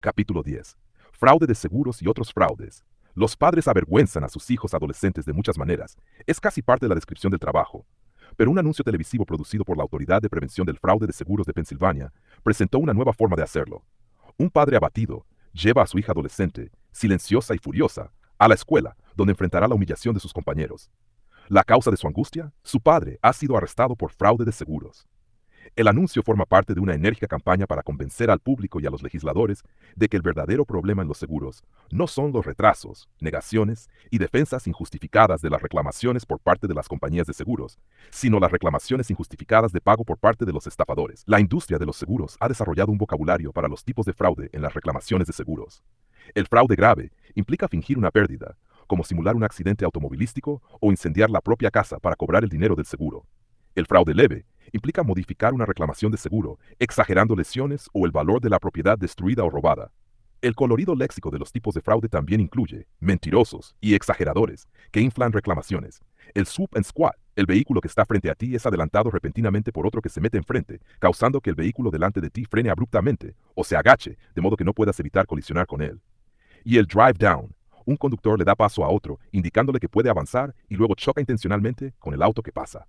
Capítulo 10. Fraude de seguros y otros fraudes. Los padres avergüenzan a sus hijos adolescentes de muchas maneras. Es casi parte de la descripción del trabajo. Pero un anuncio televisivo producido por la Autoridad de Prevención del Fraude de Seguros de Pensilvania presentó una nueva forma de hacerlo. Un padre abatido lleva a su hija adolescente, silenciosa y furiosa, a la escuela, donde enfrentará la humillación de sus compañeros. La causa de su angustia: su padre ha sido arrestado por fraude de seguros. El anuncio forma parte de una enérgica campaña para convencer al público y a los legisladores de que el verdadero problema en los seguros no son los retrasos, negaciones y defensas injustificadas de las reclamaciones por parte de las compañías de seguros, sino las reclamaciones injustificadas de pago por parte de los estafadores. La industria de los seguros ha desarrollado un vocabulario para los tipos de fraude en las reclamaciones de seguros. El fraude grave implica fingir una pérdida, como simular un accidente automovilístico o incendiar la propia casa para cobrar el dinero del seguro. El fraude leve implica modificar una reclamación de seguro, exagerando lesiones o el valor de la propiedad destruida o robada. El colorido léxico de los tipos de fraude también incluye mentirosos y exageradores, que inflan reclamaciones. El swoop and squat: el vehículo que está frente a ti es adelantado repentinamente por otro que se mete enfrente, causando que el vehículo delante de ti frene abruptamente o se agache, de modo que no puedas evitar colisionar con él. Y el drive down: un conductor le da paso a otro, indicándole que puede avanzar y luego choca intencionalmente con el auto que pasa.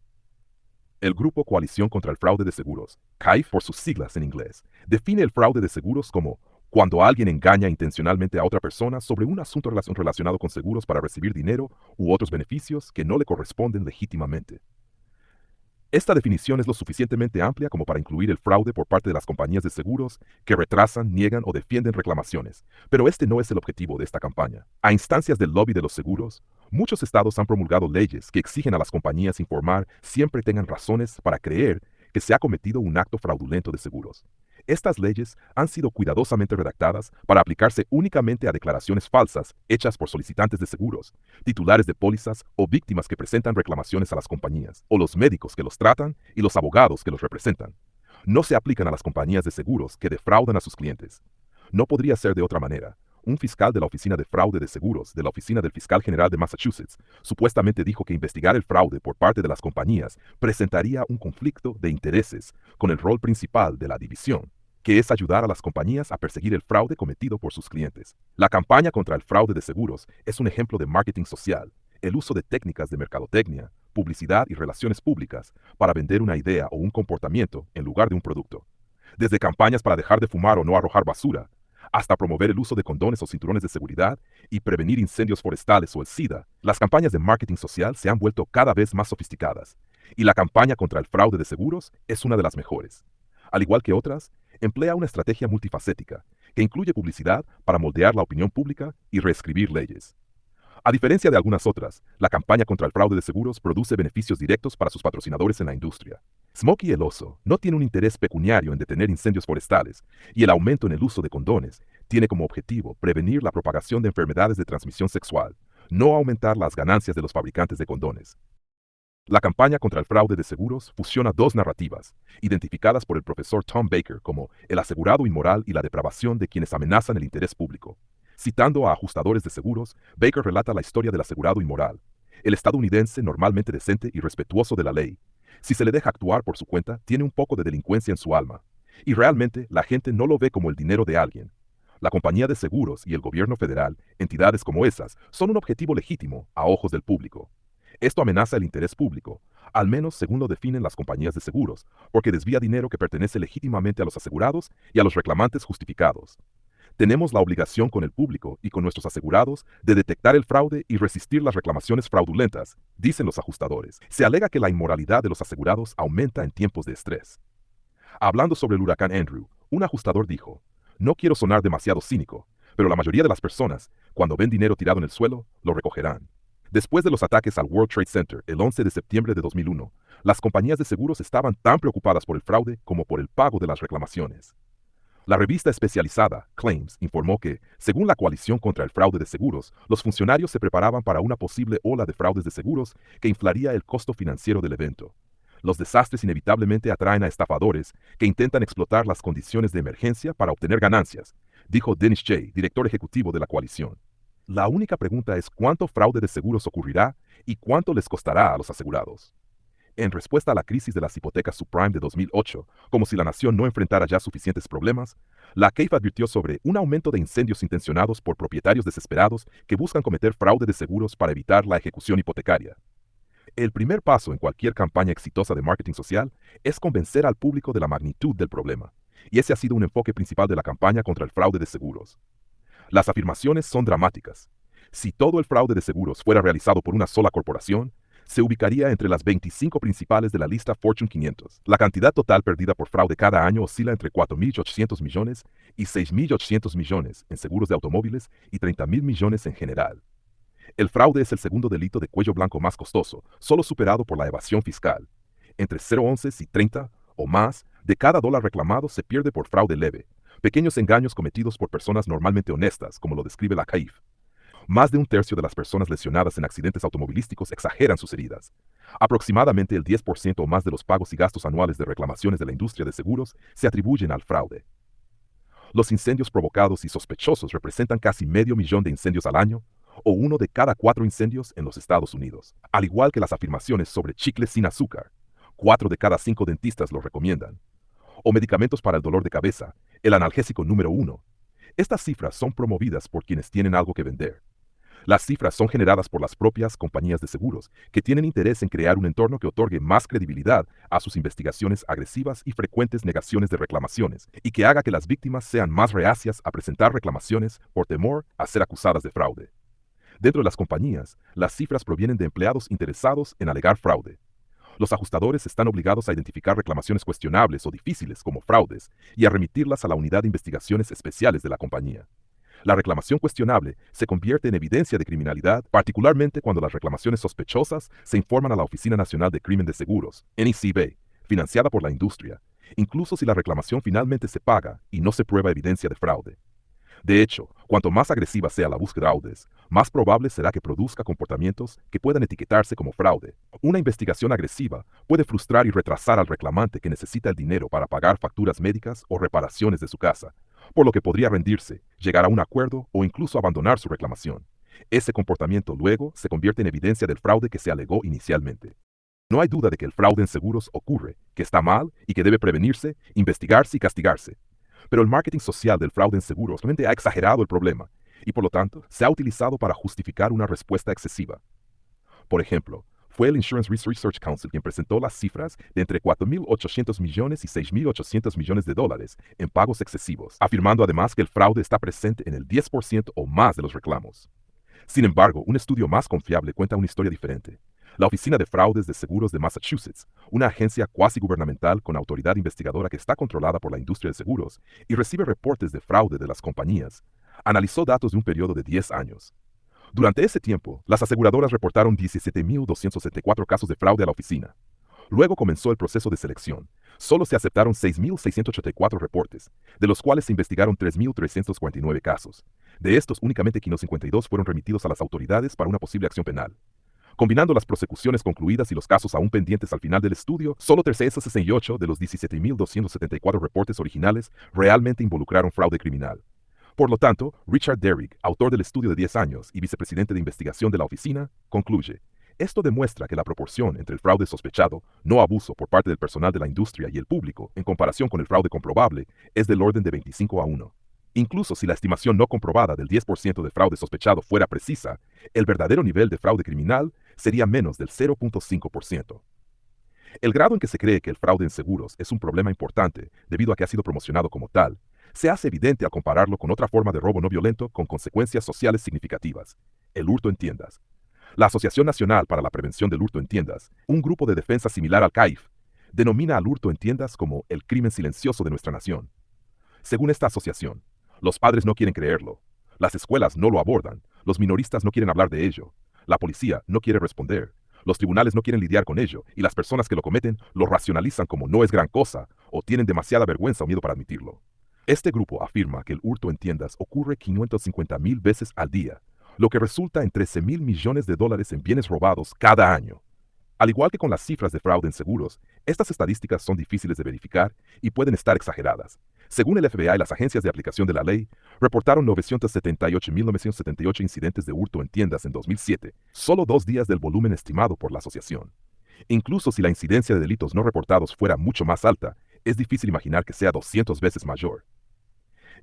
El Grupo Coalición contra el Fraude de Seguros, CAIF por sus siglas en inglés, define el fraude de seguros como cuando alguien engaña intencionalmente a otra persona sobre un asunto relacionado con seguros para recibir dinero u otros beneficios que no le corresponden legítimamente. Esta definición es lo suficientemente amplia como para incluir el fraude por parte de las compañías de seguros que retrasan, niegan o defienden reclamaciones, pero este no es el objetivo de esta campaña. A instancias del lobby de los seguros, muchos estados han promulgado leyes que exigen a las compañías informar siempre tengan razones para creer que se ha cometido un acto fraudulento de seguros. Estas leyes han sido cuidadosamente redactadas para aplicarse únicamente a declaraciones falsas hechas por solicitantes de seguros, titulares de pólizas o víctimas que presentan reclamaciones a las compañías, o los médicos que los tratan y los abogados que los representan. No se aplican a las compañías de seguros que defraudan a sus clientes. No podría ser de otra manera. Un fiscal de la Oficina de Fraude de Seguros de la Oficina del Fiscal General de Massachusetts supuestamente dijo que investigar el fraude por parte de las compañías presentaría un conflicto de intereses con el rol principal de la división, que es ayudar a las compañías a perseguir el fraude cometido por sus clientes. La campaña contra el fraude de seguros es un ejemplo de marketing social, el uso de técnicas de mercadotecnia, publicidad y relaciones públicas para vender una idea o un comportamiento en lugar de un producto. Desde campañas para dejar de fumar o no arrojar basura, hasta promover el uso de condones o cinturones de seguridad y prevenir incendios forestales o el SIDA, las campañas de marketing social se han vuelto cada vez más sofisticadas, y la campaña contra el fraude de seguros es una de las mejores. Al igual que otras, emplea una estrategia multifacética que incluye publicidad para moldear la opinión pública y reescribir leyes. A diferencia de algunas otras, la campaña contra el fraude de seguros produce beneficios directos para sus patrocinadores en la industria. Smokey el oso no tiene un interés pecuniario en detener incendios forestales, y el aumento en el uso de condones tiene como objetivo prevenir la propagación de enfermedades de transmisión sexual, no aumentar las ganancias de los fabricantes de condones. La campaña contra el fraude de seguros fusiona dos narrativas, identificadas por el profesor Tom Baker como el asegurado inmoral y la depravación de quienes amenazan el interés público. Citando a ajustadores de seguros, Baker relata la historia del asegurado inmoral, el estadounidense normalmente decente y respetuoso de la ley. Si se le deja actuar por su cuenta, tiene un poco de delincuencia en su alma, y realmente la gente no lo ve como el dinero de alguien. La compañía de seguros y el gobierno federal, entidades como esas, son un objetivo legítimo a ojos del público. Esto amenaza el interés público, al menos según lo definen las compañías de seguros, porque desvía dinero que pertenece legítimamente a los asegurados y a los reclamantes justificados. Tenemos la obligación con el público y con nuestros asegurados de detectar el fraude y resistir las reclamaciones fraudulentas, dicen los ajustadores. Se alega que la inmoralidad de los asegurados aumenta en tiempos de estrés. Hablando sobre el huracán Andrew, un ajustador dijo: "No quiero sonar demasiado cínico, pero la mayoría de las personas, cuando ven dinero tirado en el suelo, lo recogerán". Después de los ataques al World Trade Center el 11 de septiembre de 2001, las compañías de seguros estaban tan preocupadas por el fraude como por el pago de las reclamaciones. La revista especializada Claims informó que, según la Coalición contra el Fraude de Seguros, los funcionarios se preparaban para una posible ola de fraudes de seguros que inflaría el costo financiero del evento. Los desastres inevitablemente atraen a estafadores que intentan explotar las condiciones de emergencia para obtener ganancias, dijo Dennis Jay, director ejecutivo de la coalición. La única pregunta es cuánto fraude de seguros ocurrirá y cuánto les costará a los asegurados. En respuesta a la crisis de las hipotecas subprime de 2008, como si la nación no enfrentara ya suficientes problemas, la CAIF advirtió sobre un aumento de incendios intencionados por propietarios desesperados que buscan cometer fraude de seguros para evitar la ejecución hipotecaria. El primer paso en cualquier campaña exitosa de marketing social es convencer al público de la magnitud del problema, y ese ha sido un enfoque principal de la campaña contra el fraude de seguros. Las afirmaciones son dramáticas. Si todo el fraude de seguros fuera realizado por una sola corporación, se ubicaría entre las 25 principales de la lista Fortune 500. La cantidad total perdida por fraude cada año oscila entre 4.800 millones y 6.800 millones en seguros de automóviles y 30.000 millones en general. El fraude es el segundo delito de cuello blanco más costoso, solo superado por la evasión fiscal. Entre 0,11 y 30 o más de cada dólar reclamado se pierde por fraude leve, pequeños engaños cometidos por personas normalmente honestas, como lo describe la CAIF. Más de un tercio de las personas lesionadas en accidentes automovilísticos exageran sus heridas. Aproximadamente el 10% o más de los pagos y gastos anuales de reclamaciones de la industria de seguros se atribuyen al fraude. Los incendios provocados y sospechosos representan casi 500.000 de incendios al año, o 1 de cada 4 incendios en los Estados Unidos. Al igual que las afirmaciones sobre chicles sin azúcar, 4 de cada 5 dentistas lo recomiendan. O medicamentos para el dolor de cabeza, el analgésico número 1. Estas cifras son promovidas por quienes tienen algo que vender. Las cifras son generadas por las propias compañías de seguros, que tienen interés en crear un entorno que otorgue más credibilidad a sus investigaciones agresivas y frecuentes negaciones de reclamaciones, y que haga que las víctimas sean más reacias a presentar reclamaciones por temor a ser acusadas de fraude. Dentro de las compañías, las cifras provienen de empleados interesados en alegar fraude. Los ajustadores están obligados a identificar reclamaciones cuestionables o difíciles como fraudes y a remitirlas a la unidad de investigaciones especiales de la compañía. La reclamación cuestionable se convierte en evidencia de criminalidad, particularmente cuando las reclamaciones sospechosas se informan a la Oficina Nacional de Crimen de Seguros, NECB, financiada por la industria, incluso si la reclamación finalmente se paga y no se prueba evidencia de fraude. De hecho, cuanto más agresiva sea la búsqueda de fraudes, más probable será que produzca comportamientos que puedan etiquetarse como fraude. Una investigación agresiva puede frustrar y retrasar al reclamante que necesita el dinero para pagar facturas médicas o reparaciones de su casa, por lo que podría rendirse, llegar a un acuerdo o incluso abandonar su reclamación. Ese comportamiento luego se convierte en evidencia del fraude que se alegó inicialmente. No hay duda de que el fraude en seguros ocurre, que está mal y que debe prevenirse, investigarse y castigarse. Pero el marketing social del fraude en seguros realmente ha exagerado el problema y por lo tanto se ha utilizado para justificar una respuesta excesiva. Por ejemplo, fue el Insurance Research Council quien presentó las cifras de entre 4.800 millones y 6.800 millones de dólares en pagos excesivos, afirmando además que el fraude está presente en el 10% o más de los reclamos. Sin embargo, un estudio más confiable cuenta una historia diferente. La Oficina de Fraudes de Seguros de Massachusetts, una agencia cuasi gubernamental con autoridad investigadora que está controlada por la industria de seguros y recibe reportes de fraude de las compañías, analizó datos de un periodo de 10 años. Durante ese tiempo, las aseguradoras reportaron 17.274 casos de fraude a la oficina. Luego comenzó el proceso de selección. Solo se aceptaron 6.684 reportes, de los cuales se investigaron 3.349 casos. De estos, únicamente 552 fueron remitidos a las autoridades para una posible acción penal. Combinando las prosecuciones concluidas y los casos aún pendientes al final del estudio, solo 368 de los 17.274 reportes originales realmente involucraron fraude criminal. Por lo tanto, Richard Derrick, autor del estudio de 10 años y vicepresidente de investigación de la oficina, concluye: esto demuestra que la proporción entre el fraude sospechado, no abuso por parte del personal de la industria y el público, en comparación con el fraude comprobable, es del orden de 25-1. Incluso si la estimación no comprobada del 10% de fraude sospechado fuera precisa, el verdadero nivel de fraude criminal sería menos del 0.5%. El grado en que se cree que el fraude en seguros es un problema importante, debido a que ha sido promocionado como tal, se hace evidente al compararlo con otra forma de robo no violento con consecuencias sociales significativas: el hurto en tiendas. La Asociación Nacional para la Prevención del Hurto en Tiendas, un grupo de defensa similar al CAIF, denomina al hurto en tiendas como el crimen silencioso de nuestra nación. Según esta asociación, los padres no quieren creerlo, las escuelas no lo abordan, los minoristas no quieren hablar de ello, la policía no quiere responder, los tribunales no quieren lidiar con ello y las personas que lo cometen lo racionalizan como no es gran cosa o tienen demasiada vergüenza o miedo para admitirlo. Este grupo afirma que el hurto en tiendas ocurre 550.000 veces al día, lo que resulta en 13.000 millones de dólares en bienes robados cada año. Al igual que con las cifras de fraude en seguros, estas estadísticas son difíciles de verificar y pueden estar exageradas. Según el FBI, las agencias de aplicación de la ley reportaron 978.978 incidentes de hurto en tiendas en 2007, solo 2 días del volumen estimado por la asociación. Incluso si la incidencia de delitos no reportados fuera mucho más alta, es difícil imaginar que sea 200 veces mayor.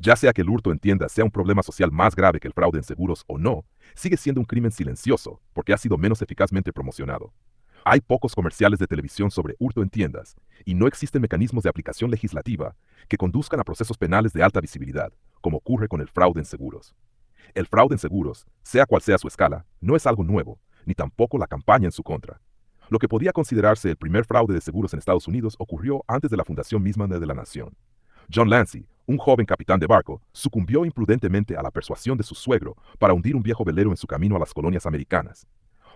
Ya sea que el hurto en tiendas sea un problema social más grave que el fraude en seguros o no, sigue siendo un crimen silencioso porque ha sido menos eficazmente promocionado. Hay pocos comerciales de televisión sobre hurto en tiendas y no existen mecanismos de aplicación legislativa que conduzcan a procesos penales de alta visibilidad, como ocurre con el fraude en seguros. El fraude en seguros, sea cual sea su escala, no es algo nuevo, ni tampoco la campaña en su contra. Lo que podía considerarse el primer fraude de seguros en Estados Unidos ocurrió antes de la fundación misma de la nación. John Lancey, un joven capitán de barco, sucumbió imprudentemente a la persuasión de su suegro para hundir un viejo velero en su camino a las colonias americanas.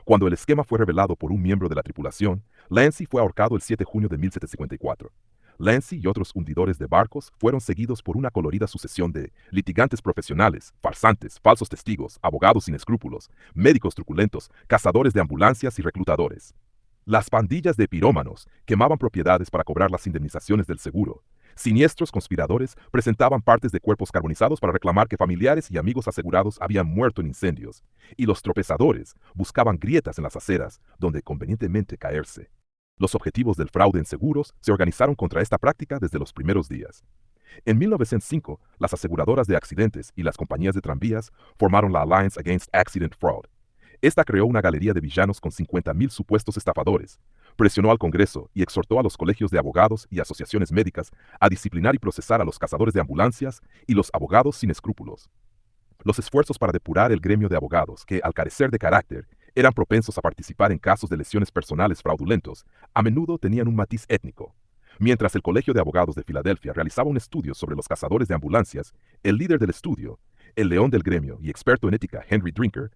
Cuando el esquema fue revelado por un miembro de la tripulación, Lancey fue ahorcado el 7 de junio de 1754. Lancey y otros hundidores de barcos fueron seguidos por una colorida sucesión de litigantes profesionales, farsantes, falsos testigos, abogados sin escrúpulos, médicos truculentos, cazadores de ambulancias y reclutadores. Las pandillas de pirómanos quemaban propiedades para cobrar las indemnizaciones del seguro. Siniestros conspiradores presentaban partes de cuerpos carbonizados para reclamar que familiares y amigos asegurados habían muerto en incendios. Y los tropezadores buscaban grietas en las aceras donde convenientemente caerse. Los objetivos del fraude en seguros se organizaron contra esta práctica desde los primeros días. En 1905, las aseguradoras de accidentes y las compañías de tranvías formaron la Alliance Against Accident Fraud. Esta creó una galería de villanos con 50,000 supuestos estafadores, presionó al Congreso y exhortó a los colegios de abogados y asociaciones médicas a disciplinar y procesar a los cazadores de ambulancias y los abogados sin escrúpulos. Los esfuerzos para depurar el gremio de abogados, que al carecer de carácter, eran propensos a participar en casos de lesiones personales fraudulentos, a menudo tenían un matiz étnico. Mientras el Colegio de Abogados de Filadelfia realizaba un estudio sobre los cazadores de ambulancias, el líder del estudio, el león del gremio y experto en ética Henry Drinker,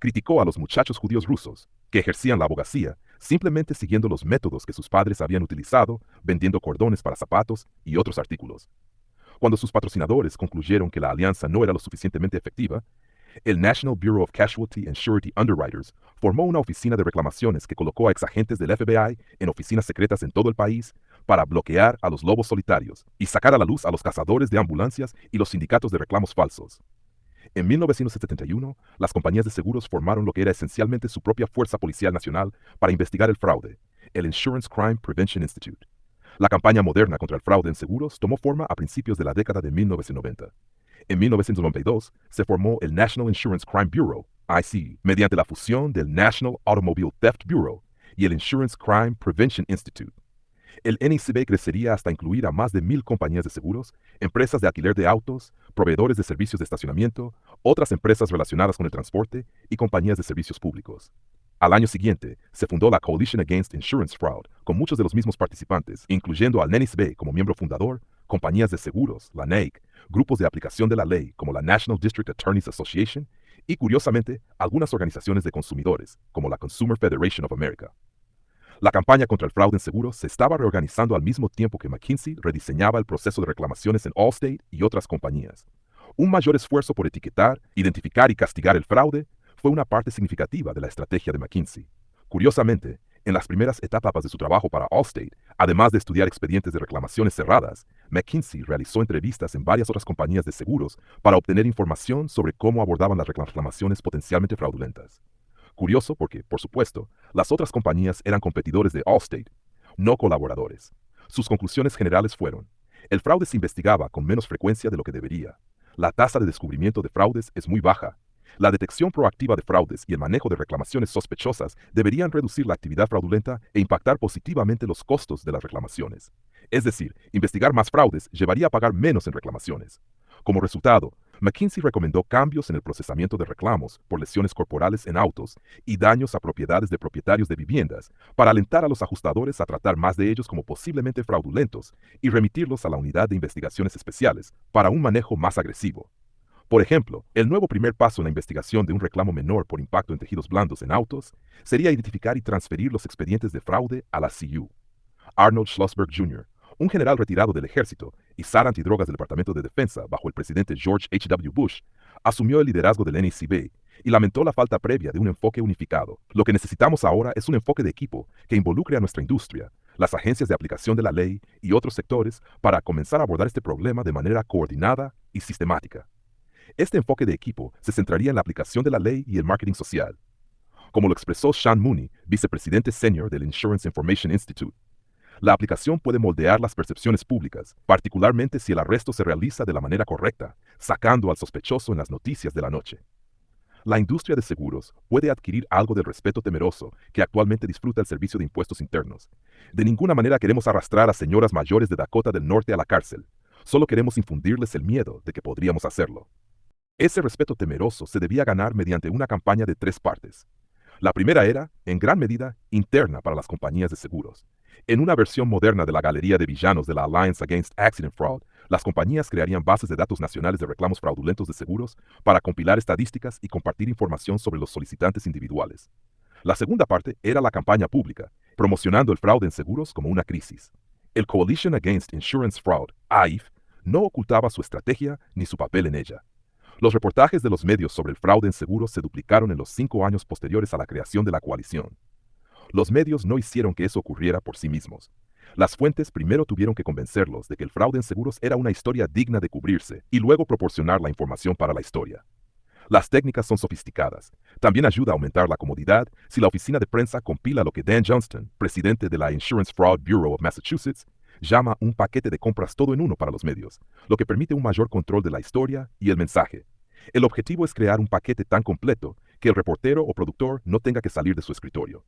criticó a los muchachos judíos rusos, que ejercían la abogacía, simplemente siguiendo los métodos que sus padres habían utilizado, vendiendo cordones para zapatos y otros artículos. Cuando sus patrocinadores concluyeron que la alianza no era lo suficientemente efectiva, el National Bureau of Casualty and Surety Underwriters formó una oficina de reclamaciones que colocó a exagentes del FBI en oficinas secretas en todo el país para bloquear a los lobos solitarios y sacar a la luz a los cazadores de ambulancias y los sindicatos de reclamos falsos. En 1971, las compañías de seguros formaron lo que era esencialmente su propia fuerza policial nacional para investigar el fraude, el Insurance Crime Prevention Institute. La campaña moderna contra el fraude en seguros tomó forma a principios de la década de 1990. En 1992, se formó el National Insurance Crime Bureau, IC, mediante la fusión del National Automobile Theft Bureau y el Insurance Crime Prevention Institute. El NICB crecería hasta incluir a más de 1,000 compañías de seguros, empresas de alquiler de autos, proveedores de servicios de estacionamiento, otras empresas relacionadas con el transporte y compañías de servicios públicos. Al año siguiente, se fundó la Coalition Against Insurance Fraud, con muchos de los mismos participantes, incluyendo al NICB como miembro fundador, compañías de seguros, la NAIC, grupos de aplicación de la ley como la National District Attorneys Association y, curiosamente, algunas organizaciones de consumidores, como la Consumer Federation of America. La campaña contra el fraude en seguros se estaba reorganizando al mismo tiempo que McKinsey rediseñaba el proceso de reclamaciones en Allstate y otras compañías. Un mayor esfuerzo por etiquetar, identificar y castigar el fraude fue una parte significativa de la estrategia de McKinsey. Curiosamente, en las primeras etapas de su trabajo para Allstate, además de estudiar expedientes de reclamaciones cerradas, McKinsey realizó entrevistas en varias otras compañías de seguros para obtener información sobre cómo abordaban las reclamaciones potencialmente fraudulentas. Curioso porque, por supuesto, las otras compañías eran competidores de Allstate, no colaboradores. Sus conclusiones generales fueron: el fraude se investigaba con menos frecuencia de lo que debería. La tasa de descubrimiento de fraudes es muy baja. La detección proactiva de fraudes y el manejo de reclamaciones sospechosas deberían reducir la actividad fraudulenta e impactar positivamente los costos de las reclamaciones. Es decir, investigar más fraudes llevaría a pagar menos en reclamaciones. Como resultado, McKinsey recomendó cambios en el procesamiento de reclamos por lesiones corporales en autos y daños a propiedades de propietarios de viviendas para alentar a los ajustadores a tratar más de ellos como posiblemente fraudulentos y remitirlos a la unidad de investigaciones especiales para un manejo más agresivo. Por ejemplo, el nuevo primer paso en la investigación de un reclamo menor por impacto en tejidos blandos en autos sería identificar y transferir los expedientes de fraude a la CU. Arnold Schlossberg Jr., un general retirado del ejército y zar antidrogas del Departamento de Defensa bajo el presidente George H.W. Bush, asumió el liderazgo del NICB y lamentó la falta previa de un enfoque unificado. Lo que necesitamos ahora es un enfoque de equipo que involucre a nuestra industria, las agencias de aplicación de la ley y otros sectores para comenzar a abordar este problema de manera coordinada y sistemática. Este enfoque de equipo se centraría en la aplicación de la ley y el marketing social. como lo expresó Sean Mooney, vicepresidente senior del Insurance Information Institute. La aplicación puede moldear las percepciones públicas, particularmente si el arresto se realiza de la manera correcta, sacando al sospechoso en las noticias de la noche. La industria de seguros puede adquirir algo del respeto temeroso que actualmente disfruta el Servicio de Impuestos Internos. De ninguna manera queremos arrastrar a señoras mayores de Dakota del Norte a la cárcel. Solo queremos infundirles el miedo de que podríamos hacerlo. Ese respeto temeroso se debía ganar mediante una campaña de 3 partes. La primera era, en gran medida, interna para las compañías de seguros. En una versión moderna de la galería de villanos de la Alliance Against Accident Fraud, las compañías crearían bases de datos nacionales de reclamos fraudulentos de seguros para compilar estadísticas y compartir información sobre los solicitantes individuales. La segunda parte era la campaña pública, promocionando el fraude en seguros como una crisis. El Coalition Against Insurance Fraud, AIF, no ocultaba su estrategia ni su papel en ella. Los reportajes de los medios sobre el fraude en seguros se duplicaron en los 5 años posteriores a la creación de la coalición. Los medios no hicieron que eso ocurriera por sí mismos. Las fuentes primero tuvieron que convencerlos de que el fraude en seguros era una historia digna de cubrirse y luego proporcionar la información para la historia. Las técnicas son sofisticadas. También ayuda a aumentar la comodidad si la oficina de prensa compila lo que Dan Johnston, presidente de la Insurance Fraud Bureau of Massachusetts, llama un paquete de compras todo en uno para los medios, lo que permite un mayor control de la historia y el mensaje. El objetivo es crear un paquete tan completo que el reportero o productor no tenga que salir de su escritorio.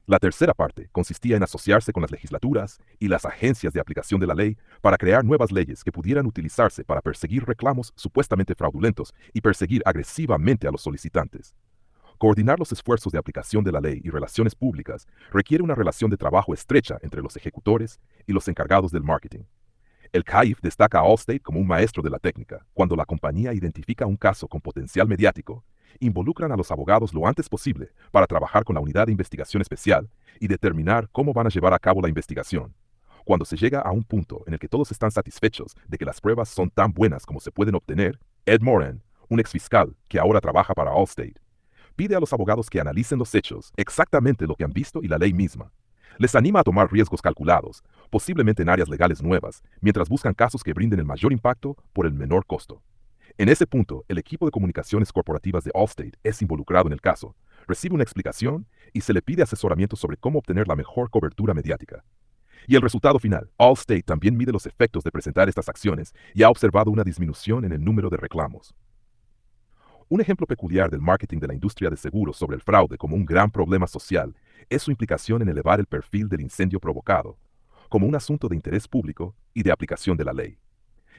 La tercera parte consistía en asociarse con las legislaturas y las agencias de aplicación de la ley para crear nuevas leyes que pudieran utilizarse para perseguir reclamos supuestamente fraudulentos y perseguir agresivamente a los solicitantes. Coordinar los esfuerzos de aplicación de la ley y relaciones públicas requiere una relación de trabajo estrecha entre los ejecutores y los encargados del marketing. El CAIF destaca a Allstate como un maestro de la técnica. Cuando la compañía identifica un caso con potencial mediático, involucran a los abogados lo antes posible para trabajar con la unidad de investigación especial y determinar cómo van a llevar a cabo la investigación. Cuando se llega a un punto en el que todos están satisfechos de que las pruebas son tan buenas como se pueden obtener, Ed Moran, un exfiscal que ahora trabaja para Allstate, pide a los abogados que analicen los hechos, exactamente lo que han visto y la ley misma. Les anima a tomar riesgos calculados, posiblemente en áreas legales nuevas, mientras buscan casos que brinden el mayor impacto por el menor costo. En ese punto, el equipo de comunicaciones corporativas de Allstate es involucrado en el caso, recibe una explicación y se le pide asesoramiento sobre cómo obtener la mejor cobertura mediática. Y el resultado final, Allstate también mide los efectos de presentar estas acciones y ha observado una disminución en el número de reclamos. Un ejemplo peculiar del marketing de la industria de seguros sobre el fraude como un gran problema social es su implicación en elevar el perfil del incendio provocado, como un asunto de interés público y de aplicación de la ley.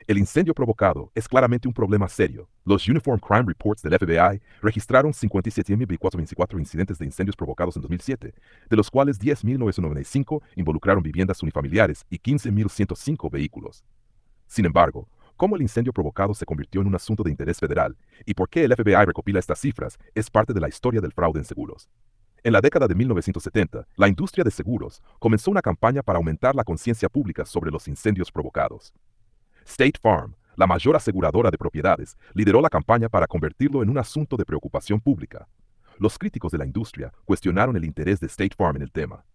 El incendio provocado es claramente un problema serio. Los Uniform Crime Reports del FBI registraron 57.424 incidentes de incendios provocados en 2007, de los cuales 10.995 involucraron viviendas unifamiliares y 15.105 vehículos. Sin embargo, cómo el incendio provocado se convirtió en un asunto de interés federal y por qué el FBI recopila estas cifras es parte de la historia del fraude en seguros. En la década de 1970, la industria de seguros comenzó una campaña para aumentar la conciencia pública sobre los incendios provocados. State Farm, la mayor aseguradora de propiedades, lideró la campaña para convertirlo en un asunto de preocupación pública. Los críticos de la industria cuestionaron el interés de State Farm en el tema.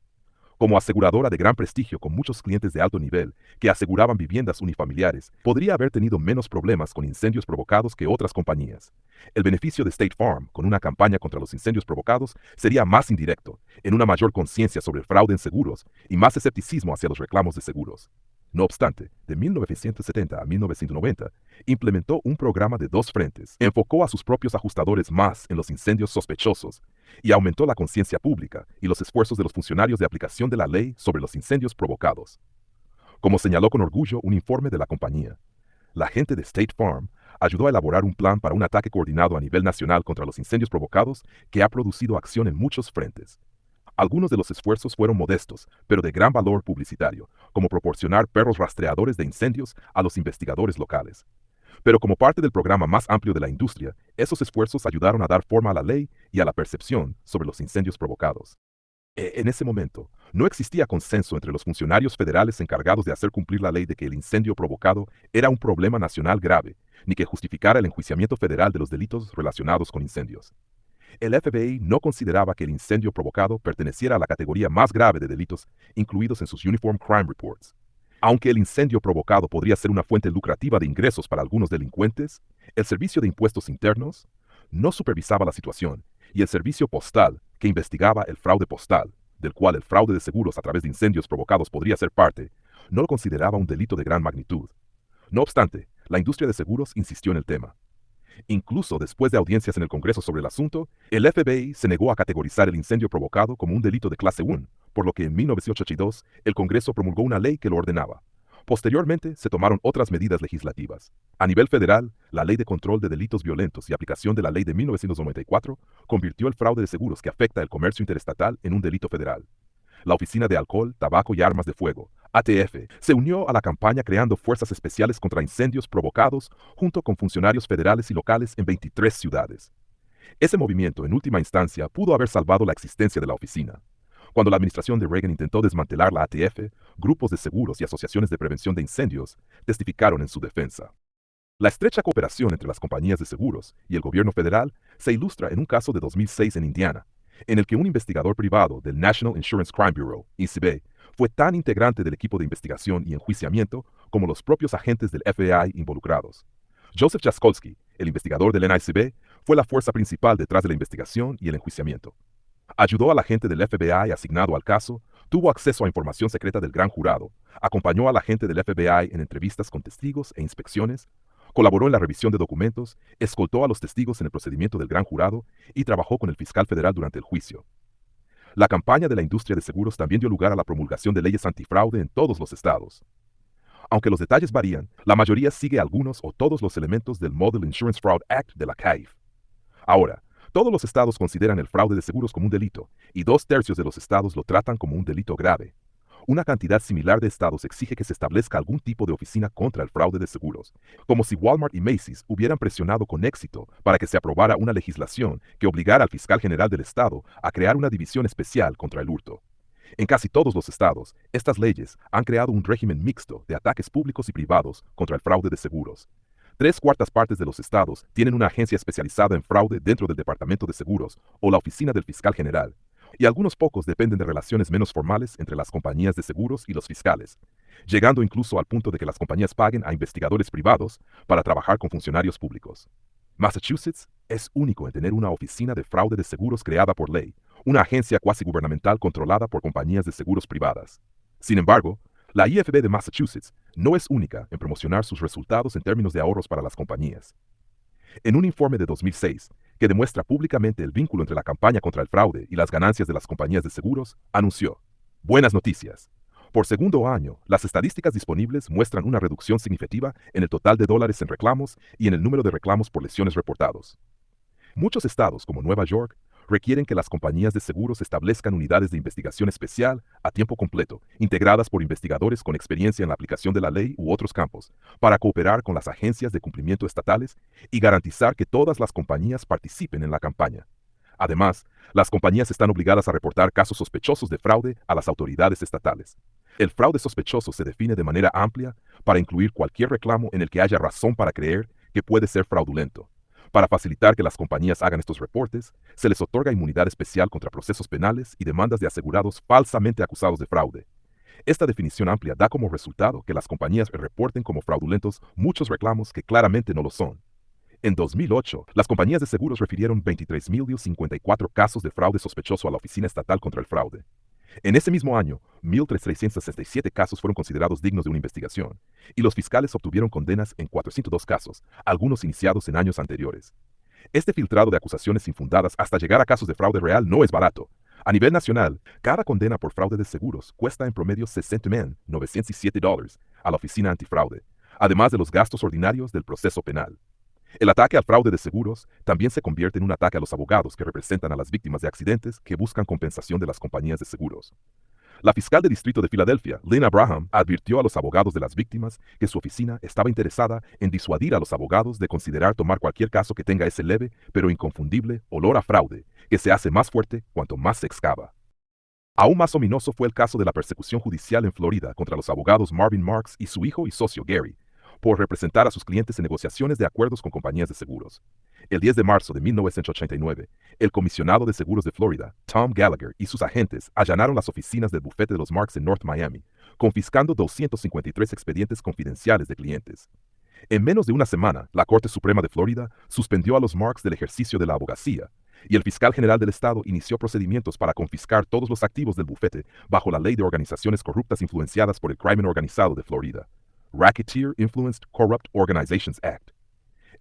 Como aseguradora de gran prestigio con muchos clientes de alto nivel que aseguraban viviendas unifamiliares, podría haber tenido menos problemas con incendios provocados que otras compañías. El beneficio de State Farm con una campaña contra los incendios provocados sería más indirecto, en una mayor conciencia sobre el fraude en seguros y más escepticismo hacia los reclamos de seguros. No obstante, de 1970 a 1990, implementó un programa de 2 frentes, enfocó a sus propios ajustadores más en los incendios sospechosos y aumentó la conciencia pública y los esfuerzos de los funcionarios de aplicación de la ley sobre los incendios provocados. Como señaló con orgullo un informe de la compañía, la gente de State Farm ayudó a elaborar un plan para un ataque coordinado a nivel nacional contra los incendios provocados que ha producido acción en muchos frentes. Algunos de los esfuerzos fueron modestos, pero de gran valor publicitario, como proporcionar perros rastreadores de incendios a los investigadores locales. Pero como parte del programa más amplio de la industria, esos esfuerzos ayudaron a dar forma a la ley y a la percepción sobre los incendios provocados. En ese momento, no existía consenso entre los funcionarios federales encargados de hacer cumplir la ley de que el incendio provocado era un problema nacional grave, ni que justificara el enjuiciamiento federal de los delitos relacionados con incendios. El FBI no consideraba que el incendio provocado perteneciera a la categoría más grave de delitos incluidos en sus Uniform Crime Reports. Aunque el incendio provocado podría ser una fuente lucrativa de ingresos para algunos delincuentes, el Servicio de Impuestos Internos no supervisaba la situación y el Servicio Postal, que investigaba el fraude postal, del cual el fraude de seguros a través de incendios provocados podría ser parte, no lo consideraba un delito de gran magnitud. No obstante, la industria de seguros insistió en el tema. Incluso después de audiencias en el Congreso sobre el asunto, el FBI se negó a categorizar el incendio provocado como un delito de clase 1, por lo que en 1982 el Congreso promulgó una ley que lo ordenaba. Posteriormente, se tomaron otras medidas legislativas. A nivel federal, la Ley de Control de Delitos Violentos y aplicación de la Ley de 1994 convirtió el fraude de seguros que afecta el comercio interestatal en un delito federal. La Oficina de Alcohol, Tabaco y Armas de Fuego, ATF, se unió a la campaña creando fuerzas especiales contra incendios provocados junto con funcionarios federales y locales en 23 ciudades. Ese movimiento, en última instancia, pudo haber salvado la existencia de la oficina. Cuando la administración de Reagan intentó desmantelar la ATF, grupos de seguros y asociaciones de prevención de incendios testificaron en su defensa. La estrecha cooperación entre las compañías de seguros y el gobierno federal se ilustra en un caso de 2006 en Indiana, en el que un investigador privado del National Insurance Crime Bureau, ICB, fue tan integrante del equipo de investigación y enjuiciamiento como los propios agentes del FBI involucrados. Joseph Jaskolski, el investigador del NICB, fue la fuerza principal detrás de la investigación y el enjuiciamiento. Ayudó al agente del FBI asignado al caso, tuvo acceso a información secreta del gran jurado, acompañó al agente del FBI en entrevistas con testigos e inspecciones, colaboró en la revisión de documentos, escoltó a los testigos en el procedimiento del gran jurado y trabajó con el fiscal federal durante el juicio. La campaña de la industria de seguros también dio lugar a la promulgación de leyes antifraude en todos los estados. Aunque los detalles varían, la mayoría sigue algunos o todos los elementos del Model Insurance Fraud Act de la CAIF. Ahora, todos los estados consideran el fraude de seguros como un delito, y 2/3 de los estados lo tratan como un delito grave. Una cantidad similar de estados exige que se establezca algún tipo de oficina contra el fraude de seguros, como si Walmart y Macy's hubieran presionado con éxito para que se aprobara una legislación que obligara al fiscal general del estado a crear una división especial contra el hurto. En casi todos los estados, estas leyes han creado un régimen mixto de ataques públicos y privados contra el fraude de seguros. 3/4 de los estados tienen una agencia especializada en fraude dentro del Departamento de Seguros o la Oficina del Fiscal General, y algunos pocos dependen de relaciones menos formales entre las compañías de seguros y los fiscales, llegando incluso al punto de que las compañías paguen a investigadores privados para trabajar con funcionarios públicos. Massachusetts es único en tener una oficina de fraude de seguros creada por ley, una agencia cuasi gubernamental controlada por compañías de seguros privadas. Sin embargo, la IFB de Massachusetts no es única en promocionar sus resultados en términos de ahorros para las compañías. En un informe de 2006, que demuestra públicamente el vínculo entre la campaña contra el fraude y las ganancias de las compañías de seguros, anunció: buenas noticias. Por segundo año, las estadísticas disponibles muestran una reducción significativa en el total de dólares en reclamos y en el número de reclamos por lesiones reportados. Muchos estados, como Nueva York, requieren que las compañías de seguros establezcan unidades de investigación especial a tiempo completo, integradas por investigadores con experiencia en la aplicación de la ley u otros campos, para cooperar con las agencias de cumplimiento estatales y garantizar que todas las compañías participen en la campaña. Además, las compañías están obligadas a reportar casos sospechosos de fraude a las autoridades estatales. El fraude sospechoso se define de manera amplia para incluir cualquier reclamo en el que haya razón para creer que puede ser fraudulento. Para facilitar que las compañías hagan estos reportes, se les otorga inmunidad especial contra procesos penales y demandas de asegurados falsamente acusados de fraude. Esta definición amplia da como resultado que las compañías reporten como fraudulentos muchos reclamos que claramente no lo son. En 2008, las compañías de seguros refirieron 23.054 casos de fraude sospechoso a la Oficina Estatal contra el Fraude. En ese mismo año, 1.367 casos fueron considerados dignos de una investigación, y los fiscales obtuvieron condenas en 402 casos, algunos iniciados en años anteriores. Este filtrado de acusaciones infundadas hasta llegar a casos de fraude real no es barato. A nivel nacional, cada condena por fraude de seguros cuesta en promedio $60,907 a la Oficina Antifraude, además de los gastos ordinarios del proceso penal. El ataque al fraude de seguros también se convierte en un ataque a los abogados que representan a las víctimas de accidentes que buscan compensación de las compañías de seguros. La fiscal de distrito de Filadelfia, Lynn Abraham, advirtió a los abogados de las víctimas que su oficina estaba interesada en disuadir a los abogados de considerar tomar cualquier caso que tenga ese leve pero inconfundible olor a fraude, que se hace más fuerte cuanto más se excava. Aún más ominoso fue el caso de la persecución judicial en Florida contra los abogados Marvin Marks y su hijo y socio Gary, por representar a sus clientes en negociaciones de acuerdos con compañías de seguros. El 10 de marzo de 1989, el comisionado de seguros de Florida, Tom Gallagher, y sus agentes allanaron las oficinas del bufete de los Marks en North Miami, confiscando 253 expedientes confidenciales de clientes. En menos de una semana, la Corte Suprema de Florida suspendió a los Marks del ejercicio de la abogacía, y el fiscal general del estado inició procedimientos para confiscar todos los activos del bufete bajo la ley de organizaciones corruptas influenciadas por el crimen organizado de Florida, Racketeer Influenced Corrupt Organizations Act.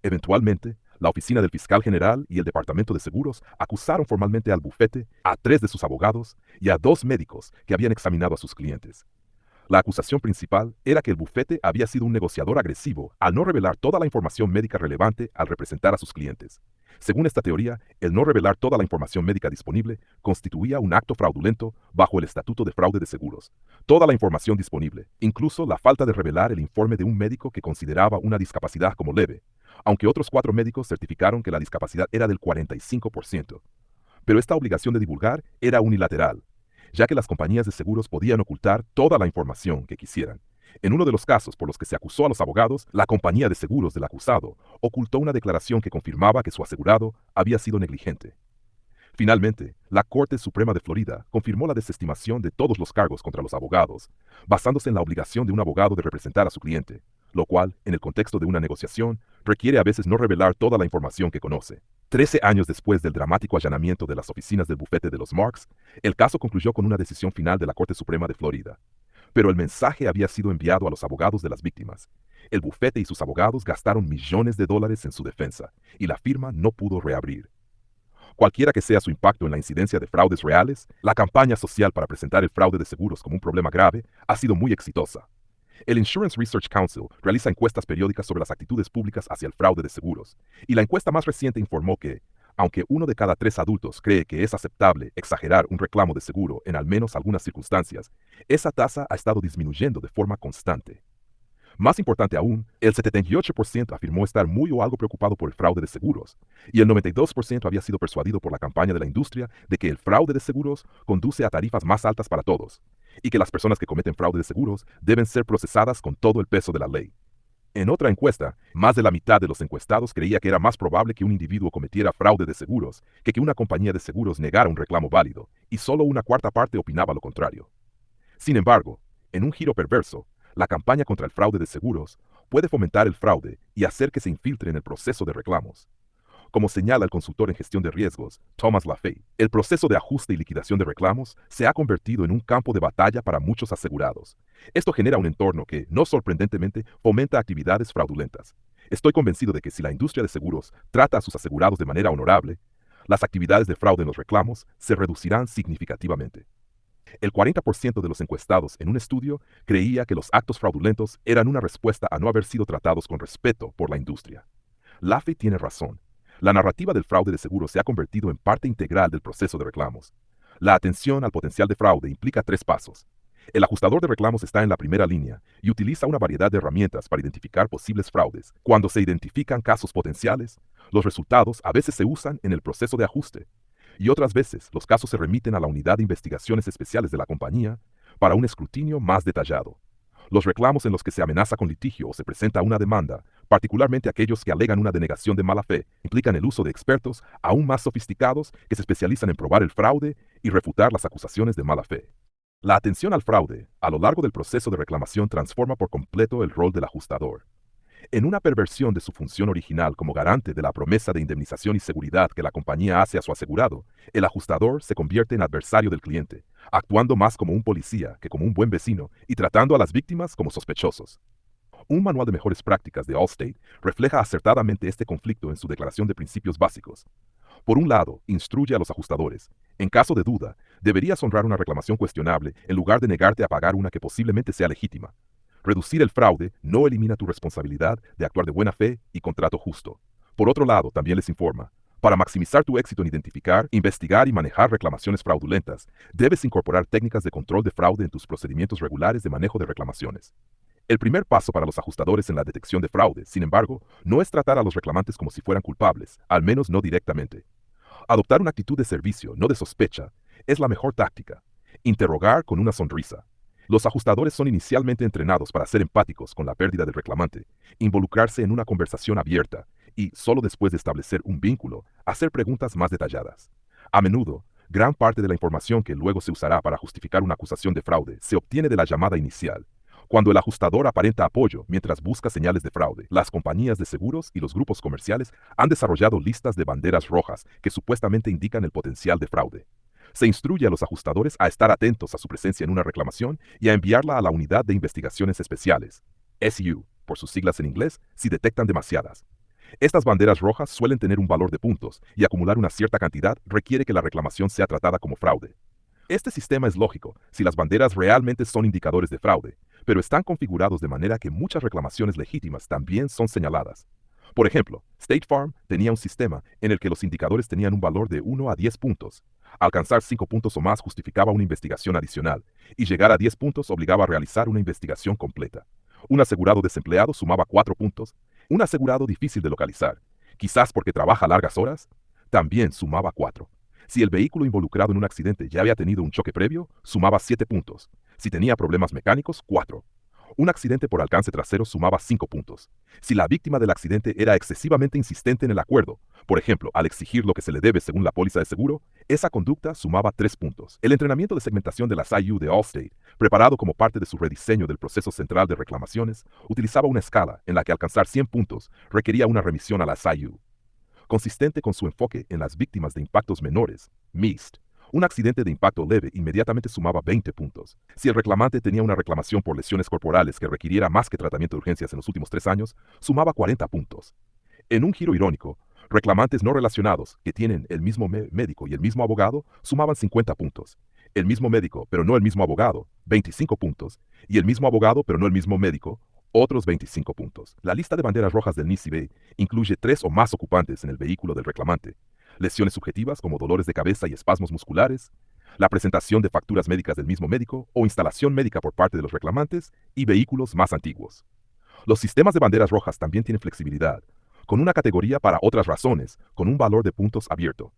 Eventualmente, la oficina del fiscal general y el departamento de seguros acusaron formalmente al bufete, a 3 de sus abogados y a 2 médicos que habían examinado a sus clientes. La acusación principal era que el bufete había sido un negociador agresivo al no revelar toda la información médica relevante al representar a sus clientes. Según esta teoría, el no revelar toda la información médica disponible constituía un acto fraudulento bajo el Estatuto de Fraude de Seguros. Toda la información disponible, incluso la falta de revelar el informe de un médico que consideraba una discapacidad como leve, aunque otros 4 médicos certificaron que la discapacidad era del 45%. Pero esta obligación de divulgar era unilateral, ya que las compañías de seguros podían ocultar toda la información que quisieran. En uno de los casos por los que se acusó a los abogados, la compañía de seguros del acusado ocultó una declaración que confirmaba que su asegurado había sido negligente. Finalmente, la Corte Suprema de Florida confirmó la desestimación de todos los cargos contra los abogados, basándose en la obligación de un abogado de representar a su cliente, lo cual, en el contexto de una negociación, requiere a veces no revelar toda la información que conoce. 13 años después del dramático allanamiento de las oficinas del bufete de los Marks, el caso concluyó con una decisión final de la Corte Suprema de Florida. Pero el mensaje había sido enviado a los abogados de las víctimas. El bufete y sus abogados gastaron millones de dólares en su defensa, y la firma no pudo reabrir. Cualquiera que sea su impacto en la incidencia de fraudes reales, la campaña social para presentar el fraude de seguros como un problema grave ha sido muy exitosa. El Insurance Research Council realiza encuestas periódicas sobre las actitudes públicas hacia el fraude de seguros, y la encuesta más reciente informó que, aunque 1 de cada 3 adultos cree que es aceptable exagerar un reclamo de seguro en al menos algunas circunstancias, esa tasa ha estado disminuyendo de forma constante. Más importante aún, el 78% afirmó estar muy o algo preocupado por el fraude de seguros, y el 92% había sido persuadido por la campaña de la industria de que el fraude de seguros conduce a tarifas más altas para todos, y que las personas que cometen fraude de seguros deben ser procesadas con todo el peso de la ley. En otra encuesta, más de la mitad de los encuestados creía que era más probable que un individuo cometiera fraude de seguros que una compañía de seguros negara un reclamo válido, y solo una cuarta parte opinaba lo contrario. Sin embargo, en un giro perverso, la campaña contra el fraude de seguros puede fomentar el fraude y hacer que se infiltre en el proceso de reclamos. Como señala el consultor en gestión de riesgos, Thomas Lafay, el proceso de ajuste y liquidación de reclamos se ha convertido en un campo de batalla para muchos asegurados. Esto genera un entorno que, no sorprendentemente, fomenta actividades fraudulentas. Estoy convencido de que si la industria de seguros trata a sus asegurados de manera honorable, las actividades de fraude en los reclamos se reducirán significativamente. El 40% de los encuestados en un estudio creía que los actos fraudulentos eran una respuesta a no haber sido tratados con respeto por la industria. Lafay tiene razón. La narrativa del fraude de seguros se ha convertido en parte integral del proceso de reclamos. La atención al potencial de fraude implica 3 pasos. El ajustador de reclamos está en la primera línea y utiliza una variedad de herramientas para identificar posibles fraudes. Cuando se identifican casos potenciales, los resultados a veces se usan en el proceso de ajuste, y otras veces los casos se remiten a la unidad de investigaciones especiales de la compañía para un escrutinio más detallado. Los reclamos en los que se amenaza con litigio o se presenta una demanda, particularmente aquellos que alegan una denegación de mala fe, implican el uso de expertos aún más sofisticados que se especializan en probar el fraude y refutar las acusaciones de mala fe. La atención al fraude, a lo largo del proceso de reclamación, transforma por completo el rol del ajustador. En una perversión de su función original como garante de la promesa de indemnización y seguridad que la compañía hace a su asegurado, el ajustador se convierte en adversario del cliente, actuando más como un policía que como un buen vecino y tratando a las víctimas como sospechosos. Un manual de mejores prácticas de Allstate refleja acertadamente este conflicto en su declaración de principios básicos. Por un lado, instruye a los ajustadores. En caso de duda, deberías honrar una reclamación cuestionable en lugar de negarte a pagar una que posiblemente sea legítima. Reducir el fraude no elimina tu responsabilidad de actuar de buena fe y con trato justo. Por otro lado, también les informa, para maximizar tu éxito en identificar, investigar y manejar reclamaciones fraudulentas, debes incorporar técnicas de control de fraude en tus procedimientos regulares de manejo de reclamaciones. El primer paso para los ajustadores en la detección de fraude, sin embargo, no es tratar a los reclamantes como si fueran culpables, al menos no directamente. Adoptar una actitud de servicio, no de sospecha, es la mejor táctica. Interrogar con una sonrisa. Los ajustadores son inicialmente entrenados para ser empáticos con la pérdida del reclamante, involucrarse en una conversación abierta y, solo después de establecer un vínculo, hacer preguntas más detalladas. A menudo, gran parte de la información que luego se usará para justificar una acusación de fraude se obtiene de la llamada inicial. Cuando el ajustador aparenta apoyo mientras busca señales de fraude, las compañías de seguros y los grupos comerciales han desarrollado listas de banderas rojas que supuestamente indican el potencial de fraude. Se instruye a los ajustadores a estar atentos a su presencia en una reclamación y a enviarla a la Unidad de Investigaciones Especiales, SU, por sus siglas en inglés, si detectan demasiadas. Estas banderas rojas suelen tener un valor de puntos y acumular una cierta cantidad requiere que la reclamación sea tratada como fraude. Este sistema es lógico si las banderas realmente son indicadores de fraude, pero están configurados de manera que muchas reclamaciones legítimas también son señaladas. Por ejemplo, State Farm tenía un sistema en el que los indicadores tenían un valor de 1 a 10 puntos. Alcanzar 5 puntos o más justificaba una investigación adicional, y llegar a 10 puntos obligaba a realizar una investigación completa. Un asegurado desempleado sumaba 4 puntos. Un asegurado difícil de localizar, quizás porque trabaja largas horas, también sumaba 4. Si el vehículo involucrado en un accidente ya había tenido un choque previo, sumaba 7 puntos. Si tenía problemas mecánicos, 4. Un accidente por alcance trasero sumaba 5 puntos. Si la víctima del accidente era excesivamente insistente en el acuerdo, por ejemplo, al exigir lo que se le debe según la póliza de seguro, esa conducta sumaba 3 puntos. El entrenamiento de segmentación de las IU de Allstate, preparado como parte de su rediseño del proceso central de reclamaciones, utilizaba una escala en la que alcanzar 100 puntos requería una remisión a las IU. Consistente con su enfoque en las víctimas de impactos menores, MIST, un accidente de impacto leve inmediatamente sumaba 20 puntos. Si el reclamante tenía una reclamación por lesiones corporales que requiriera más que tratamiento de urgencias en los últimos 3 años, sumaba 40 puntos. En un giro irónico, reclamantes no relacionados, que tienen el mismo médico y el mismo abogado, sumaban 50 puntos. El mismo médico, pero no el mismo abogado, 25 puntos. Y el mismo abogado, pero no el mismo médico, otros 25 puntos. La lista de banderas rojas del NICB incluye 3 o más ocupantes en el vehículo del reclamante, lesiones subjetivas como dolores de cabeza y espasmos musculares, la presentación de facturas médicas del mismo médico o instalación médica por parte de los reclamantes y vehículos más antiguos. Los sistemas de banderas rojas también tienen flexibilidad, con una categoría para otras razones, con un valor de puntos abierto.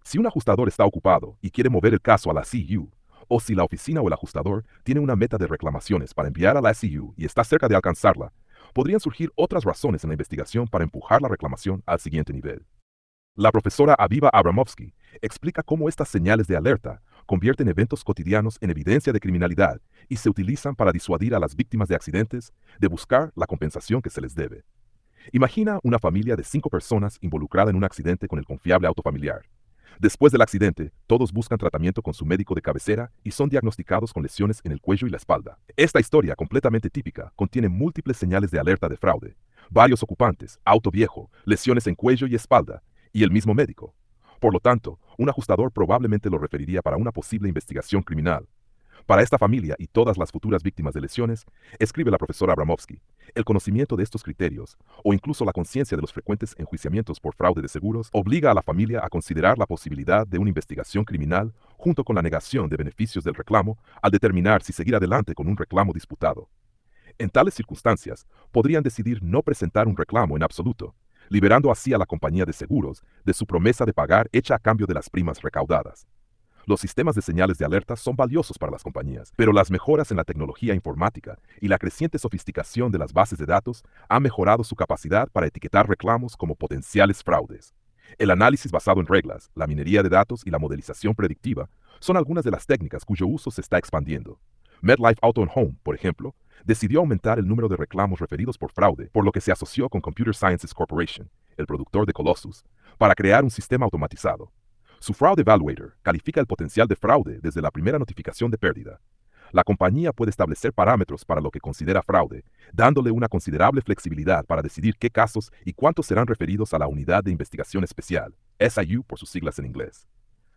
Si un ajustador está ocupado y quiere mover el caso a la CU, o si la oficina o el ajustador tiene una meta de reclamaciones para enviar a la SCU y está cerca de alcanzarla, podrían surgir otras razones en la investigación para empujar la reclamación al siguiente nivel. La profesora Aviva Abramovsky explica cómo estas señales de alerta convierten eventos cotidianos en evidencia de criminalidad y se utilizan para disuadir a las víctimas de accidentes de buscar la compensación que se les debe. Imagina una familia de 5 personas involucrada en un accidente con el confiable auto familiar. Después del accidente, todos buscan tratamiento con su médico de cabecera y son diagnosticados con lesiones en el cuello y la espalda. Esta historia, completamente típica, contiene múltiples señales de alerta de fraude, varios ocupantes, auto viejo, lesiones en cuello y espalda, y el mismo médico. Por lo tanto, un ajustador probablemente lo referiría para una posible investigación criminal. Para esta familia y todas las futuras víctimas de lesiones, escribe la profesora Abramovsky, el conocimiento de estos criterios, o incluso la conciencia de los frecuentes enjuiciamientos por fraude de seguros, obliga a la familia a considerar la posibilidad de una investigación criminal junto con la negación de beneficios del reclamo al determinar si seguir adelante con un reclamo disputado. En tales circunstancias, podrían decidir no presentar un reclamo en absoluto, liberando así a la compañía de seguros de su promesa de pagar hecha a cambio de las primas recaudadas. Los sistemas de señales de alerta son valiosos para las compañías, pero las mejoras en la tecnología informática y la creciente sofisticación de las bases de datos han mejorado su capacidad para etiquetar reclamos como potenciales fraudes. El análisis basado en reglas, la minería de datos y la modelización predictiva son algunas de las técnicas cuyo uso se está expandiendo. MetLife Auto and Home, por ejemplo, decidió aumentar el número de reclamos referidos por fraude, por lo que se asoció con Computer Sciences Corporation, el productor de Colossus, para crear un sistema automatizado. Su Fraud Evaluator califica el potencial de fraude desde la primera notificación de pérdida. La compañía puede establecer parámetros para lo que considera fraude, dándole una considerable flexibilidad para decidir qué casos y cuántos serán referidos a la Unidad de Investigación Especial, SIU por sus siglas en inglés.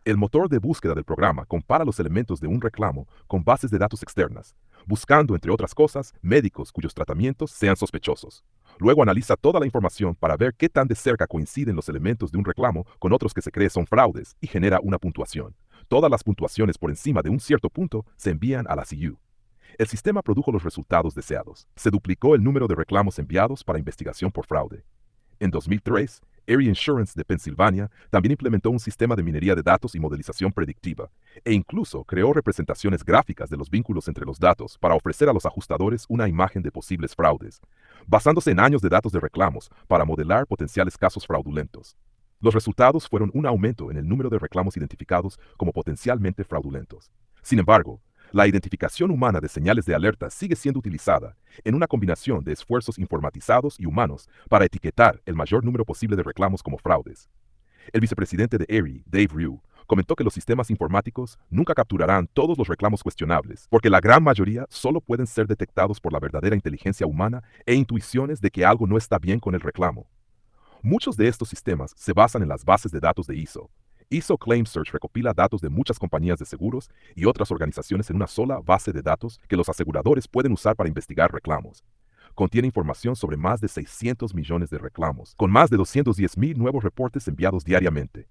El motor de búsqueda del programa compara los elementos de un reclamo con bases de datos externas, buscando, entre otras cosas, médicos cuyos tratamientos sean sospechosos. Luego analiza toda la información para ver qué tan de cerca coinciden los elementos de un reclamo con otros que se cree son fraudes y genera una puntuación. Todas las puntuaciones por encima de un cierto punto se envían a la CU. El sistema produjo los resultados deseados. Se duplicó el número de reclamos enviados para investigación por fraude. En 2003, Erie Insurance de Pensilvania también implementó un sistema de minería de datos y modelización predictiva, e incluso creó representaciones gráficas de los vínculos entre los datos para ofrecer a los ajustadores una imagen de posibles fraudes, basándose en años de datos de reclamos para modelar potenciales casos fraudulentos. Los resultados fueron un aumento en el número de reclamos identificados como potencialmente fraudulentos. Sin embargo, La identificación humana de señales de alerta sigue siendo utilizada en una combinación de esfuerzos informatizados y humanos para etiquetar el mayor número posible de reclamos como fraudes. El vicepresidente de Erie, Dave Ryu, comentó que los sistemas informáticos nunca capturarán todos los reclamos cuestionables, porque la gran mayoría solo pueden ser detectados por la verdadera inteligencia humana e intuiciones de que algo no está bien con el reclamo. Muchos de estos sistemas se basan en las bases de datos de ISO. ISO Claim Search recopila datos de muchas compañías de seguros y otras organizaciones en una sola base de datos que los aseguradores pueden usar para investigar reclamos. Contiene información sobre más de 600 millones de reclamos, con más de 210,000 nuevos reportes enviados diariamente.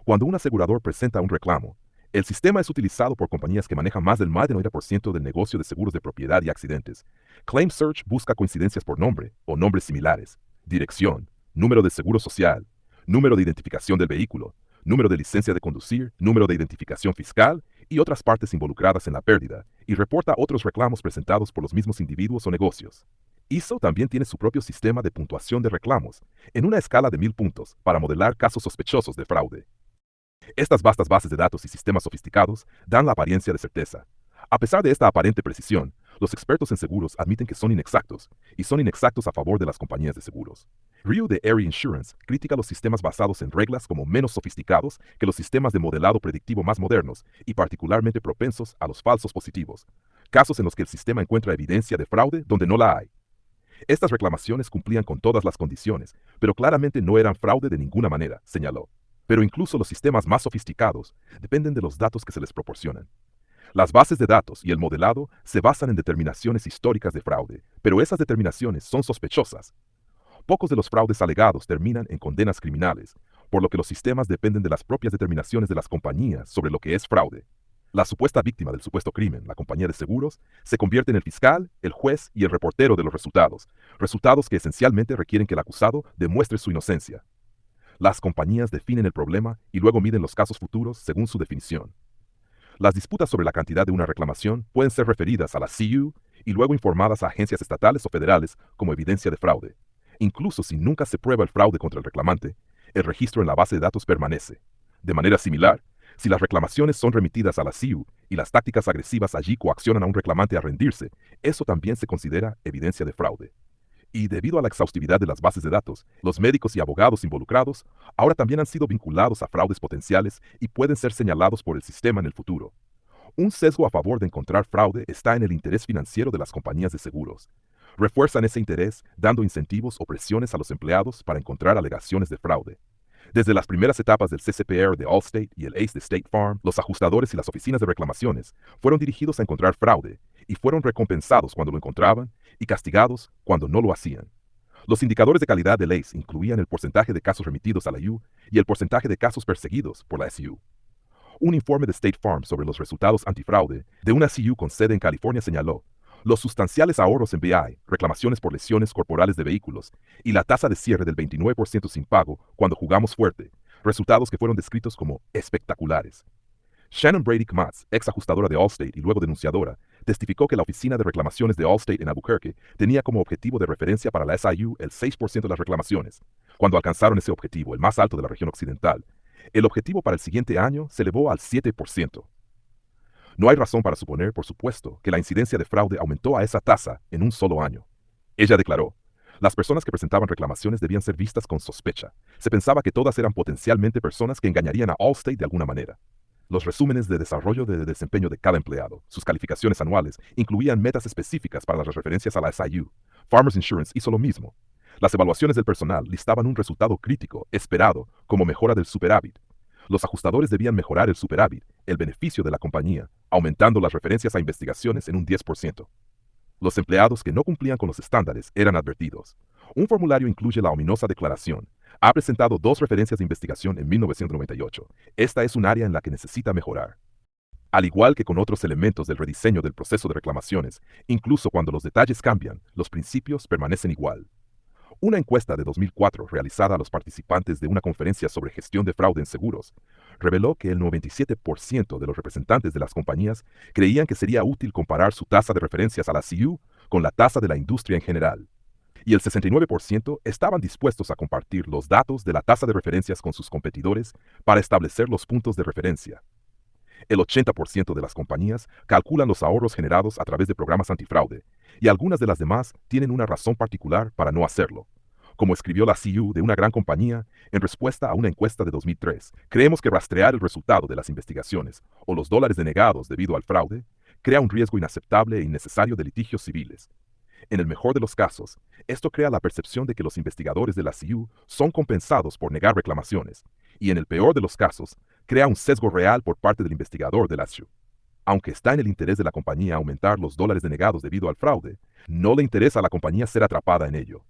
Cuando un asegurador presenta un reclamo, el sistema es utilizado por compañías que manejan más del 90% del negocio de seguros de propiedad y accidentes. Claim Search busca coincidencias por nombre o nombres similares, dirección, número de seguro social, número de identificación del vehículo, número de licencia de conducir, número de identificación fiscal y otras partes involucradas en la pérdida, y reporta otros reclamos presentados por los mismos individuos o negocios. ISO también tiene su propio sistema de puntuación de reclamos, en una escala de 1000 puntos, para modelar casos sospechosos de fraude. Estas vastas bases de datos y sistemas sofisticados dan la apariencia de certeza. A pesar de esta aparente precisión, los expertos en seguros admiten que son inexactos, y son inexactos a favor de las compañías de seguros. Ryu de Erie Insurance critica los sistemas basados en reglas como menos sofisticados que los sistemas de modelado predictivo más modernos y particularmente propensos a los falsos positivos, casos en los que el sistema encuentra evidencia de fraude donde no la hay. Estas reclamaciones cumplían con todas las condiciones, pero claramente no eran fraude de ninguna manera, señaló. Pero incluso los sistemas más sofisticados dependen de los datos que se les proporcionan. Las bases de datos y el modelado se basan en determinaciones históricas de fraude, pero esas determinaciones son sospechosas. Pocos de los fraudes alegados terminan en condenas criminales, por lo que los sistemas dependen de las propias determinaciones de las compañías sobre lo que es fraude. La supuesta víctima del supuesto crimen, la compañía de seguros, se convierte en el fiscal, el juez y el reportero de los resultados, resultados que esencialmente requieren que el acusado demuestre su inocencia. Las compañías definen el problema y luego miden los casos futuros según su definición. Las disputas sobre la cantidad de una reclamación pueden ser referidas a la CU y luego informadas a agencias estatales o federales como evidencia de fraude. Incluso si nunca se prueba el fraude contra el reclamante, el registro en la base de datos permanece. De manera similar, si las reclamaciones son remitidas a la CU y las tácticas agresivas allí coaccionan a un reclamante a rendirse, eso también se considera evidencia de fraude. Y debido a la exhaustividad de las bases de datos, los médicos y abogados involucrados ahora también han sido vinculados a fraudes potenciales y pueden ser señalados por el sistema en el futuro. Un sesgo a favor de encontrar fraude está en el interés financiero de las compañías de seguros. Refuerzan ese interés dando incentivos o presiones a los empleados para encontrar alegaciones de fraude. Desde las primeras etapas del CCPR de Allstate y el ACE de State Farm, los ajustadores y las oficinas de reclamaciones fueron dirigidos a encontrar fraude y fueron recompensados cuando lo encontraban y castigados cuando no lo hacían. Los indicadores de calidad del ACE incluían el porcentaje de casos remitidos a la U y el porcentaje de casos perseguidos por la SU. Un informe de State Farm sobre los resultados antifraude de una CU con sede en California señaló los sustanciales ahorros en BI, reclamaciones por lesiones corporales de vehículos y la tasa de cierre del 29% sin pago cuando jugamos fuerte, resultados que fueron descritos como espectaculares. Shannon Brady Kmatz, ex ajustadora de Allstate y luego denunciadora, testificó que la oficina de reclamaciones de Allstate en Albuquerque tenía como objetivo de referencia para la SIU el 6% de las reclamaciones. Cuando alcanzaron ese objetivo, el más alto de la región occidental, el objetivo para el siguiente año se elevó al 7%. No hay razón para suponer, por supuesto, que la incidencia de fraude aumentó a esa tasa en un solo año. Ella declaró, las personas que presentaban reclamaciones debían ser vistas con sospecha. Se pensaba que todas eran potencialmente personas que engañarían a Allstate de alguna manera. Los resúmenes de desarrollo de desempeño de cada empleado, sus calificaciones anuales, incluían metas específicas para las referencias a la SIU. Farmers Insurance hizo lo mismo. Las evaluaciones del personal listaban un resultado crítico, esperado, como mejora del superávit. Los ajustadores debían mejorar el superávit, el beneficio de la compañía, aumentando las referencias a investigaciones en un 10%. Los empleados que no cumplían con los estándares eran advertidos. Un formulario incluye la ominosa declaración. Ha presentado 2 referencias de investigación en 1998. Esta es un área en la que necesita mejorar. Al igual que con otros elementos del rediseño del proceso de reclamaciones, incluso cuando los detalles cambian, los principios permanecen igual. Una encuesta de 2004 realizada a los participantes de una conferencia sobre gestión de fraude en seguros reveló que el 97% de los representantes de las compañías creían que sería útil comparar su tasa de referencias a la CU con la tasa de la industria en general. Y el 69% estaban dispuestos a compartir los datos de la tasa de referencias con sus competidores para establecer los puntos de referencia. El 80% de las compañías calculan los ahorros generados a través de programas antifraude, y algunas de las demás tienen una razón particular para no hacerlo. Como escribió la CEO de una gran compañía en respuesta a una encuesta de 2003, creemos que rastrear el resultado de las investigaciones o los dólares denegados debido al fraude crea un riesgo inaceptable e innecesario de litigios civiles. En el mejor de los casos, esto crea la percepción de que los investigadores de la CIU son compensados por negar reclamaciones, y en el peor de los casos, crea un sesgo real por parte del investigador de la CIU. Aunque está en el interés de la compañía aumentar los dólares denegados debido al fraude, no le interesa a la compañía ser atrapada en ello.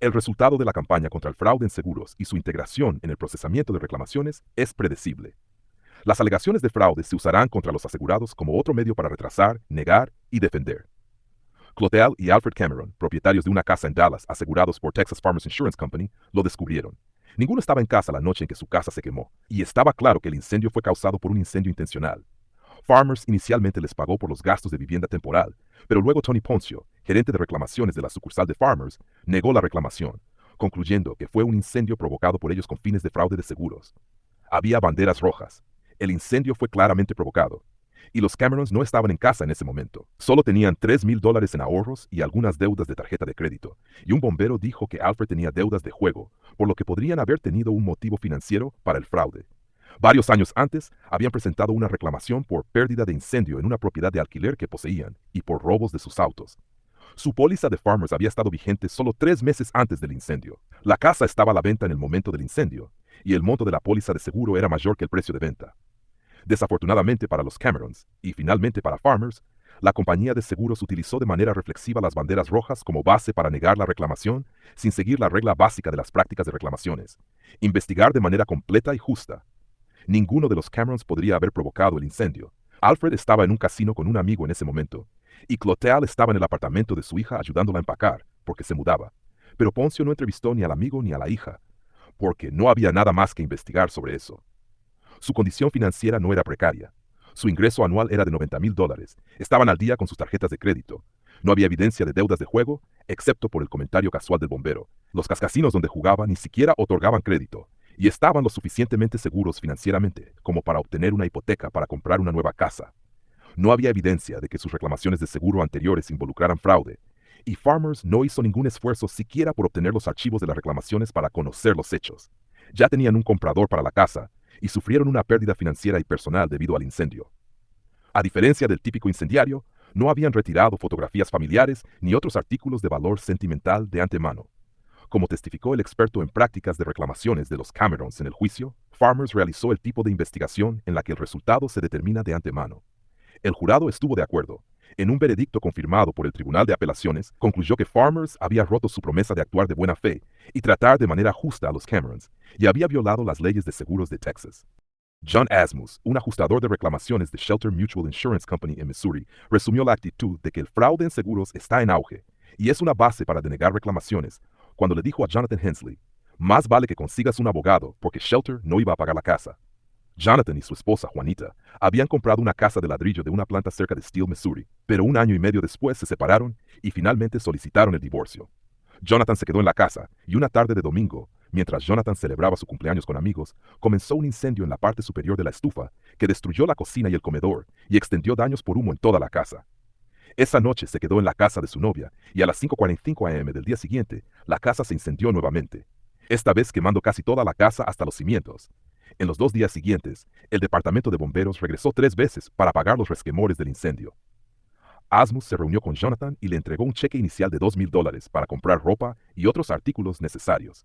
El resultado de la campaña contra el fraude en seguros y su integración en el procesamiento de reclamaciones es predecible. Las alegaciones de fraude se usarán contra los asegurados como otro medio para retrasar, negar y defender. Clotel y Alfred Cameron, propietarios de una casa en Dallas asegurados por Texas Farmers Insurance Company, lo descubrieron. Ninguno estaba en casa la noche en que su casa se quemó, y estaba claro que el incendio fue causado por un incendio intencional. Farmers inicialmente les pagó por los gastos de vivienda temporal, pero luego Tony Poncio, gerente de reclamaciones de la sucursal de Farmers, negó la reclamación, concluyendo que fue un incendio provocado por ellos con fines de fraude de seguros. Había banderas rojas. El incendio fue claramente provocado. Y los Camerons no estaban en casa en ese momento. Solo tenían $3,000 en ahorros y algunas deudas de tarjeta de crédito. Y un bombero dijo que Alfred tenía deudas de juego, por lo que podrían haber tenido un motivo financiero para el fraude. Varios años antes, habían presentado una reclamación por pérdida de incendio en una propiedad de alquiler que poseían y por robos de sus autos. Su póliza de Farmers había estado vigente solo 3 meses antes del incendio. La casa estaba a la venta en el momento del incendio, y el monto de la póliza de seguro era mayor que el precio de venta. Desafortunadamente para los Camerons, y finalmente para Farmers, la compañía de seguros utilizó de manera reflexiva las banderas rojas como base para negar la reclamación sin seguir la regla básica de las prácticas de reclamaciones: investigar de manera completa y justa. Ninguno de los Camerons podría haber provocado el incendio. Alfred estaba en un casino con un amigo en ese momento, y Clotel estaba en el apartamento de su hija ayudándola a empacar, porque se mudaba. Pero Poncio no entrevistó ni al amigo ni a la hija, porque no había nada más que investigar sobre eso. Su condición financiera no era precaria. Su ingreso anual era de $90,000. Estaban al día con sus tarjetas de crédito. No había evidencia de deudas de juego, excepto por el comentario casual del bombero. Los casinos donde jugaba ni siquiera otorgaban crédito, y estaban lo suficientemente seguros financieramente como para obtener una hipoteca para comprar una nueva casa. No había evidencia de que sus reclamaciones de seguro anteriores involucraran fraude, y Farmers no hizo ningún esfuerzo siquiera por obtener los archivos de las reclamaciones para conocer los hechos. Ya tenían un comprador para la casa, y sufrieron una pérdida financiera y personal debido al incendio. A diferencia del típico incendiario, no habían retirado fotografías familiares ni otros artículos de valor sentimental de antemano. Como testificó el experto en prácticas de reclamaciones de los Camerons en el juicio, Farmers realizó el tipo de investigación en la que el resultado se determina de antemano. El jurado estuvo de acuerdo. En un veredicto confirmado por el Tribunal de Apelaciones, concluyó que Farmers había roto su promesa de actuar de buena fe y tratar de manera justa a los Camerons, y había violado las leyes de seguros de Texas. John Asmus, un ajustador de reclamaciones de Shelter Mutual Insurance Company en Missouri, resumió la actitud de que el fraude en seguros está en auge y es una base para denegar reclamaciones, cuando le dijo a Jonathan Hensley: más vale que consigas un abogado porque Shelter no iba a pagar la casa. Jonathan y su esposa, Juanita, habían comprado una casa de ladrillo de una planta cerca de Steele, Missouri, pero un año y medio después se separaron y finalmente solicitaron el divorcio. Jonathan se quedó en la casa, y una tarde de domingo, mientras Jonathan celebraba su cumpleaños con amigos, comenzó un incendio en la parte superior de la estufa que destruyó la cocina y el comedor y extendió daños por humo en toda la casa. Esa noche se quedó en la casa de su novia, y a las 5:45 a.m. del día siguiente, la casa se incendió nuevamente, esta vez quemando casi toda la casa hasta los cimientos. En los 2 días siguientes, el departamento de bomberos regresó 3 veces para apagar los resquemores del incendio. Asmus se reunió con Jonathan y le entregó un cheque inicial de $2,000 para comprar ropa y otros artículos necesarios.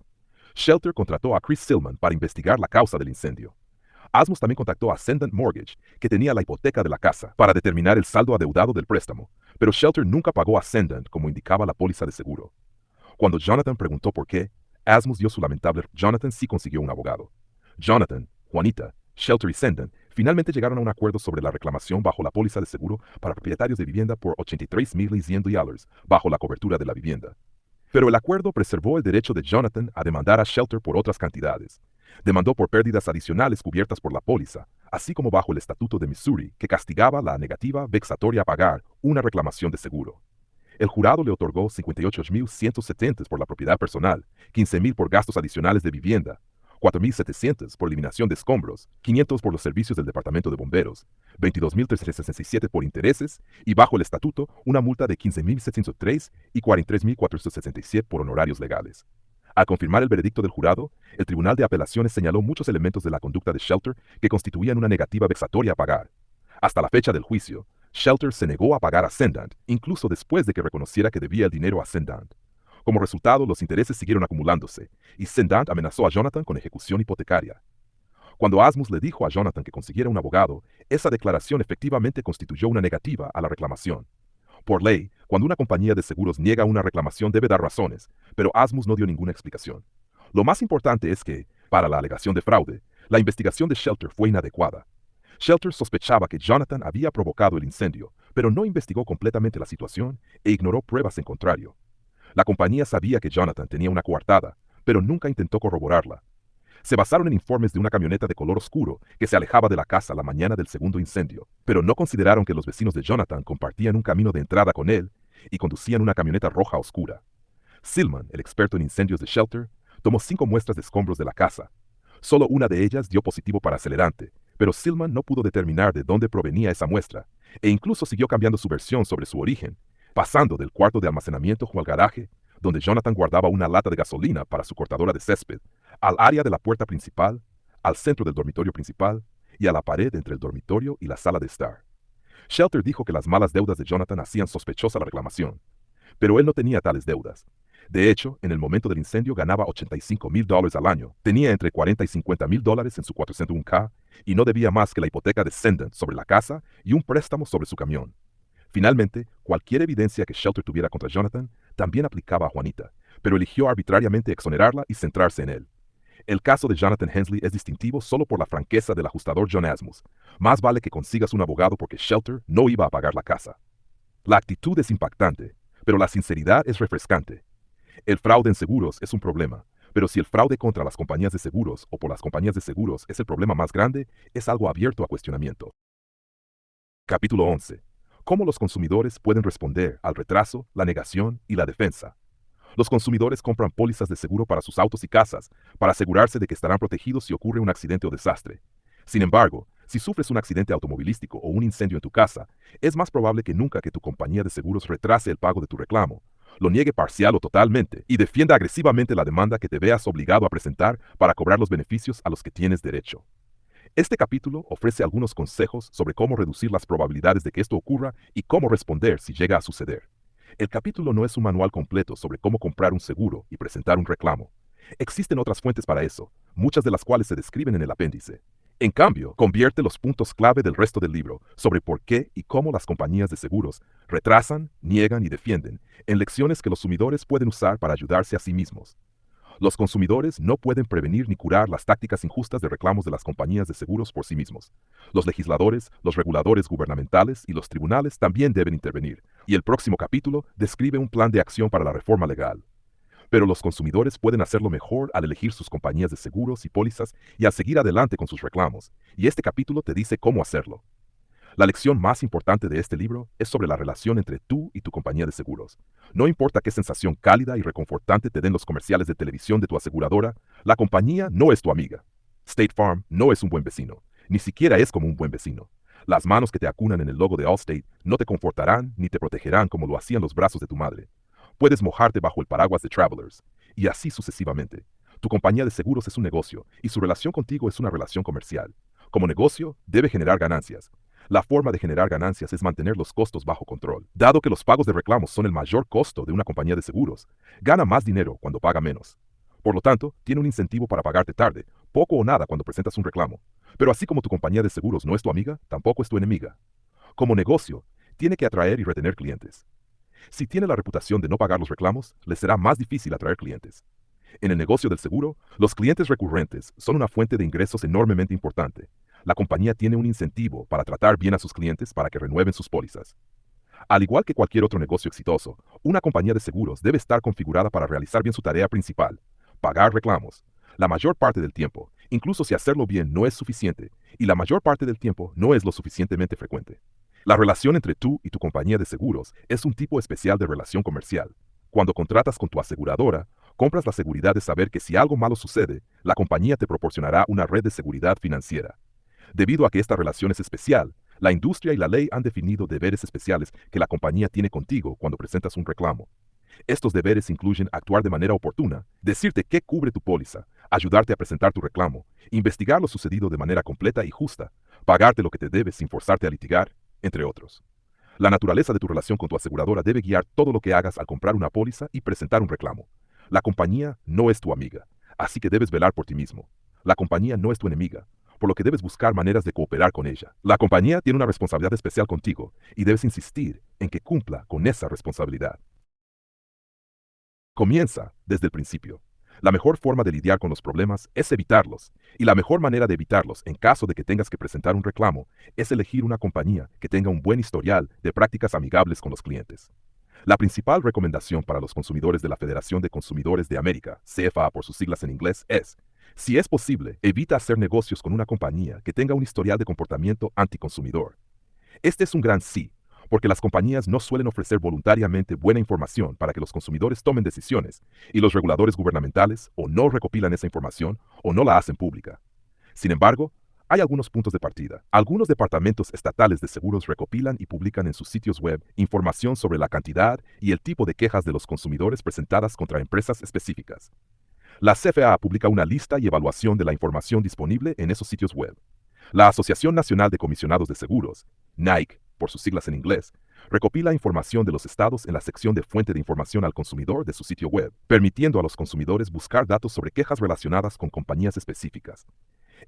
Shelter contrató a Chris Silman para investigar la causa del incendio. Asmus también contactó a Ascendant Mortgage, que tenía la hipoteca de la casa, para determinar el saldo adeudado del préstamo, pero Shelter nunca pagó a Ascendant como indicaba la póliza de seguro. Cuando Jonathan preguntó por qué, Asmus dio su lamentable. Jonathan sí consiguió un abogado. Jonathan, Juanita, Shelter y Ascendant finalmente llegaron a un acuerdo sobre la reclamación bajo la póliza de seguro para propietarios de vivienda por $83,100 bajo la cobertura de la vivienda. Pero el acuerdo preservó el derecho de Jonathan a demandar a Shelter por otras cantidades. Demandó por pérdidas adicionales cubiertas por la póliza, así como bajo el Estatuto de Missouri, que castigaba la negativa vexatoria a pagar una reclamación de seguro. El jurado le otorgó $58,170 por la propiedad personal, $15,000 por gastos adicionales de vivienda, $4,700 por eliminación de escombros, $500 por los servicios del Departamento de Bomberos, $22,367 por intereses y bajo el estatuto una multa de $15,703 y $43,467 por honorarios legales. Al confirmar el veredicto del jurado, el Tribunal de Apelaciones señaló muchos elementos de la conducta de Shelter que constituían una negativa vexatoria a pagar. Hasta la fecha del juicio, Shelter se negó a pagar a Cendant, incluso después de que reconociera que debía el dinero a Cendant. Como resultado, los intereses siguieron acumulándose, y Cendant amenazó a Jonathan con ejecución hipotecaria. Cuando Asmus le dijo a Jonathan que consiguiera un abogado, esa declaración efectivamente constituyó una negativa a la reclamación. Por ley, cuando una compañía de seguros niega una reclamación debe dar razones, pero Asmus no dio ninguna explicación. Lo más importante es que, para la alegación de fraude, la investigación de Shelter fue inadecuada. Shelter sospechaba que Jonathan había provocado el incendio, pero no investigó completamente la situación e ignoró pruebas en contrario. La compañía sabía que Jonathan tenía una coartada, pero nunca intentó corroborarla. Se basaron en informes de una camioneta de color oscuro que se alejaba de la casa la mañana del segundo incendio, pero no consideraron que los vecinos de Jonathan compartían un camino de entrada con él y conducían una camioneta roja oscura. Silman, el experto en incendios de Shelter, tomó 5 muestras de escombros de la casa. Solo una de ellas dio positivo para acelerante, pero Silman no pudo determinar de dónde provenía esa muestra, e incluso siguió cambiando su versión sobre su origen, pasando del cuarto de almacenamiento junto al garaje, donde Jonathan guardaba una lata de gasolina para su cortadora de césped, al área de la puerta principal, al centro del dormitorio principal y a la pared entre el dormitorio y la sala de estar. Shelter dijo que las malas deudas de Jonathan hacían sospechosa la reclamación, pero él no tenía tales deudas. De hecho, en el momento del incendio ganaba $85,000 al año, tenía entre $40,000 y $50,000 en su 401k y no debía más que la hipoteca de Cendant sobre la casa y un préstamo sobre su camión. Finalmente, cualquier evidencia que Shelter tuviera contra Jonathan también aplicaba a Juanita, pero eligió arbitrariamente exonerarla y centrarse en él. El caso de Jonathan Hensley es distintivo solo por la franqueza del ajustador John Asmus. Más vale que consigas un abogado porque Shelter no iba a pagar la casa. La actitud es impactante, pero la sinceridad es refrescante. El fraude en seguros es un problema, pero si el fraude contra las compañías de seguros o por las compañías de seguros es el problema más grande, es algo abierto a cuestionamiento. Capítulo 11. ¿Cómo los consumidores pueden responder al retraso, la negación y la defensa? Los consumidores compran pólizas de seguro para sus autos y casas, para asegurarse de que estarán protegidos si ocurre un accidente o desastre. Sin embargo, si sufres un accidente automovilístico o un incendio en tu casa, es más probable que nunca que tu compañía de seguros retrase el pago de tu reclamo, lo niegue parcial o totalmente y defienda agresivamente la demanda que te veas obligado a presentar para cobrar los beneficios a los que tienes derecho. Este capítulo ofrece algunos consejos sobre cómo reducir las probabilidades de que esto ocurra y cómo responder si llega a suceder. El capítulo no es un manual completo sobre cómo comprar un seguro y presentar un reclamo. Existen otras fuentes para eso, muchas de las cuales se describen en el apéndice. En cambio, convierte los puntos clave del resto del libro sobre por qué y cómo las compañías de seguros retrasan, niegan y defienden en lecciones que los consumidores pueden usar para ayudarse a sí mismos. Los consumidores no pueden prevenir ni curar las tácticas injustas de reclamos de las compañías de seguros por sí mismos. Los legisladores, los reguladores gubernamentales y los tribunales también deben intervenir, y el próximo capítulo describe un plan de acción para la reforma legal. Pero los consumidores pueden hacerlo mejor al elegir sus compañías de seguros y pólizas y al seguir adelante con sus reclamos, y este capítulo te dice cómo hacerlo. La lección más importante de este libro es sobre la relación entre tú y tu compañía de seguros. No importa qué sensación cálida y reconfortante te den los comerciales de televisión de tu aseguradora, la compañía no es tu amiga. State Farm no es un buen vecino, ni siquiera es como un buen vecino. Las manos que te acunan en el logo de Allstate no te confortarán ni te protegerán como lo hacían los brazos de tu madre. Puedes mojarte bajo el paraguas de Travelers, y así sucesivamente. Tu compañía de seguros es un negocio, y su relación contigo es una relación comercial. Como negocio, debe generar ganancias. La forma de generar ganancias es mantener los costos bajo control. Dado que los pagos de reclamos son el mayor costo de una compañía de seguros, gana más dinero cuando paga menos. Por lo tanto, tiene un incentivo para pagarte tarde, poco o nada cuando presentas un reclamo. Pero así como tu compañía de seguros no es tu amiga, tampoco es tu enemiga. Como negocio, tiene que atraer y retener clientes. Si tiene la reputación de no pagar los reclamos, le será más difícil atraer clientes. En el negocio del seguro, los clientes recurrentes son una fuente de ingresos enormemente importante. La compañía tiene un incentivo para tratar bien a sus clientes para que renueven sus pólizas. Al igual que cualquier otro negocio exitoso, una compañía de seguros debe estar configurada para realizar bien su tarea principal, pagar reclamos. La mayor parte del tiempo, incluso si hacerlo bien no es suficiente, y la mayor parte del tiempo no es lo suficientemente frecuente. La relación entre tú y tu compañía de seguros es un tipo especial de relación comercial. Cuando contratas con tu aseguradora, Compras la seguridad de saber que si algo malo sucede, la compañía te proporcionará una red de seguridad financiera. Debido a que esta relación es especial, la industria y la ley han definido deberes especiales que la compañía tiene contigo cuando presentas un reclamo. Estos deberes incluyen actuar de manera oportuna, decirte qué cubre tu póliza, ayudarte a presentar tu reclamo, investigar lo sucedido de manera completa y justa, pagarte lo que te debes sin forzarte a litigar, entre otros. La naturaleza de tu relación con tu aseguradora debe guiar todo lo que hagas al comprar una póliza y presentar un reclamo. La compañía no es tu amiga, así que debes velar por ti mismo. La compañía no es tu enemiga, por lo que debes buscar maneras de cooperar con ella. La compañía tiene una responsabilidad especial contigo y debes insistir en que cumpla con esa responsabilidad. Comienza desde el principio. La mejor forma de lidiar con los problemas es evitarlos, y la mejor manera de evitarlos en caso de que tengas que presentar un reclamo es elegir una compañía que tenga un buen historial de prácticas amigables con los clientes. La principal recomendación para los consumidores de la Federación de Consumidores de América, CFA por sus siglas en inglés, es, si es posible, evita hacer negocios con una compañía que tenga un historial de comportamiento anticonsumidor. Este es un gran sí, porque las compañías no suelen ofrecer voluntariamente buena información para que los consumidores tomen decisiones, y los reguladores gubernamentales o no recopilan esa información o no la hacen pública. Sin embargo, hay algunos puntos de partida. Algunos departamentos estatales de seguros recopilan y publican en sus sitios web información sobre la cantidad y el tipo de quejas de los consumidores presentadas contra empresas específicas. La CFA publica una lista y evaluación de la información disponible en esos sitios web. La Asociación Nacional de Comisionados de Seguros, NAIC, por sus siglas en inglés, recopila información de los estados en la sección de fuente de información al consumidor de su sitio web, permitiendo a los consumidores buscar datos sobre quejas relacionadas con compañías específicas.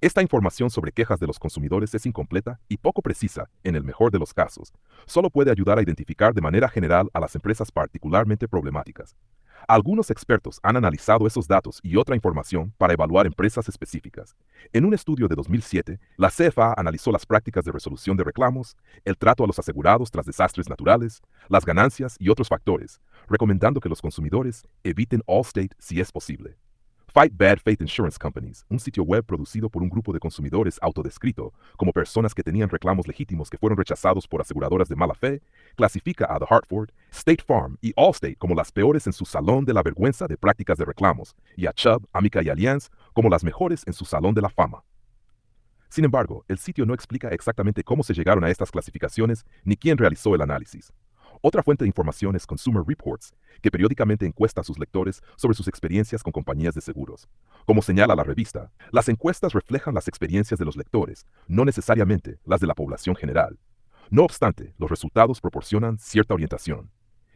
Esta información sobre quejas de los consumidores es incompleta y poco precisa, en el mejor de los casos. Solo puede ayudar a identificar de manera general a las empresas particularmente problemáticas. Algunos expertos han analizado esos datos y otra información para evaluar empresas específicas. En un estudio de 2007, la CFA analizó las prácticas de resolución de reclamos, el trato a los asegurados tras desastres naturales, las ganancias y otros factores, recomendando que los consumidores eviten Allstate si es posible. Fight Bad Faith Insurance Companies, un sitio web producido por un grupo de consumidores autodescrito como personas que tenían reclamos legítimos que fueron rechazados por aseguradoras de mala fe, clasifica a The Hartford, State Farm y Allstate como las peores en su salón de la vergüenza de prácticas de reclamos, y a Chubb, Amica y Allianz como las mejores en su salón de la fama. Sin embargo, el sitio no explica exactamente cómo se llegaron a estas clasificaciones ni quién realizó el análisis. Otra fuente de información es Consumer Reports, que periódicamente encuesta a sus lectores sobre sus experiencias con compañías de seguros. Como señala la revista, las encuestas reflejan las experiencias de los lectores, no necesariamente las de la población general. No obstante, los resultados proporcionan cierta orientación.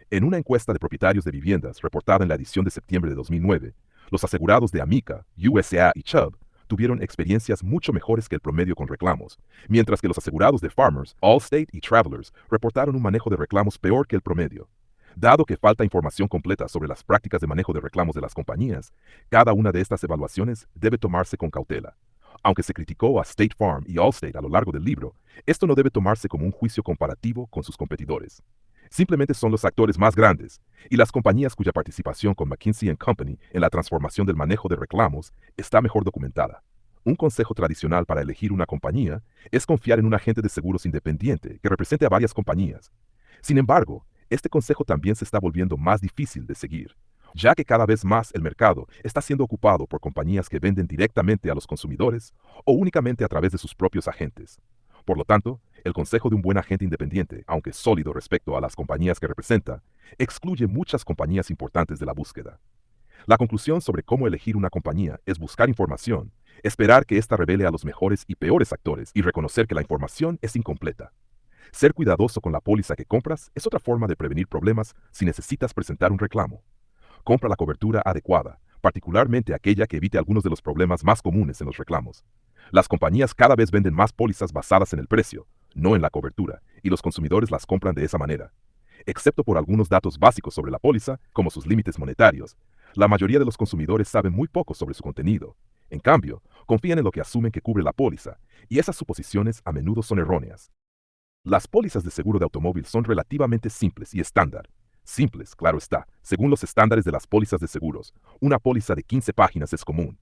En una encuesta de propietarios de viviendas reportada en la edición de septiembre de 2009, los asegurados de Amica, USA y Chubb tuvieron experiencias mucho mejores que el promedio con reclamos, mientras que los asegurados de Farmers, Allstate y Travelers reportaron un manejo de reclamos peor que el promedio. Dado que falta información completa sobre las prácticas de manejo de reclamos de las compañías, cada una de estas evaluaciones debe tomarse con cautela. Aunque se criticó a State Farm y Allstate a lo largo del libro, esto no debe tomarse como un juicio comparativo con sus competidores. Simplemente son los actores más grandes, y las compañías cuya participación con McKinsey & Company en la transformación del manejo de reclamos está mejor documentada. Un consejo tradicional para elegir una compañía es confiar en un agente de seguros independiente que represente a varias compañías. Sin embargo, este consejo también se está volviendo más difícil de seguir, ya que cada vez más el mercado está siendo ocupado por compañías que venden directamente a los consumidores o únicamente a través de sus propios agentes. Por lo tanto, el consejo de un buen agente independiente, aunque sólido respecto a las compañías que representa, excluye muchas compañías importantes de la búsqueda. La conclusión sobre cómo elegir una compañía es buscar información, esperar que ésta revele a los mejores y peores actores y reconocer que la información es incompleta. Ser cuidadoso con la póliza que compras es otra forma de prevenir problemas si necesitas presentar un reclamo. Compra la cobertura adecuada, particularmente aquella que evite algunos de los problemas más comunes en los reclamos. Las compañías cada vez venden más pólizas basadas en el precio, no en la cobertura, y los consumidores las compran de esa manera. Excepto por algunos datos básicos sobre la póliza, como sus límites monetarios, la mayoría de los consumidores saben muy poco sobre su contenido. En cambio, confían en lo que asumen que cubre la póliza, y esas suposiciones a menudo son erróneas. Las pólizas de seguro de automóvil son relativamente simples y estándar. Simples, claro está, según los estándares de las pólizas de seguros. Una póliza de 15 páginas es común.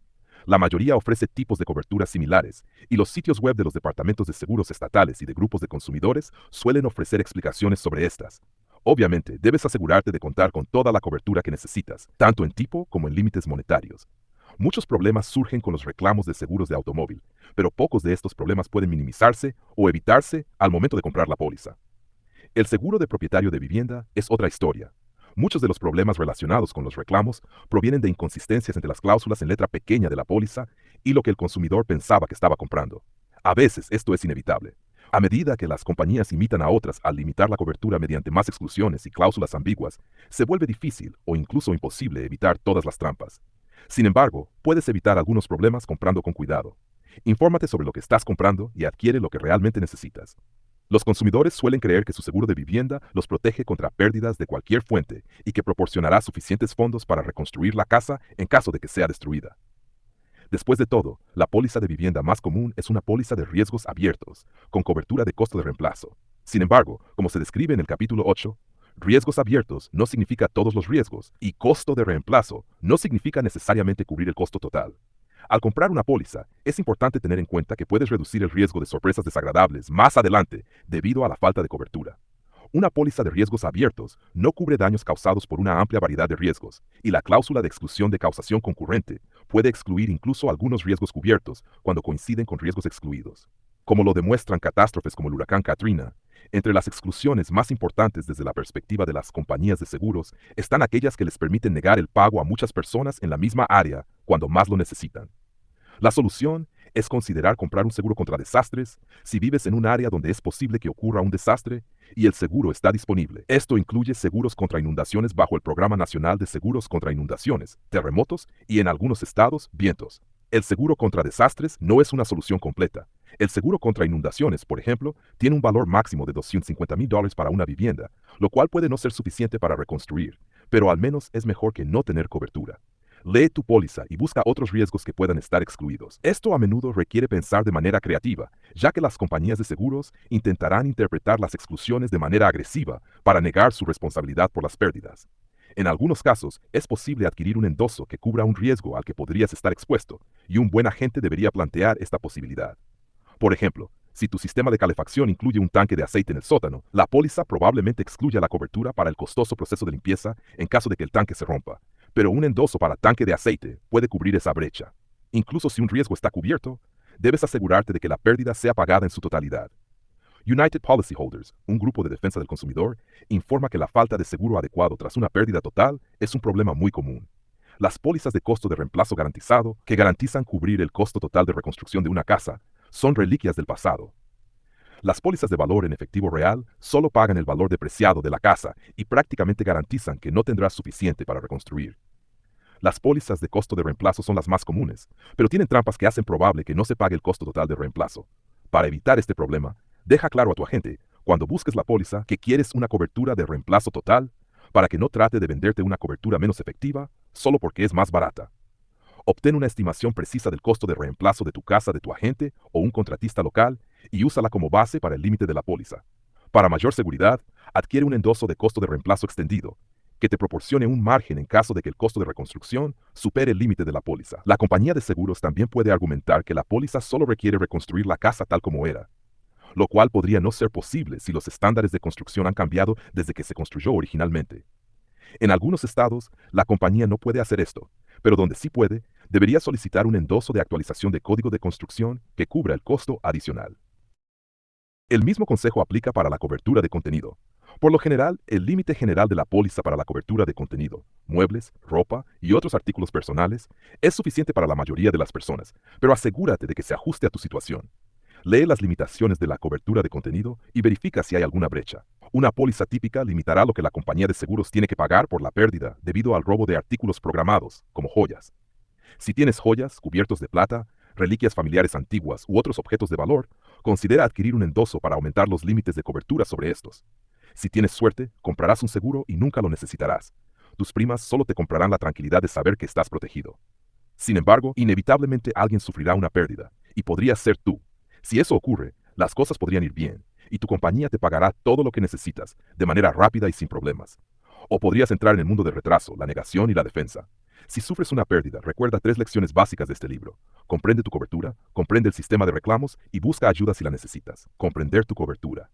La mayoría ofrece tipos de cobertura similares, y los sitios web de los departamentos de seguros estatales y de grupos de consumidores suelen ofrecer explicaciones sobre estas. Obviamente, debes asegurarte de contar con toda la cobertura que necesitas, tanto en tipo como en límites monetarios. Muchos problemas surgen con los reclamos de seguros de automóvil, pero pocos de estos problemas pueden minimizarse o evitarse al momento de comprar la póliza. El seguro de propietario de vivienda es otra historia. Muchos de los problemas relacionados con los reclamos provienen de inconsistencias entre las cláusulas en letra pequeña de la póliza y lo que el consumidor pensaba que estaba comprando. A veces esto es inevitable. A medida que las compañías imitan a otras al limitar la cobertura mediante más exclusiones y cláusulas ambiguas, se vuelve difícil o incluso imposible evitar todas las trampas. Sin embargo, puedes evitar algunos problemas comprando con cuidado. Infórmate sobre lo que estás comprando y adquiere lo que realmente necesitas. Los consumidores suelen creer que su seguro de vivienda los protege contra pérdidas de cualquier fuente y que proporcionará suficientes fondos para reconstruir la casa en caso de que sea destruida. Después de todo, la póliza de vivienda más común es una póliza de riesgos abiertos, con cobertura de costo de reemplazo. Sin embargo, como se describe en el capítulo 8, riesgos abiertos no significa todos los riesgos y costo de reemplazo no significa necesariamente cubrir el costo total. Al comprar una póliza, es importante tener en cuenta que puedes reducir el riesgo de sorpresas desagradables más adelante debido a la falta de cobertura. Una póliza de riesgos abiertos no cubre daños causados por una amplia variedad de riesgos, y la cláusula de exclusión de causación concurrente puede excluir incluso algunos riesgos cubiertos cuando coinciden con riesgos excluidos. Como lo demuestran catástrofes como el huracán Katrina, entre las exclusiones más importantes desde la perspectiva de las compañías de seguros están aquellas que les permiten negar el pago a muchas personas en la misma área cuando más lo necesitan. La solución es considerar comprar un seguro contra desastres si vives en un área donde es posible que ocurra un desastre y el seguro está disponible. Esto incluye seguros contra inundaciones bajo el Programa Nacional de Seguros contra Inundaciones, Terremotos y en algunos estados, vientos. El seguro contra desastres no es una solución completa. El seguro contra inundaciones, por ejemplo, tiene un valor máximo de $250,000 para una vivienda, lo cual puede no ser suficiente para reconstruir, pero al menos es mejor que no tener cobertura. Lee tu póliza y busca otros riesgos que puedan estar excluidos. Esto a menudo requiere pensar de manera creativa, ya que las compañías de seguros intentarán interpretar las exclusiones de manera agresiva para negar su responsabilidad por las pérdidas. En algunos casos, es posible adquirir un endoso que cubra un riesgo al que podrías estar expuesto, y un buen agente debería plantear esta posibilidad. Por ejemplo, si tu sistema de calefacción incluye un tanque de aceite en el sótano, la póliza probablemente excluya la cobertura para el costoso proceso de limpieza en caso de que el tanque se rompa, pero un endoso para tanque de aceite puede cubrir esa brecha. Incluso si un riesgo está cubierto, debes asegurarte de que la pérdida sea pagada en su totalidad. United Policyholders, un grupo de defensa del consumidor, informa que la falta de seguro adecuado tras una pérdida total es un problema muy común. Las pólizas de costo de reemplazo garantizado, que garantizan cubrir el costo total de reconstrucción de una casa, son reliquias del pasado. Las pólizas de valor en efectivo real solo pagan el valor depreciado de la casa y prácticamente garantizan que no tendrás suficiente para reconstruir. Las pólizas de costo de reemplazo son las más comunes, pero tienen trampas que hacen probable que no se pague el costo total de reemplazo. Para evitar este problema, deja claro a tu agente, cuando busques la póliza, que quieres una cobertura de reemplazo total, para que no trate de venderte una cobertura menos efectiva solo porque es más barata. Obtén una estimación precisa del costo de reemplazo de tu casa de tu agente o un contratista local y úsala como base para el límite de la póliza. Para mayor seguridad, adquiere un endoso de costo de reemplazo extendido, que te proporcione un margen en caso de que el costo de reconstrucción supere el límite de la póliza. La compañía de seguros también puede argumentar que la póliza solo requiere reconstruir la casa tal como era, lo cual podría no ser posible si los estándares de construcción han cambiado desde que se construyó originalmente. En algunos estados, la compañía no puede hacer esto, pero donde sí puede, debería solicitar un endoso de actualización de código de construcción que cubra el costo adicional. El mismo consejo aplica para la cobertura de contenido. Por lo general, el límite general de la póliza para la cobertura de contenido, muebles, ropa y otros artículos personales, es suficiente para la mayoría de las personas, pero asegúrate de que se ajuste a tu situación. Lee las limitaciones de la cobertura de contenido y verifica si hay alguna brecha. Una póliza típica limitará lo que la compañía de seguros tiene que pagar por la pérdida debido al robo de artículos programados, como joyas. Si tienes joyas, cubiertos de plata, reliquias familiares antiguas u otros objetos de valor, considera adquirir un endoso para aumentar los límites de cobertura sobre estos. Si tienes suerte, comprarás un seguro y nunca lo necesitarás. Tus primas solo te comprarán la tranquilidad de saber que estás protegido. Sin embargo, inevitablemente alguien sufrirá una pérdida, y podría ser tú. Si eso ocurre, las cosas podrían ir bien, y tu compañía te pagará todo lo que necesitas, de manera rápida y sin problemas. O podrías entrar en el mundo del retraso, la negación y la defensa. Si sufres una pérdida, recuerda 3 lecciones básicas de este libro. Comprende tu cobertura, comprende el sistema de reclamos y busca ayuda si la necesitas. Comprender tu cobertura.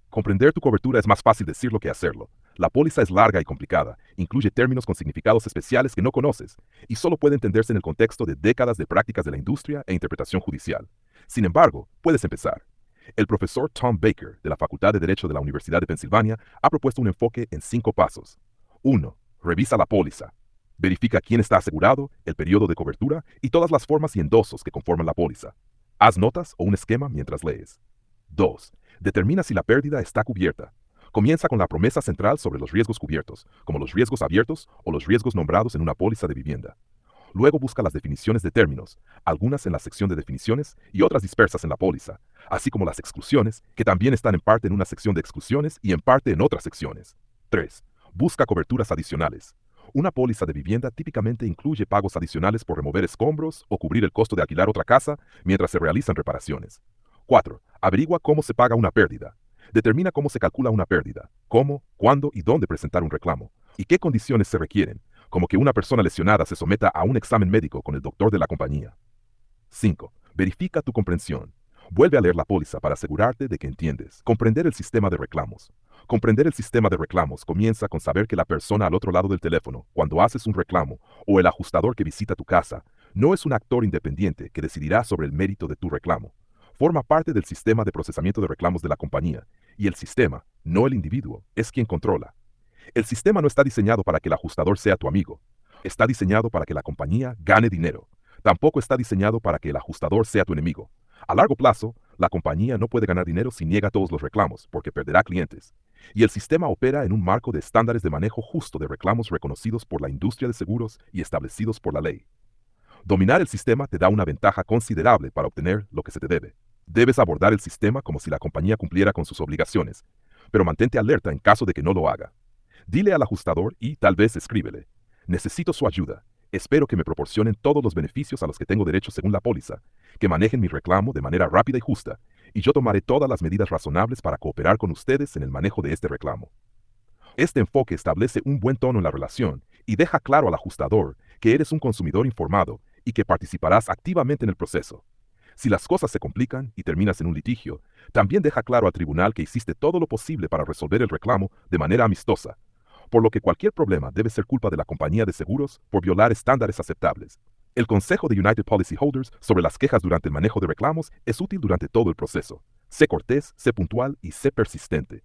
Comprender tu cobertura es más fácil decirlo que hacerlo. La póliza es larga y complicada, incluye términos con significados especiales que no conoces, y solo puede entenderse en el contexto de décadas de prácticas de la industria e interpretación judicial. Sin embargo, puedes empezar. El profesor Tom Baker, de la Facultad de Derecho de la Universidad de Pensilvania, ha propuesto un enfoque en 5 pasos. 1. Revisa la póliza. Verifica quién está asegurado, el periodo de cobertura y todas las formas y endosos que conforman la póliza. Haz notas o un esquema mientras lees. 2. Determina si la pérdida está cubierta. Comienza con la promesa central sobre los riesgos cubiertos, como los riesgos abiertos o los riesgos nombrados en una póliza de vivienda. Luego busca las definiciones de términos, algunas en la sección de definiciones y otras dispersas en la póliza, así como las exclusiones, que también están en parte en una sección de exclusiones y en parte en otras secciones. 3. Busca coberturas adicionales. Una póliza de vivienda típicamente incluye pagos adicionales por remover escombros o cubrir el costo de alquilar otra casa mientras se realizan reparaciones. 4. Averigua cómo se paga una pérdida. Determina cómo se calcula una pérdida, cómo, cuándo y dónde presentar un reclamo, y qué condiciones se requieren, como que una persona lesionada se someta a un examen médico con el doctor de la compañía. 5. Verifica tu comprensión. Vuelve a leer la póliza para asegurarte de que entiendes. Comprender el sistema de reclamos. Comprender el sistema de reclamos comienza con saber que la persona al otro lado del teléfono, cuando haces un reclamo, o el ajustador que visita tu casa, no es un actor independiente que decidirá sobre el mérito de tu reclamo. Forma parte del sistema de procesamiento de reclamos de la compañía, y el sistema, no el individuo, es quien controla. El sistema no está diseñado para que el ajustador sea tu amigo. Está diseñado para que la compañía gane dinero. Tampoco está diseñado para que el ajustador sea tu enemigo. A largo plazo, la compañía no puede ganar dinero si niega todos los reclamos, porque perderá clientes. Y el sistema opera en un marco de estándares de manejo justo de reclamos reconocidos por la industria de seguros y establecidos por la ley. Dominar el sistema te da una ventaja considerable para obtener lo que se te debe. Debes abordar el sistema como si la compañía cumpliera con sus obligaciones, pero mantente alerta en caso de que no lo haga. Dile al ajustador y tal vez escríbele: necesito su ayuda. Espero que me proporcionen todos los beneficios a los que tengo derecho según la póliza, que manejen mi reclamo de manera rápida y justa, y yo tomaré todas las medidas razonables para cooperar con ustedes en el manejo de este reclamo. Este enfoque establece un buen tono en la relación y deja claro al ajustador que eres un consumidor informado y que participarás activamente en el proceso. Si las cosas se complican y terminas en un litigio, también deja claro al tribunal que hiciste todo lo posible para resolver el reclamo de manera amistosa, por lo que cualquier problema debe ser culpa de la compañía de seguros por violar estándares aceptables. El consejo de United Policyholders sobre las quejas durante el manejo de reclamos es útil durante todo el proceso. Sé cortés, sé puntual y sé persistente.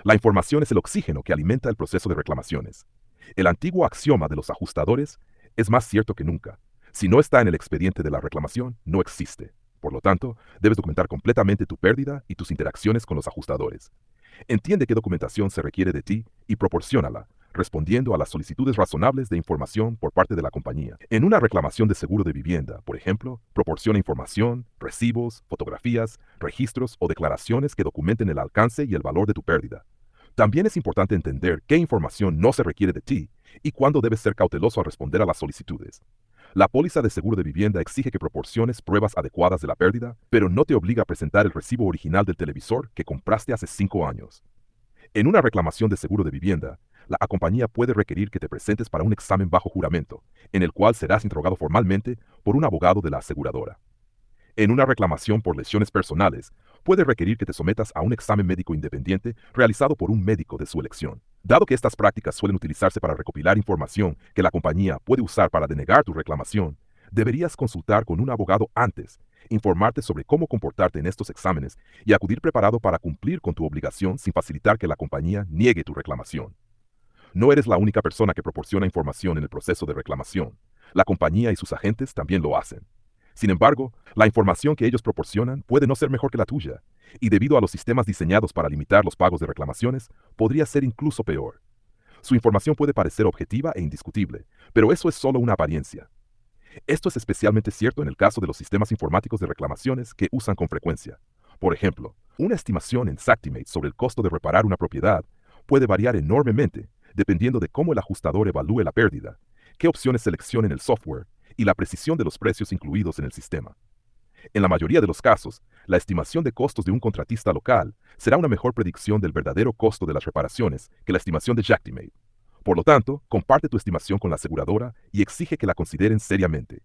La información es el oxígeno que alimenta el proceso de reclamaciones. El antiguo axioma de los ajustadores es más cierto que nunca. Si no está en el expediente de la reclamación, no existe. Por lo tanto, debes documentar completamente tu pérdida y tus interacciones con los ajustadores. Entiende qué documentación se requiere de ti y proporciónala, respondiendo a las solicitudes razonables de información por parte de la compañía. En una reclamación de seguro de vivienda, por ejemplo, proporciona información, recibos, fotografías, registros o declaraciones que documenten el alcance y el valor de tu pérdida. También es importante entender qué información no se requiere de ti y cuándo debes ser cauteloso al responder a las solicitudes. La póliza de seguro de vivienda exige que proporciones pruebas adecuadas de la pérdida, pero no te obliga a presentar el recibo original del televisor que compraste hace 5 años. En una reclamación de seguro de vivienda, la compañía puede requerir que te presentes para un examen bajo juramento, en el cual serás interrogado formalmente por un abogado de la aseguradora. En una reclamación por lesiones personales, puede requerir que te sometas a un examen médico independiente realizado por un médico de su elección. Dado que estas prácticas suelen utilizarse para recopilar información que la compañía puede usar para denegar tu reclamación, deberías consultar con un abogado antes, informarte sobre cómo comportarte en estos exámenes y acudir preparado para cumplir con tu obligación sin facilitar que la compañía niegue tu reclamación. No eres la única persona que proporciona información en el proceso de reclamación. La compañía y sus agentes también lo hacen. Sin embargo, la información que ellos proporcionan puede no ser mejor que la tuya, y debido a los sistemas diseñados para limitar los pagos de reclamaciones, podría ser incluso peor. Su información puede parecer objetiva e indiscutible, pero eso es solo una apariencia. Esto es especialmente cierto en el caso de los sistemas informáticos de reclamaciones que usan con frecuencia. Por ejemplo, una estimación en Xactimate sobre el costo de reparar una propiedad puede variar enormemente dependiendo de cómo el ajustador evalúe la pérdida, qué opciones seleccione en el software y la precisión de los precios incluidos en el sistema. En la mayoría de los casos, la estimación de costos de un contratista local será una mejor predicción del verdadero costo de las reparaciones que la estimación de Xactimate. Por lo tanto, comparte tu estimación con la aseguradora y exige que la consideren seriamente.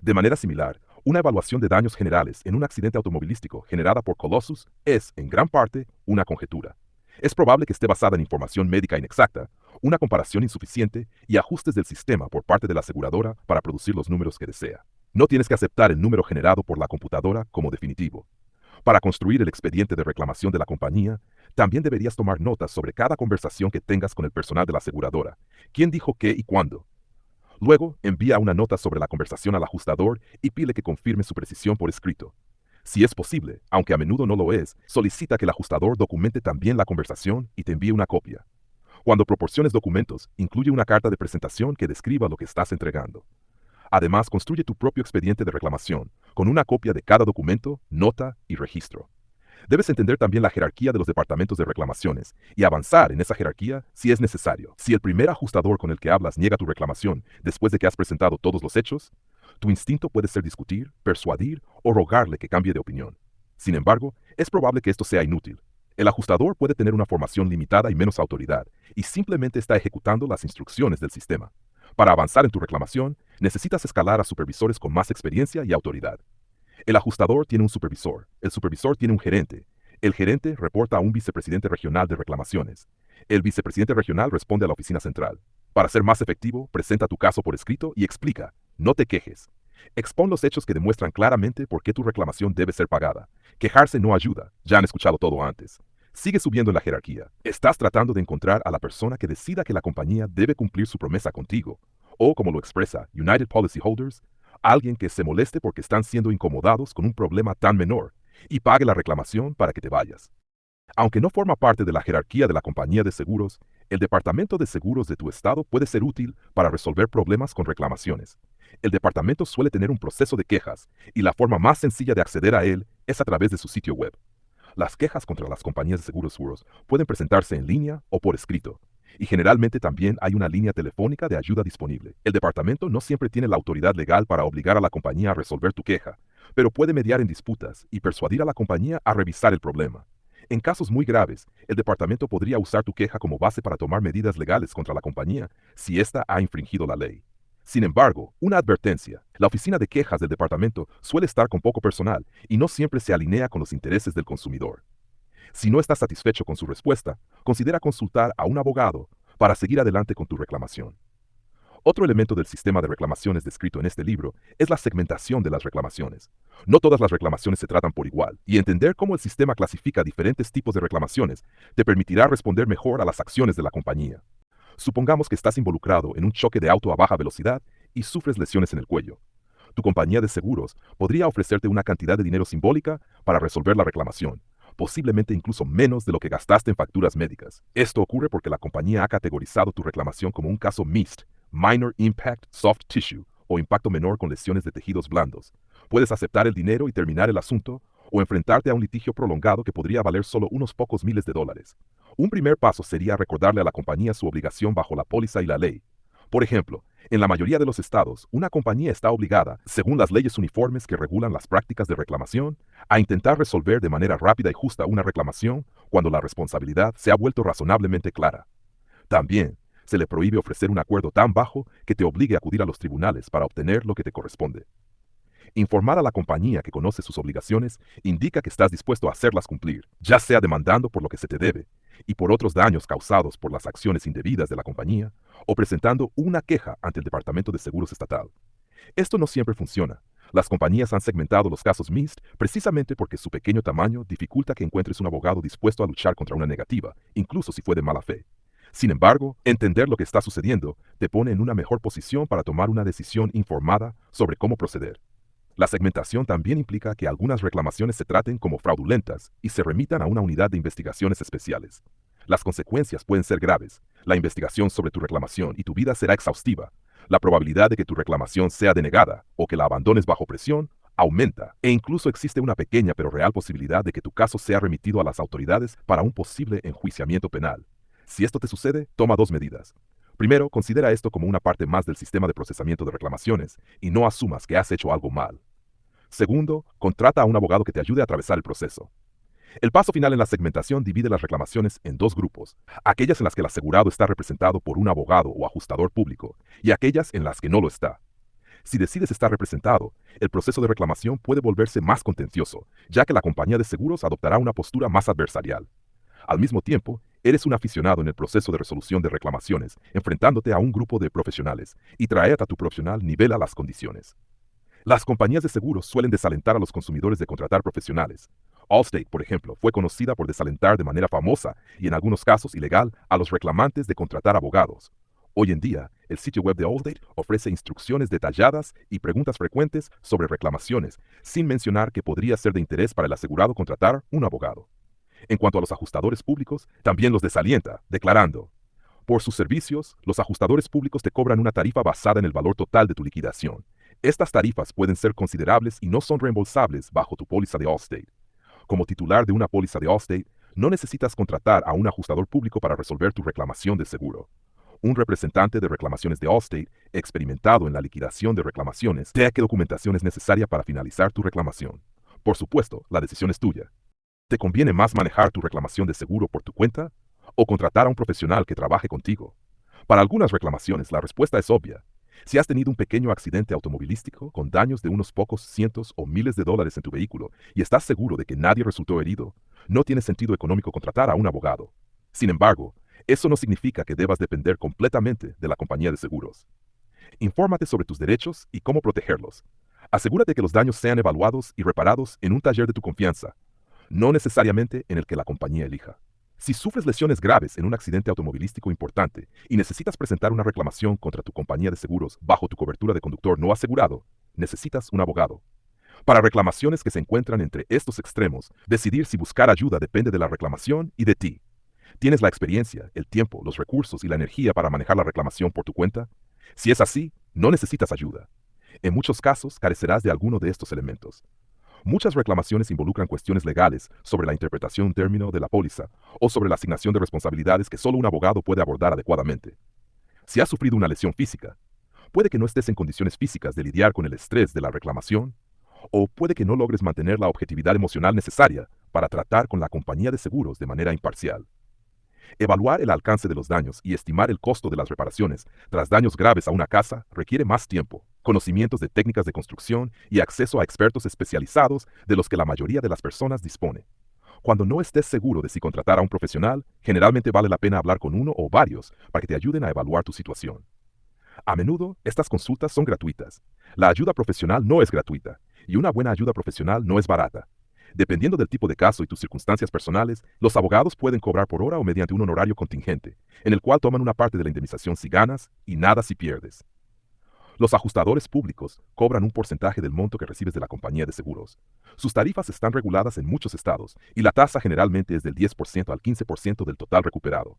De manera similar, Una evaluación de daños generales en un accidente automovilístico generada por Colossus es, en gran parte, una conjetura. Es probable que esté basada en información médica inexacta, una comparación insuficiente y ajustes del sistema por parte de la aseguradora para producir los números que desea. No tienes que aceptar el número generado por la computadora como definitivo. Para construir el expediente de reclamación de la compañía, también deberías tomar notas sobre cada conversación que tengas con el personal de la aseguradora, quién dijo qué y cuándo. Luego, envía una nota sobre la conversación al ajustador y pide que confirme su precisión por escrito. Si es posible, aunque a menudo no lo es, solicita que el ajustador documente también la conversación y te envíe una copia. Cuando proporciones documentos, incluye una carta de presentación que describa lo que estás entregando. Además, construye tu propio expediente de reclamación, con una copia de cada documento, nota y registro. Debes entender también la jerarquía de los departamentos de reclamaciones y avanzar en esa jerarquía si es necesario. Si el primer ajustador con el que hablas niega tu reclamación después de que has presentado todos los hechos, tu instinto puede ser discutir, persuadir o rogarle que cambie de opinión. Sin embargo, es probable que esto sea inútil. El ajustador puede tener una formación limitada y menos autoridad, y simplemente está ejecutando las instrucciones del sistema. Para avanzar en tu reclamación, necesitas escalar a supervisores con más experiencia y autoridad. El ajustador tiene un supervisor, el supervisor tiene un gerente, el gerente reporta a un vicepresidente regional de reclamaciones, el vicepresidente regional responde a la oficina central. Para ser más efectivo, presenta tu caso por escrito y explica, no te quejes. Expón los hechos que demuestran claramente por qué tu reclamación debe ser pagada. Quejarse no ayuda, ya han escuchado todo antes. Sigue subiendo en la jerarquía. Estás tratando de encontrar a la persona que decida que la compañía debe cumplir su promesa contigo, o como lo expresa United Policyholders, alguien que se moleste porque están siendo incomodados con un problema tan menor y pague la reclamación para que te vayas. Aunque no forma parte de la jerarquía de la compañía de seguros, el departamento de seguros de tu estado puede ser útil para resolver problemas con reclamaciones. El departamento suele tener un proceso de quejas y la forma más sencilla de acceder a él es a través de su sitio web. Las quejas contra las compañías de seguros pueden presentarse en línea o por escrito, y generalmente también hay una línea telefónica de ayuda disponible. El departamento no siempre tiene la autoridad legal para obligar a la compañía a resolver tu queja, pero puede mediar en disputas y persuadir a la compañía a revisar el problema. En casos muy graves, el departamento podría usar tu queja como base para tomar medidas legales contra la compañía si ésta ha infringido la ley. Sin embargo, una advertencia, la oficina de quejas del departamento suele estar con poco personal y no siempre se alinea con los intereses del consumidor. Si no estás satisfecho con su respuesta, considera consultar a un abogado para seguir adelante con tu reclamación. Otro elemento del sistema de reclamaciones descrito en este libro es la segmentación de las reclamaciones. No todas las reclamaciones se tratan por igual, y entender cómo el sistema clasifica diferentes tipos de reclamaciones te permitirá responder mejor a las acciones de la compañía. Supongamos que estás involucrado en un choque de auto a baja velocidad y sufres lesiones en el cuello. Tu compañía de seguros podría ofrecerte una cantidad de dinero simbólica para resolver la reclamación, posiblemente incluso menos de lo que gastaste en facturas médicas. Esto ocurre porque la compañía ha categorizado tu reclamación como un caso MIST, Minor Impact Soft Tissue, o impacto menor con lesiones de tejidos blandos. Puedes aceptar el dinero y terminar el asunto, o enfrentarte a un litigio prolongado que podría valer solo unos pocos miles de dólares. Un primer paso sería recordarle a la compañía su obligación bajo la póliza y la ley. Por ejemplo, en la mayoría de los estados, una compañía está obligada, según las leyes uniformes que regulan las prácticas de reclamación, a intentar resolver de manera rápida y justa una reclamación cuando la responsabilidad se ha vuelto razonablemente clara. También, se le prohíbe ofrecer un acuerdo tan bajo que te obligue a acudir a los tribunales para obtener lo que te corresponde. Informar a la compañía que conoce sus obligaciones indica que estás dispuesto a hacerlas cumplir, ya sea demandando por lo que se te debe y por otros daños causados por las acciones indebidas de la compañía, o presentando una queja ante el Departamento de Seguros Estatal. Esto no siempre funciona. Las compañías han segmentado los casos MIST precisamente porque su pequeño tamaño dificulta que encuentres un abogado dispuesto a luchar contra una negativa, incluso si fue de mala fe. Sin embargo, entender lo que está sucediendo te pone en una mejor posición para tomar una decisión informada sobre cómo proceder. La segmentación también implica que algunas reclamaciones se traten como fraudulentas y se remitan a una unidad de investigaciones especiales. Las consecuencias pueden ser graves. La investigación sobre tu reclamación y tu vida será exhaustiva. La probabilidad de que tu reclamación sea denegada o que la abandones bajo presión aumenta, e incluso existe una pequeña pero real posibilidad de que tu caso sea remitido a las autoridades para un posible enjuiciamiento penal. Si esto te sucede, toma dos medidas. Primero, considera esto como una parte más del sistema de procesamiento de reclamaciones y no asumas que has hecho algo mal. Segundo, contrata a un abogado que te ayude a atravesar el proceso. El paso final en la segmentación divide las reclamaciones en dos grupos: aquellas en las que el asegurado está representado por un abogado o ajustador público y aquellas en las que no lo está. Si decides estar representado, el proceso de reclamación puede volverse más contencioso, ya que la compañía de seguros adoptará una postura más adversarial. Al mismo tiempo, eres un aficionado en el proceso de resolución de reclamaciones, enfrentándote a un grupo de profesionales, y traer a tu profesional nivela las condiciones. Las compañías de seguros suelen desalentar a los consumidores de contratar profesionales. Allstate, por ejemplo, fue conocida por desalentar de manera famosa y en algunos casos ilegal a los reclamantes de contratar abogados. Hoy en día, el sitio web de Allstate ofrece instrucciones detalladas y preguntas frecuentes sobre reclamaciones, sin mencionar que podría ser de interés para el asegurado contratar un abogado. En cuanto a los ajustadores públicos, también los desalienta, declarando: por sus servicios, los ajustadores públicos te cobran una tarifa basada en el valor total de tu liquidación. Estas tarifas pueden ser considerables y no son reembolsables bajo tu póliza de Allstate. Como titular de una póliza de Allstate, no necesitas contratar a un ajustador público para resolver tu reclamación de seguro. Un representante de reclamaciones de Allstate, experimentado en la liquidación de reclamaciones, te da qué documentación es necesaria para finalizar tu reclamación. Por supuesto, la decisión es tuya. ¿Te conviene más manejar tu reclamación de seguro por tu cuenta o contratar a un profesional que trabaje contigo? Para algunas reclamaciones, la respuesta es obvia. Si has tenido un pequeño accidente automovilístico con daños de unos pocos cientos o miles de dólares en tu vehículo y estás seguro de que nadie resultó herido, no tiene sentido económico contratar a un abogado. Sin embargo, eso no significa que debas depender completamente de la compañía de seguros. Infórmate sobre tus derechos y cómo protegerlos. Asegúrate que los daños sean evaluados y reparados en un taller de tu confianza, no necesariamente en el que la compañía elija. Si sufres lesiones graves en un accidente automovilístico importante y necesitas presentar una reclamación contra tu compañía de seguros bajo tu cobertura de conductor no asegurado, necesitas un abogado. Para reclamaciones que se encuentran entre estos extremos, decidir si buscar ayuda depende de la reclamación y de ti. ¿Tienes la experiencia, el tiempo, los recursos y la energía para manejar la reclamación por tu cuenta? Si es así, no necesitas ayuda. En muchos casos carecerás de alguno de estos elementos. Muchas reclamaciones involucran cuestiones legales sobre la interpretación de un término de la póliza o sobre la asignación de responsabilidades que solo un abogado puede abordar adecuadamente. Si has sufrido una lesión física, puede que no estés en condiciones físicas de lidiar con el estrés de la reclamación, o puede que no logres mantener la objetividad emocional necesaria para tratar con la compañía de seguros de manera imparcial. Evaluar el alcance de los daños y estimar el costo de las reparaciones tras daños graves a una casa requiere más tiempo, conocimientos de técnicas de construcción y acceso a expertos especializados de los que la mayoría de las personas dispone. Cuando no estés seguro de si contratar a un profesional, generalmente vale la pena hablar con uno o varios para que te ayuden a evaluar tu situación. A menudo, estas consultas son gratuitas. La ayuda profesional no es gratuita, y una buena ayuda profesional no es barata. Dependiendo del tipo de caso y tus circunstancias personales, los abogados pueden cobrar por hora o mediante un honorario contingente, en el cual toman una parte de la indemnización si ganas y nada si pierdes. Los ajustadores públicos cobran un porcentaje del monto que recibes de la compañía de seguros. Sus tarifas están reguladas en muchos estados y la tasa generalmente es del 10% al 15% del total recuperado.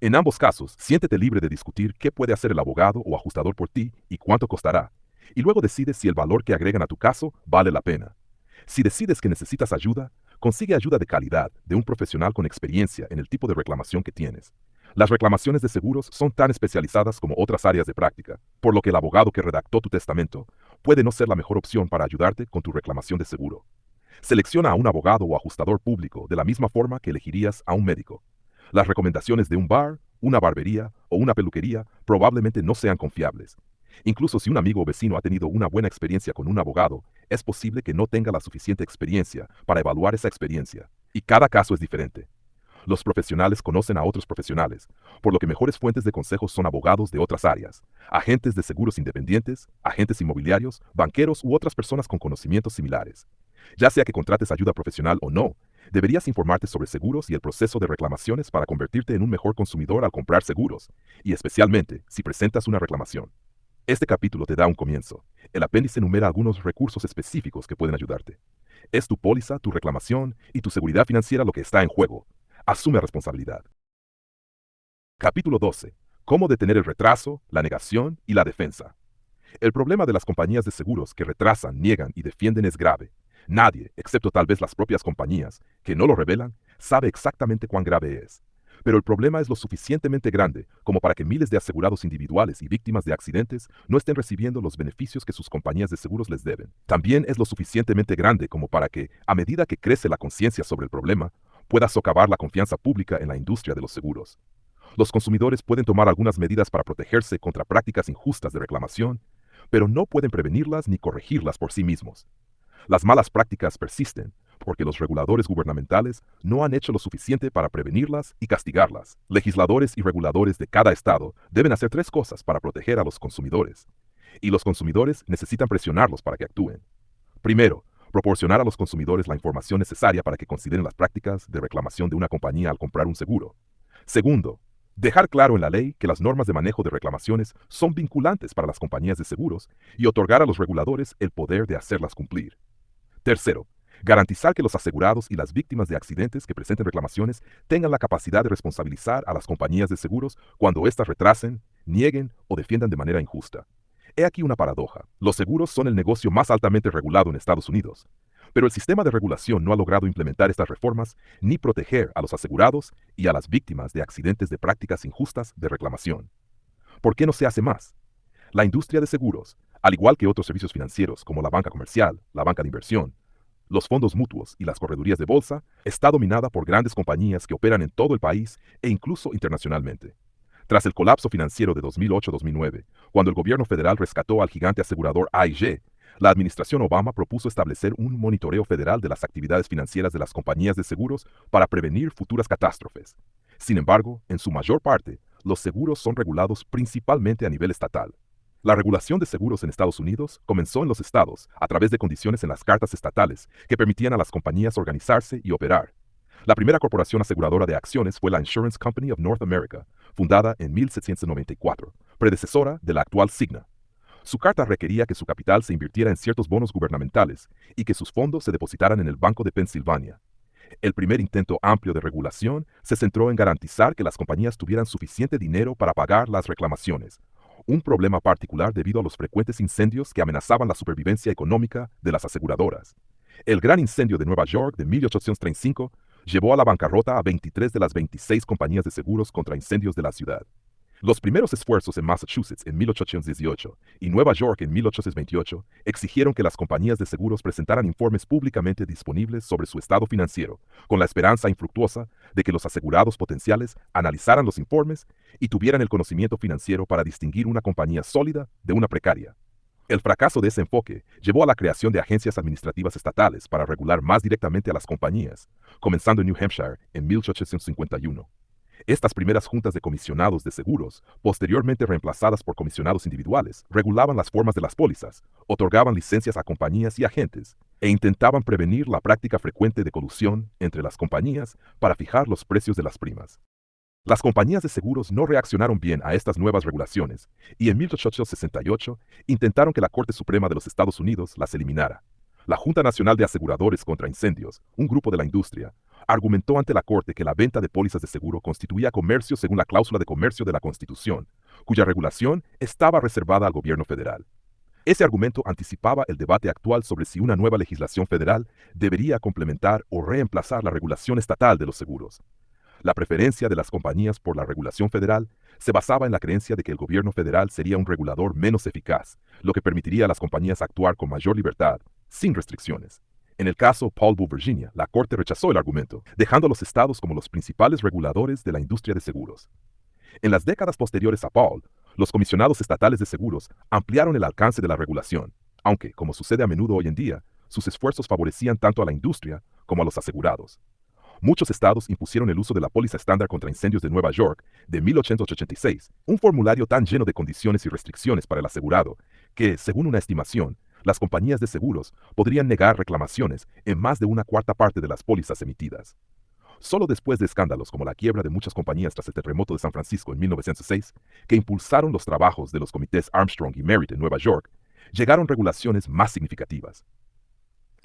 En ambos casos, siéntete libre de discutir qué puede hacer el abogado o ajustador por ti y cuánto costará, y luego decides si el valor que agregan a tu caso vale la pena. Si decides que necesitas ayuda, consigue ayuda de calidad de un profesional con experiencia en el tipo de reclamación que tienes. Las reclamaciones de seguros son tan especializadas como otras áreas de práctica, por lo que el abogado que redactó tu testamento puede no ser la mejor opción para ayudarte con tu reclamación de seguro. Selecciona a un abogado o ajustador público de la misma forma que elegirías a un médico. Las recomendaciones de un bar, una barbería o una peluquería probablemente no sean confiables. Incluso si un amigo o vecino ha tenido una buena experiencia con un abogado, es posible que no tenga la suficiente experiencia para evaluar esa experiencia, y cada caso es diferente. Los profesionales conocen a otros profesionales, por lo que mejores fuentes de consejos son abogados de otras áreas, agentes de seguros independientes, agentes inmobiliarios, banqueros u otras personas con conocimientos similares. Ya sea que contrates ayuda profesional o no, deberías informarte sobre seguros y el proceso de reclamaciones para convertirte en un mejor consumidor al comprar seguros, y especialmente si presentas una reclamación. Este capítulo te da un comienzo. El apéndice enumera algunos recursos específicos que pueden ayudarte. Es tu póliza, tu reclamación y tu seguridad financiera lo que está en juego. Asume responsabilidad. Capítulo 12. Cómo detener el retraso, la negación y la defensa. El problema de las compañías de seguros que retrasan, niegan y defienden es grave. Nadie, excepto tal vez las propias compañías, que no lo revelan, sabe exactamente cuán grave es. Pero el problema es lo suficientemente grande como para que miles de asegurados individuales y víctimas de accidentes no estén recibiendo los beneficios que sus compañías de seguros les deben. También es lo suficientemente grande como para que, a medida que crece la conciencia sobre el problema, pueda socavar la confianza pública en la industria de los seguros. Los consumidores pueden tomar algunas medidas para protegerse contra prácticas injustas de reclamación, pero no pueden prevenirlas ni corregirlas por sí mismos. Las malas prácticas persisten porque los reguladores gubernamentales no han hecho lo suficiente para prevenirlas y castigarlas. Legisladores y reguladores de cada estado deben hacer tres cosas para proteger a los consumidores, y los consumidores necesitan presionarlos para que actúen. Primero, proporcionar a los consumidores la información necesaria para que consideren las prácticas de reclamación de una compañía al comprar un seguro. Segundo, dejar claro en la ley que las normas de manejo de reclamaciones son vinculantes para las compañías de seguros y otorgar a los reguladores el poder de hacerlas cumplir. Tercero, garantizar que los asegurados y las víctimas de accidentes que presenten reclamaciones tengan la capacidad de responsabilizar a las compañías de seguros cuando éstas retrasen, nieguen o defiendan de manera injusta. He aquí una paradoja. Los seguros son el negocio más altamente regulado en Estados Unidos, pero el sistema de regulación no ha logrado implementar estas reformas ni proteger a los asegurados y a las víctimas de accidentes de prácticas injustas de reclamación. ¿Por qué no se hace más? La industria de seguros, al igual que otros servicios financieros como la banca comercial, la banca de inversión, los fondos mutuos y las corredurías de bolsa, está dominada por grandes compañías que operan en todo el país e incluso internacionalmente. Tras el colapso financiero de 2008-2009, cuando el gobierno federal rescató al gigante asegurador AIG, la administración Obama propuso establecer un monitoreo federal de las actividades financieras de las compañías de seguros para prevenir futuras catástrofes. Sin embargo, en su mayor parte, los seguros son regulados principalmente a nivel estatal. La regulación de seguros en Estados Unidos comenzó en los estados a través de condiciones en las cartas estatales que permitían a las compañías organizarse y operar. La primera corporación aseguradora de acciones fue la Insurance Company of North America, fundada en 1794, predecesora de la actual Cigna. Su carta requería que su capital se invirtiera en ciertos bonos gubernamentales y que sus fondos se depositaran en el Banco de Pensilvania. El primer intento amplio de regulación se centró en garantizar que las compañías tuvieran suficiente dinero para pagar las reclamaciones, un problema particular debido a los frecuentes incendios que amenazaban la supervivencia económica de las aseguradoras. El gran incendio de Nueva York de 1835 llevó a la bancarrota a 23 de las 26 compañías de seguros contra incendios de la ciudad. Los primeros esfuerzos en Massachusetts en 1818 y Nueva York en 1828 exigieron que las compañías de seguros presentaran informes públicamente disponibles sobre su estado financiero, con la esperanza infructuosa de que los asegurados potenciales analizaran los informes y tuvieran el conocimiento financiero para distinguir una compañía sólida de una precaria. El fracaso de ese enfoque llevó a la creación de agencias administrativas estatales para regular más directamente a las compañías, comenzando en New Hampshire en 1851. Estas primeras juntas de comisionados de seguros, posteriormente reemplazadas por comisionados individuales, regulaban las formas de las pólizas, otorgaban licencias a compañías y agentes, e intentaban prevenir la práctica frecuente de colusión entre las compañías para fijar los precios de las primas. Las compañías de seguros no reaccionaron bien a estas nuevas regulaciones y en 1868 intentaron que la Corte Suprema de los Estados Unidos las eliminara. La Junta Nacional de Aseguradores contra Incendios, un grupo de la industria, argumentó ante la Corte que la venta de pólizas de seguro constituía comercio según la cláusula de comercio de la Constitución, cuya regulación estaba reservada al gobierno federal. Ese argumento anticipaba el debate actual sobre si una nueva legislación federal debería complementar o reemplazar la regulación estatal de los seguros. La preferencia de las compañías por la regulación federal se basaba en la creencia de que el gobierno federal sería un regulador menos eficaz, lo que permitiría a las compañías actuar con mayor libertad, sin restricciones. En el caso Paul v. Virginia, la Corte rechazó el argumento, dejando a los estados como los principales reguladores de la industria de seguros. En las décadas posteriores a Paul, los comisionados estatales de seguros ampliaron el alcance de la regulación, aunque, como sucede a menudo hoy en día, sus esfuerzos favorecían tanto a la industria como a los asegurados. Muchos estados impusieron el uso de la póliza estándar contra incendios de Nueva York de 1886, un formulario tan lleno de condiciones y restricciones para el asegurado que, según una estimación, las compañías de seguros podrían negar reclamaciones en más de una cuarta parte de las pólizas emitidas. Solo después de escándalos como la quiebra de muchas compañías tras el terremoto de San Francisco en 1906, que impulsaron los trabajos de los comités Armstrong y Merritt en Nueva York, llegaron regulaciones más significativas.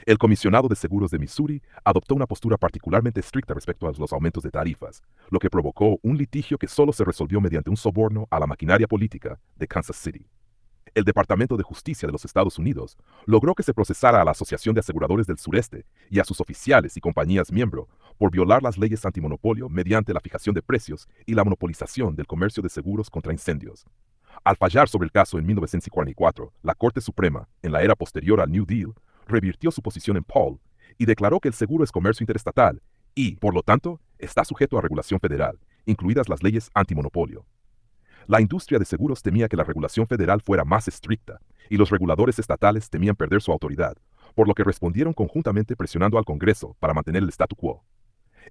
El comisionado de seguros de Missouri adoptó una postura particularmente estricta respecto a los aumentos de tarifas, lo que provocó un litigio que solo se resolvió mediante un soborno a la maquinaria política de Kansas City. El Departamento de Justicia de los Estados Unidos logró que se procesara a la Asociación de Aseguradores del Sureste y a sus oficiales y compañías miembro por violar las leyes antimonopolio mediante la fijación de precios y la monopolización del comercio de seguros contra incendios. Al fallar sobre el caso en 1944, la Corte Suprema, en la era posterior al New Deal, revirtió su posición en Paul y declaró que el seguro es comercio interestatal y, por lo tanto, está sujeto a regulación federal, incluidas las leyes antimonopolio. La industria de seguros temía que la regulación federal fuera más estricta, y los reguladores estatales temían perder su autoridad, por lo que respondieron conjuntamente presionando al Congreso para mantener el statu quo.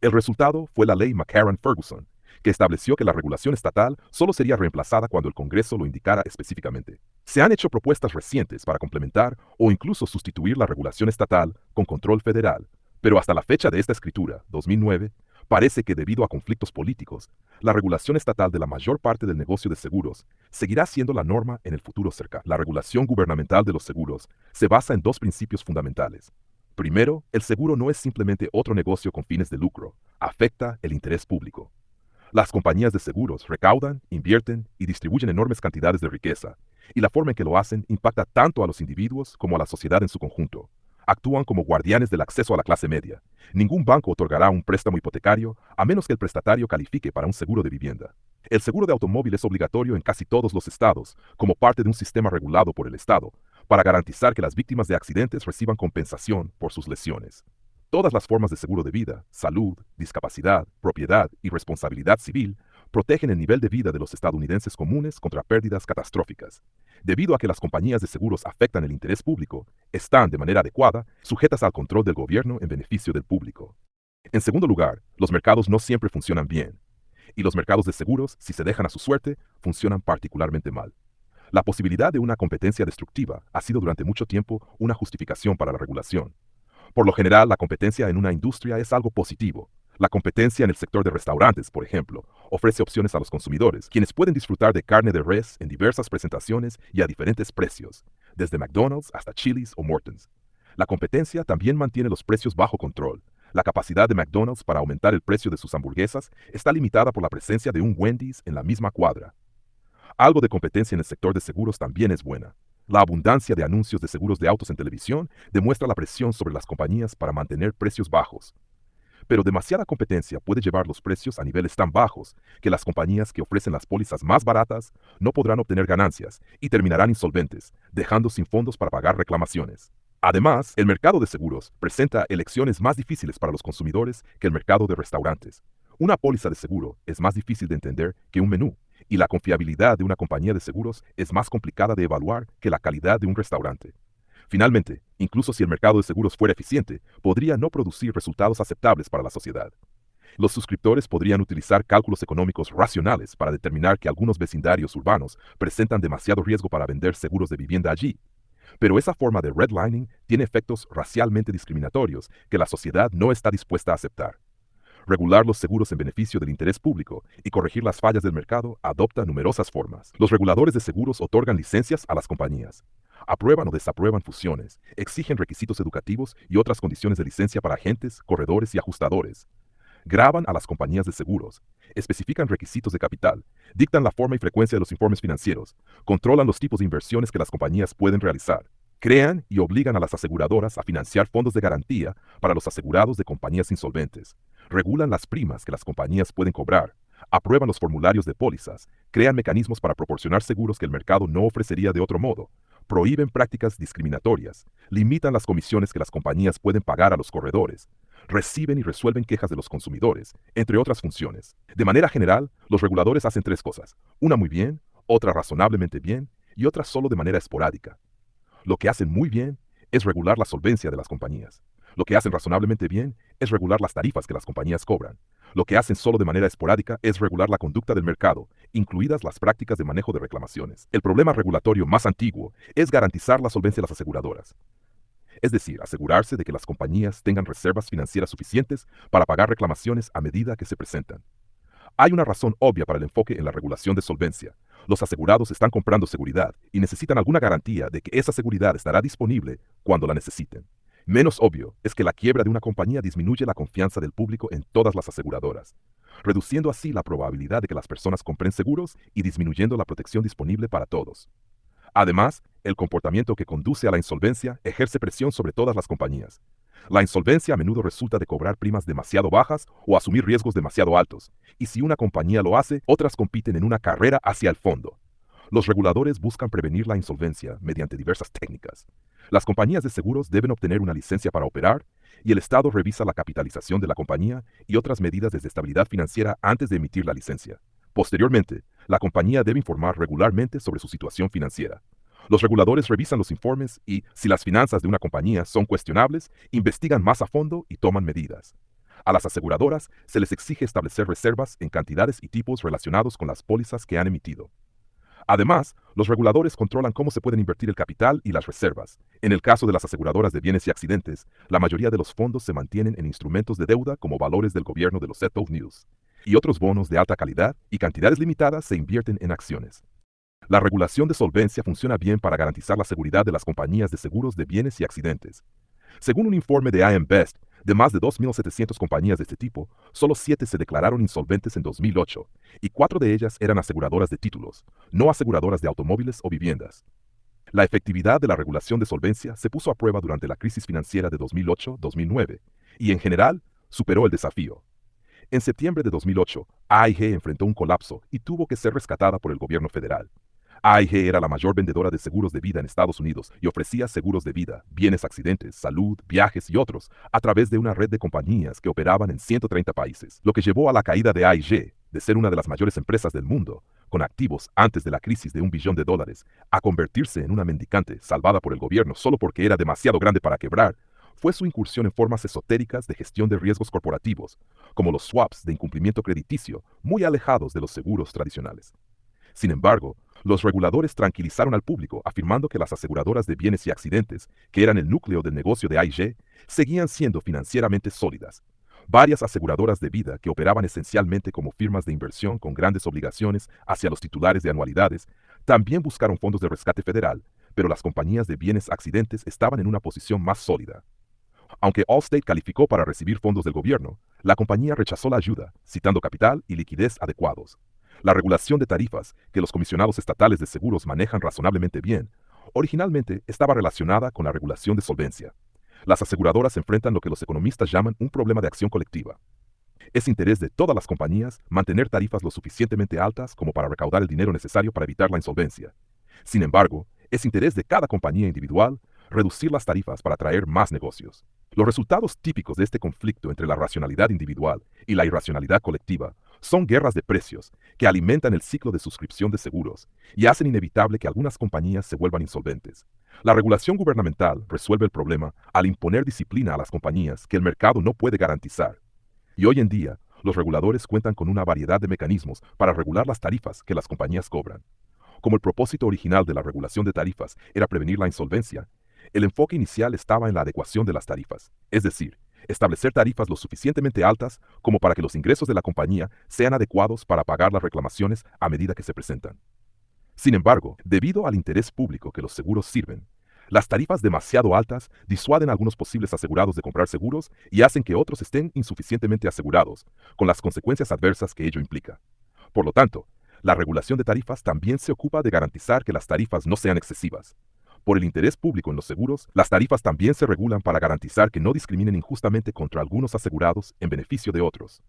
El resultado fue la ley McCarran-Ferguson, que estableció que la regulación estatal solo sería reemplazada cuando el Congreso lo indicara específicamente. Se han hecho propuestas recientes para complementar o incluso sustituir la regulación estatal con control federal, pero hasta la fecha de esta escritura, 2009, parece que debido a conflictos políticos, la regulación estatal de la mayor parte del negocio de seguros seguirá siendo la norma en el futuro cercano. La regulación gubernamental de los seguros se basa en dos principios fundamentales. Primero, el seguro no es simplemente otro negocio con fines de lucro, afecta el interés público. Las compañías de seguros recaudan, invierten y distribuyen enormes cantidades de riqueza, y la forma en que lo hacen impacta tanto a los individuos como a la sociedad en su conjunto. Actúan como guardianes del acceso a la clase media. Ningún banco otorgará un préstamo hipotecario a menos que el prestatario califique para un seguro de vivienda. El seguro de automóvil es obligatorio en casi todos los estados, como parte de un sistema regulado por el Estado, para garantizar que las víctimas de accidentes reciban compensación por sus lesiones. Todas las formas de seguro de vida, salud, discapacidad, propiedad y responsabilidad civil protegen el nivel de vida de los estadounidenses comunes contra pérdidas catastróficas. Debido a que las compañías de seguros afectan el interés público, están, de manera adecuada, sujetas al control del gobierno en beneficio del público. En segundo lugar, los mercados no siempre funcionan bien, y los mercados de seguros, si se dejan a su suerte, funcionan particularmente mal. La posibilidad de una competencia destructiva ha sido durante mucho tiempo una justificación para la regulación. Por lo general, la competencia en una industria es algo positivo. La competencia en el sector de restaurantes, por ejemplo, ofrece opciones a los consumidores, quienes pueden disfrutar de carne de res en diversas presentaciones y a diferentes precios, desde McDonald's hasta Chili's o Morton's. La competencia también mantiene los precios bajo control. La capacidad de McDonald's para aumentar el precio de sus hamburguesas está limitada por la presencia de un Wendy's en la misma cuadra. Algo de competencia en el sector de seguros también es buena. La abundancia de anuncios de seguros de autos en televisión demuestra la presión sobre las compañías para mantener precios bajos. Pero demasiada competencia puede llevar los precios a niveles tan bajos que las compañías que ofrecen las pólizas más baratas no podrán obtener ganancias y terminarán insolventes, dejando sin fondos para pagar reclamaciones. Además, el mercado de seguros presenta elecciones más difíciles para los consumidores que el mercado de restaurantes. Una póliza de seguro es más difícil de entender que un menú, y la confiabilidad de una compañía de seguros es más complicada de evaluar que la calidad de un restaurante. Finalmente, incluso si el mercado de seguros fuera eficiente, podría no producir resultados aceptables para la sociedad. Los suscriptores podrían utilizar cálculos económicos racionales para determinar que algunos vecindarios urbanos presentan demasiado riesgo para vender seguros de vivienda allí. Pero esa forma de redlining tiene efectos racialmente discriminatorios que la sociedad no está dispuesta a aceptar. Regular los seguros en beneficio del interés público y corregir las fallas del mercado adopta numerosas formas. Los reguladores de seguros otorgan licencias a las compañías. Aprueban o desaprueban fusiones, exigen requisitos educativos y otras condiciones de licencia para agentes, corredores y ajustadores. Graban a las compañías de seguros, especifican requisitos de capital, dictan la forma y frecuencia de los informes financieros, controlan los tipos de inversiones que las compañías pueden realizar. Crean y obligan a las aseguradoras a financiar fondos de garantía para los asegurados de compañías insolventes. Regulan las primas que las compañías pueden cobrar. Aprueban los formularios de pólizas. Crean mecanismos para proporcionar seguros que el mercado no ofrecería de otro modo. Prohíben prácticas discriminatorias. Limitan las comisiones que las compañías pueden pagar a los corredores. Reciben y resuelven quejas de los consumidores, entre otras funciones. De manera general, los reguladores hacen tres cosas. Una muy bien, otra razonablemente bien y otra solo de manera esporádica. Lo que hacen muy bien es regular la solvencia de las compañías. Lo que hacen razonablemente bien es regular las tarifas que las compañías cobran. Lo que hacen solo de manera esporádica es regular la conducta del mercado, incluidas las prácticas de manejo de reclamaciones. El problema regulatorio más antiguo es garantizar la solvencia de las aseguradoras. Es decir, asegurarse de que las compañías tengan reservas financieras suficientes para pagar reclamaciones a medida que se presentan. Hay una razón obvia para el enfoque en la regulación de solvencia. Los asegurados están comprando seguridad y necesitan alguna garantía de que esa seguridad estará disponible cuando la necesiten. Menos obvio es que la quiebra de una compañía disminuye la confianza del público en todas las aseguradoras, reduciendo así la probabilidad de que las personas compren seguros y disminuyendo la protección disponible para todos. Además, el comportamiento que conduce a la insolvencia ejerce presión sobre todas las compañías. La insolvencia a menudo resulta de cobrar primas demasiado bajas o asumir riesgos demasiado altos, y si una compañía lo hace, otras compiten en una carrera hacia el fondo. Los reguladores buscan prevenir la insolvencia mediante diversas técnicas. Las compañías de seguros deben obtener una licencia para operar, y el Estado revisa la capitalización de la compañía y otras medidas de estabilidad financiera antes de emitir la licencia. Posteriormente, la compañía debe informar regularmente sobre su situación financiera. Los reguladores revisan los informes y, si las finanzas de una compañía son cuestionables, investigan más a fondo y toman medidas. A las aseguradoras se les exige establecer reservas en cantidades y tipos relacionados con las pólizas que han emitido. Además, los reguladores controlan cómo se pueden invertir el capital y las reservas. En el caso de las aseguradoras de bienes y accidentes, la mayoría de los fondos se mantienen en instrumentos de deuda como valores del gobierno de los Estados Unidos, y otros bonos de alta calidad y cantidades limitadas se invierten en acciones. La regulación de solvencia funciona bien para garantizar la seguridad de las compañías de seguros de bienes y accidentes. Según un informe de AM Best, de más de 2.700 compañías de este tipo, solo 7 se declararon insolventes en 2008, y 4 de ellas eran aseguradoras de títulos, no aseguradoras de automóviles o viviendas. La efectividad de la regulación de solvencia se puso a prueba durante la crisis financiera de 2008-2009, y en general, superó el desafío. En septiembre de 2008, AIG enfrentó un colapso y tuvo que ser rescatada por el gobierno federal. AIG era la mayor vendedora de seguros de vida en Estados Unidos y ofrecía seguros de vida, bienes accidentes, salud, viajes y otros a través de una red de compañías que operaban en 130 países, lo que llevó a la caída de AIG, de ser una de las mayores empresas del mundo, con activos antes de la crisis de $1 billón, a convertirse en una mendicante salvada por el gobierno solo porque era demasiado grande para quebrar. Fue su incursión en formas esotéricas de gestión de riesgos corporativos, como los swaps de incumplimiento crediticio, muy alejados de los seguros tradicionales. Sin embargo, los reguladores tranquilizaron al público afirmando que las aseguradoras de bienes y accidentes, que eran el núcleo del negocio de AIG, seguían siendo financieramente sólidas. Varias aseguradoras de vida que operaban esencialmente como firmas de inversión con grandes obligaciones hacia los titulares de anualidades, también buscaron fondos de rescate federal, pero las compañías de bienes accidentes estaban en una posición más sólida. Aunque Allstate calificó para recibir fondos del gobierno, la compañía rechazó la ayuda, citando capital y liquidez adecuados. La regulación de tarifas, que los comisionados estatales de seguros manejan razonablemente bien, originalmente estaba relacionada con la regulación de solvencia. Las aseguradoras enfrentan lo que los economistas llaman un problema de acción colectiva. Es interés de todas las compañías mantener tarifas lo suficientemente altas como para recaudar el dinero necesario para evitar la insolvencia. Sin embargo, es interés de cada compañía individual reducir las tarifas para atraer más negocios. Los resultados típicos de este conflicto entre la racionalidad individual y la irracionalidad colectiva son guerras de precios que alimentan el ciclo de suscripción de seguros y hacen inevitable que algunas compañías se vuelvan insolventes. La regulación gubernamental resuelve el problema al imponer disciplina a las compañías que el mercado no puede garantizar. Y hoy en día, los reguladores cuentan con una variedad de mecanismos para regular las tarifas que las compañías cobran. Como el propósito original de la regulación de tarifas era prevenir la insolvencia, el enfoque inicial estaba en la adecuación de las tarifas, es decir, establecer tarifas lo suficientemente altas como para que los ingresos de la compañía sean adecuados para pagar las reclamaciones a medida que se presentan. Sin embargo, debido al interés público que los seguros sirven, las tarifas demasiado altas disuaden a algunos posibles asegurados de comprar seguros y hacen que otros estén insuficientemente asegurados, con las consecuencias adversas que ello implica. Por lo tanto, la regulación de tarifas también se ocupa de garantizar que las tarifas no sean excesivas. Por el interés público en los seguros, las tarifas también se regulan para garantizar que no discriminen injustamente contra algunos asegurados en beneficio de otros.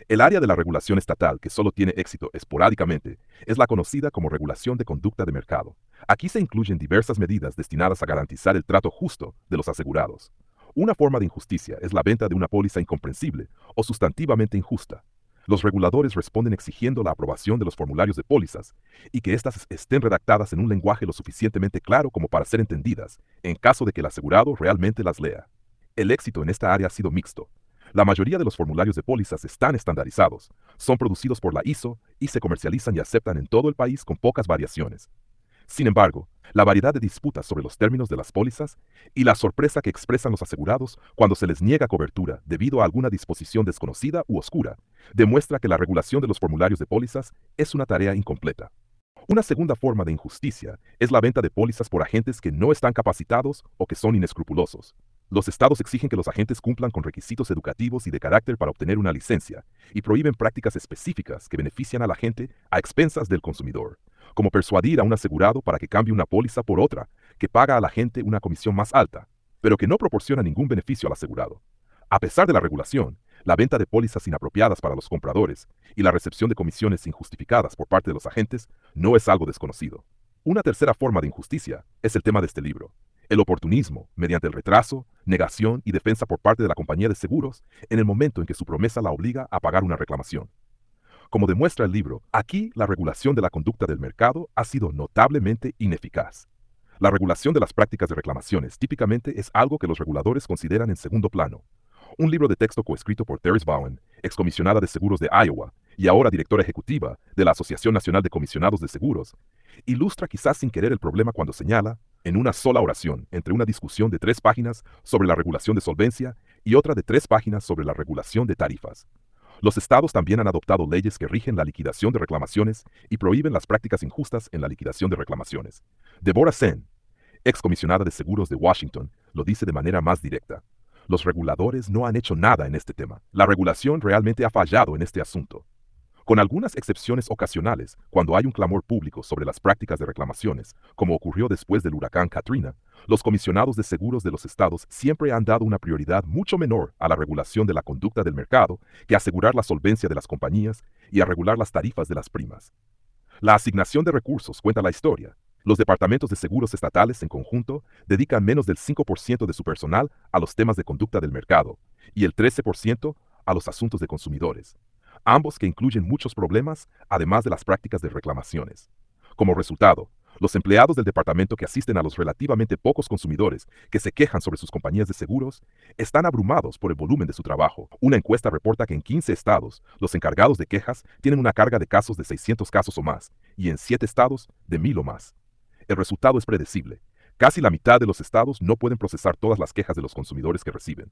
El área de la regulación estatal que solo tiene éxito esporádicamente es la conocida como regulación de conducta de mercado. Aquí se incluyen diversas medidas destinadas a garantizar el trato justo de los asegurados. Una forma de injusticia es la venta de una póliza incomprensible o sustantivamente injusta. Los reguladores responden exigiendo la aprobación de los formularios de pólizas y que éstas estén redactadas en un lenguaje lo suficientemente claro como para ser entendidas, en caso de que el asegurado realmente las lea. El éxito en esta área ha sido mixto. La mayoría de los formularios de pólizas están estandarizados, son producidos por la ISO y se comercializan y aceptan en todo el país con pocas variaciones. Sin embargo, la variedad de disputas sobre los términos de las pólizas y la sorpresa que expresan los asegurados cuando se les niega cobertura debido a alguna disposición desconocida u oscura, demuestra que la regulación de los formularios de pólizas es una tarea incompleta. Una segunda forma de injusticia es la venta de pólizas por agentes que no están capacitados o que son inescrupulosos. Los estados exigen que los agentes cumplan con requisitos educativos y de carácter para obtener una licencia y prohíben prácticas específicas que benefician a la gente a expensas del consumidor, como persuadir a un asegurado para que cambie una póliza por otra, que paga a la gente una comisión más alta, pero que no proporciona ningún beneficio al asegurado. A pesar de la regulación, la venta de pólizas inapropiadas para los compradores y la recepción de comisiones injustificadas por parte de los agentes no es algo desconocido. Una tercera forma de injusticia es el tema de este libro: el oportunismo, mediante el retraso, negación y defensa por parte de la compañía de seguros en el momento en que su promesa la obliga a pagar una reclamación. Como demuestra el libro, aquí la regulación de la conducta del mercado ha sido notablemente ineficaz. La regulación de las prácticas de reclamaciones típicamente es algo que los reguladores consideran en segundo plano. Un libro de texto coescrito por Therese Bowen, excomisionada de seguros de Iowa y ahora directora ejecutiva de la Asociación Nacional de Comisionados de Seguros, ilustra quizás sin querer el problema cuando señala, en una sola oración, entre una discusión de 3 páginas sobre la regulación de solvencia y otra de 3 páginas sobre la regulación de tarifas. Los estados también han adoptado leyes que rigen la liquidación de reclamaciones y prohíben las prácticas injustas en la liquidación de reclamaciones. Deborah Senn, excomisionada de seguros de Washington, lo dice de manera más directa. Los reguladores no han hecho nada en este tema. La regulación realmente ha fallado en este asunto. Con algunas excepciones ocasionales, cuando hay un clamor público sobre las prácticas de reclamaciones, como ocurrió después del huracán Katrina, los comisionados de seguros de los estados siempre han dado una prioridad mucho menor a la regulación de la conducta del mercado que a asegurar la solvencia de las compañías y a regular las tarifas de las primas. La asignación de recursos cuenta la historia. Los departamentos de seguros estatales en conjunto dedican menos del 5% de su personal a los temas de conducta del mercado y el 13% a los asuntos de consumidores, ambos que incluyen muchos problemas, además de las prácticas de reclamaciones. Como resultado, los empleados del departamento que asisten a los relativamente pocos consumidores que se quejan sobre sus compañías de seguros están abrumados por el volumen de su trabajo. Una encuesta reporta que en 15 estados, los encargados de quejas tienen una carga de casos de 600 casos o más, y en 7 estados, de 1000 o más. El resultado es predecible. Casi la mitad de los estados no pueden procesar todas las quejas de los consumidores que reciben.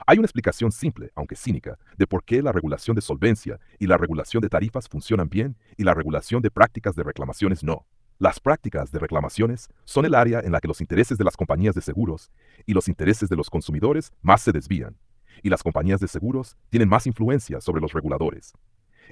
Hay una explicación simple, aunque cínica, de por qué la regulación de solvencia y la regulación de tarifas funcionan bien y la regulación de prácticas de reclamaciones no. Las prácticas de reclamaciones son el área en la que los intereses de las compañías de seguros y los intereses de los consumidores más se desvían, y las compañías de seguros tienen más influencia sobre los reguladores.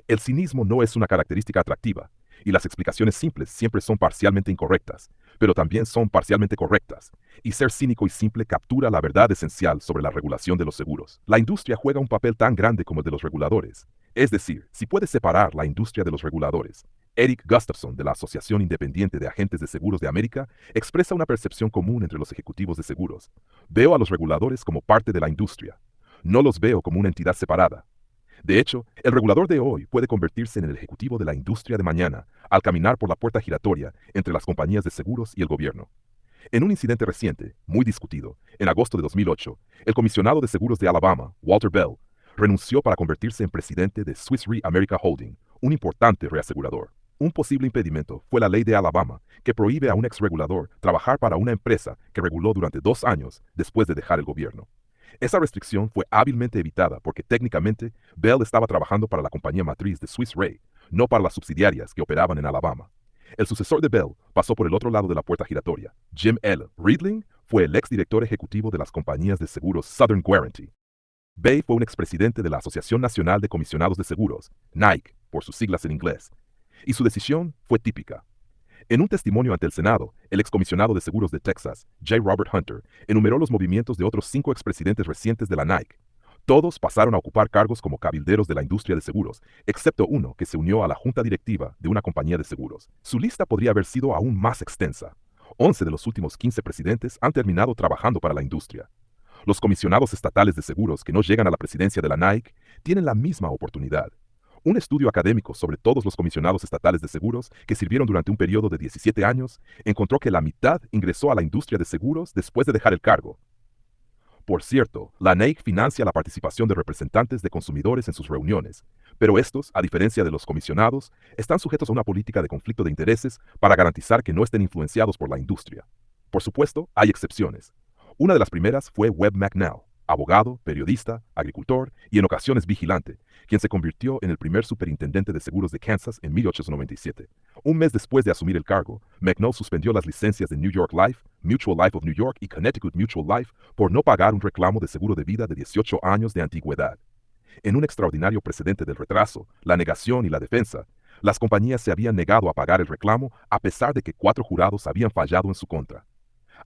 El cinismo no es una característica atractiva, y las explicaciones simples siempre son parcialmente incorrectas, pero también son parcialmente correctas, y ser cínico y simple captura la verdad esencial sobre la regulación de los seguros. La industria juega un papel tan grande como el de los reguladores, es decir, si puedes separar la industria de los reguladores. Eric Gustafson, de la Asociación Independiente de Agentes de Seguros de América, expresa una percepción común entre los ejecutivos de seguros. Veo a los reguladores como parte de la industria. No los veo como una entidad separada. De hecho, el regulador de hoy puede convertirse en el ejecutivo de la industria de mañana al caminar por la puerta giratoria entre las compañías de seguros y el gobierno. En un incidente reciente, muy discutido, en agosto de 2008, el comisionado de seguros de Alabama, Walter Bell, renunció para convertirse en presidente de Swiss Re America Holding, un importante reasegurador. Un posible impedimento fue la ley de Alabama, que prohíbe a un exregulador trabajar para una empresa que reguló durante 2 años después de dejar el gobierno. Esa restricción fue hábilmente evitada porque técnicamente Bell estaba trabajando para la compañía matriz de Swiss Re, no para las subsidiarias que operaban en Alabama. El sucesor de Bell pasó por el otro lado de la puerta giratoria. Jim L. Riedling fue el exdirector ejecutivo de las compañías de seguros Southern Guaranty. Bay fue un expresidente de la Asociación Nacional de Comisionados de Seguros, NAIC, por sus siglas en inglés, y su decisión fue típica. En un testimonio ante el Senado, el excomisionado de seguros de Texas, J. Robert Hunter, enumeró los movimientos de otros 5 expresidentes recientes de la NAIC. Todos pasaron a ocupar cargos como cabilderos de la industria de seguros, excepto uno que se unió a la junta directiva de una compañía de seguros. Su lista podría haber sido aún más extensa. 11 de los últimos 15 presidentes han terminado trabajando para la industria. Los comisionados estatales de seguros que no llegan a la presidencia de la NAIC tienen la misma oportunidad. Un estudio académico sobre todos los comisionados estatales de seguros que sirvieron durante un periodo de 17 años encontró que la mitad ingresó a la industria de seguros después de dejar el cargo. Por cierto, la NAIC financia la participación de representantes de consumidores en sus reuniones, pero estos, a diferencia de los comisionados, están sujetos a una política de conflicto de intereses para garantizar que no estén influenciados por la industria. Por supuesto, hay excepciones. Una de las primeras fue Webb McNeil, abogado, periodista, agricultor y en ocasiones vigilante, quien se convirtió en el primer superintendente de seguros de Kansas en 1897. Un mes después de asumir el cargo, McNeil suspendió las licencias de New York Life, Mutual Life of New York y Connecticut Mutual Life por no pagar un reclamo de seguro de vida de 18 años de antigüedad. En un extraordinario precedente del retraso, la negación y la defensa, las compañías se habían negado a pagar el reclamo a pesar de que 4 jurados habían fallado en su contra.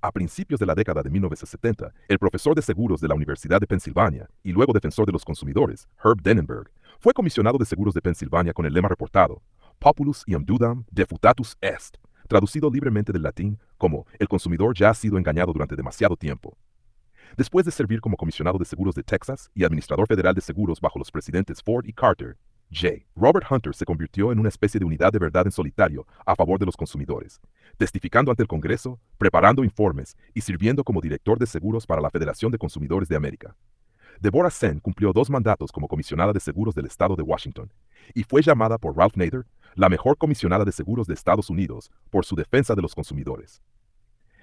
A principios de la década de 1970, el profesor de seguros de la Universidad de Pensilvania y luego defensor de los consumidores, Herb Dennenberg, fue comisionado de seguros de Pensilvania con el lema reportado Populus iam dudam defutatus est, traducido libremente del latín como el consumidor ya ha sido engañado durante demasiado tiempo. Después de servir como comisionado de seguros de Texas y administrador federal de seguros bajo los presidentes Ford y Carter, J. Robert Hunter se convirtió en una especie de unidad de verdad en solitario a favor de los consumidores, testificando ante el Congreso, preparando informes y sirviendo como director de seguros para la Federación de Consumidores de América. Deborah Senn cumplió 2 mandatos como comisionada de seguros del estado de Washington y fue llamada por Ralph Nader la mejor comisionada de seguros de Estados Unidos por su defensa de los consumidores.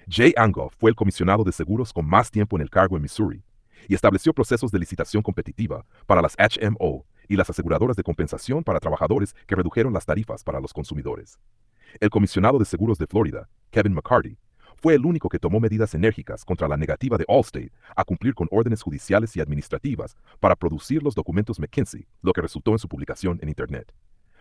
Jay Angoff fue el comisionado de seguros con más tiempo en el cargo en Missouri y estableció procesos de licitación competitiva para las HMO y las aseguradoras de compensación para trabajadores que redujeron las tarifas para los consumidores. El comisionado de seguros de Florida, Kevin McCarty, fue el único que tomó medidas enérgicas contra la negativa de Allstate a cumplir con órdenes judiciales y administrativas para producir los documentos McKinsey, lo que resultó en su publicación en Internet.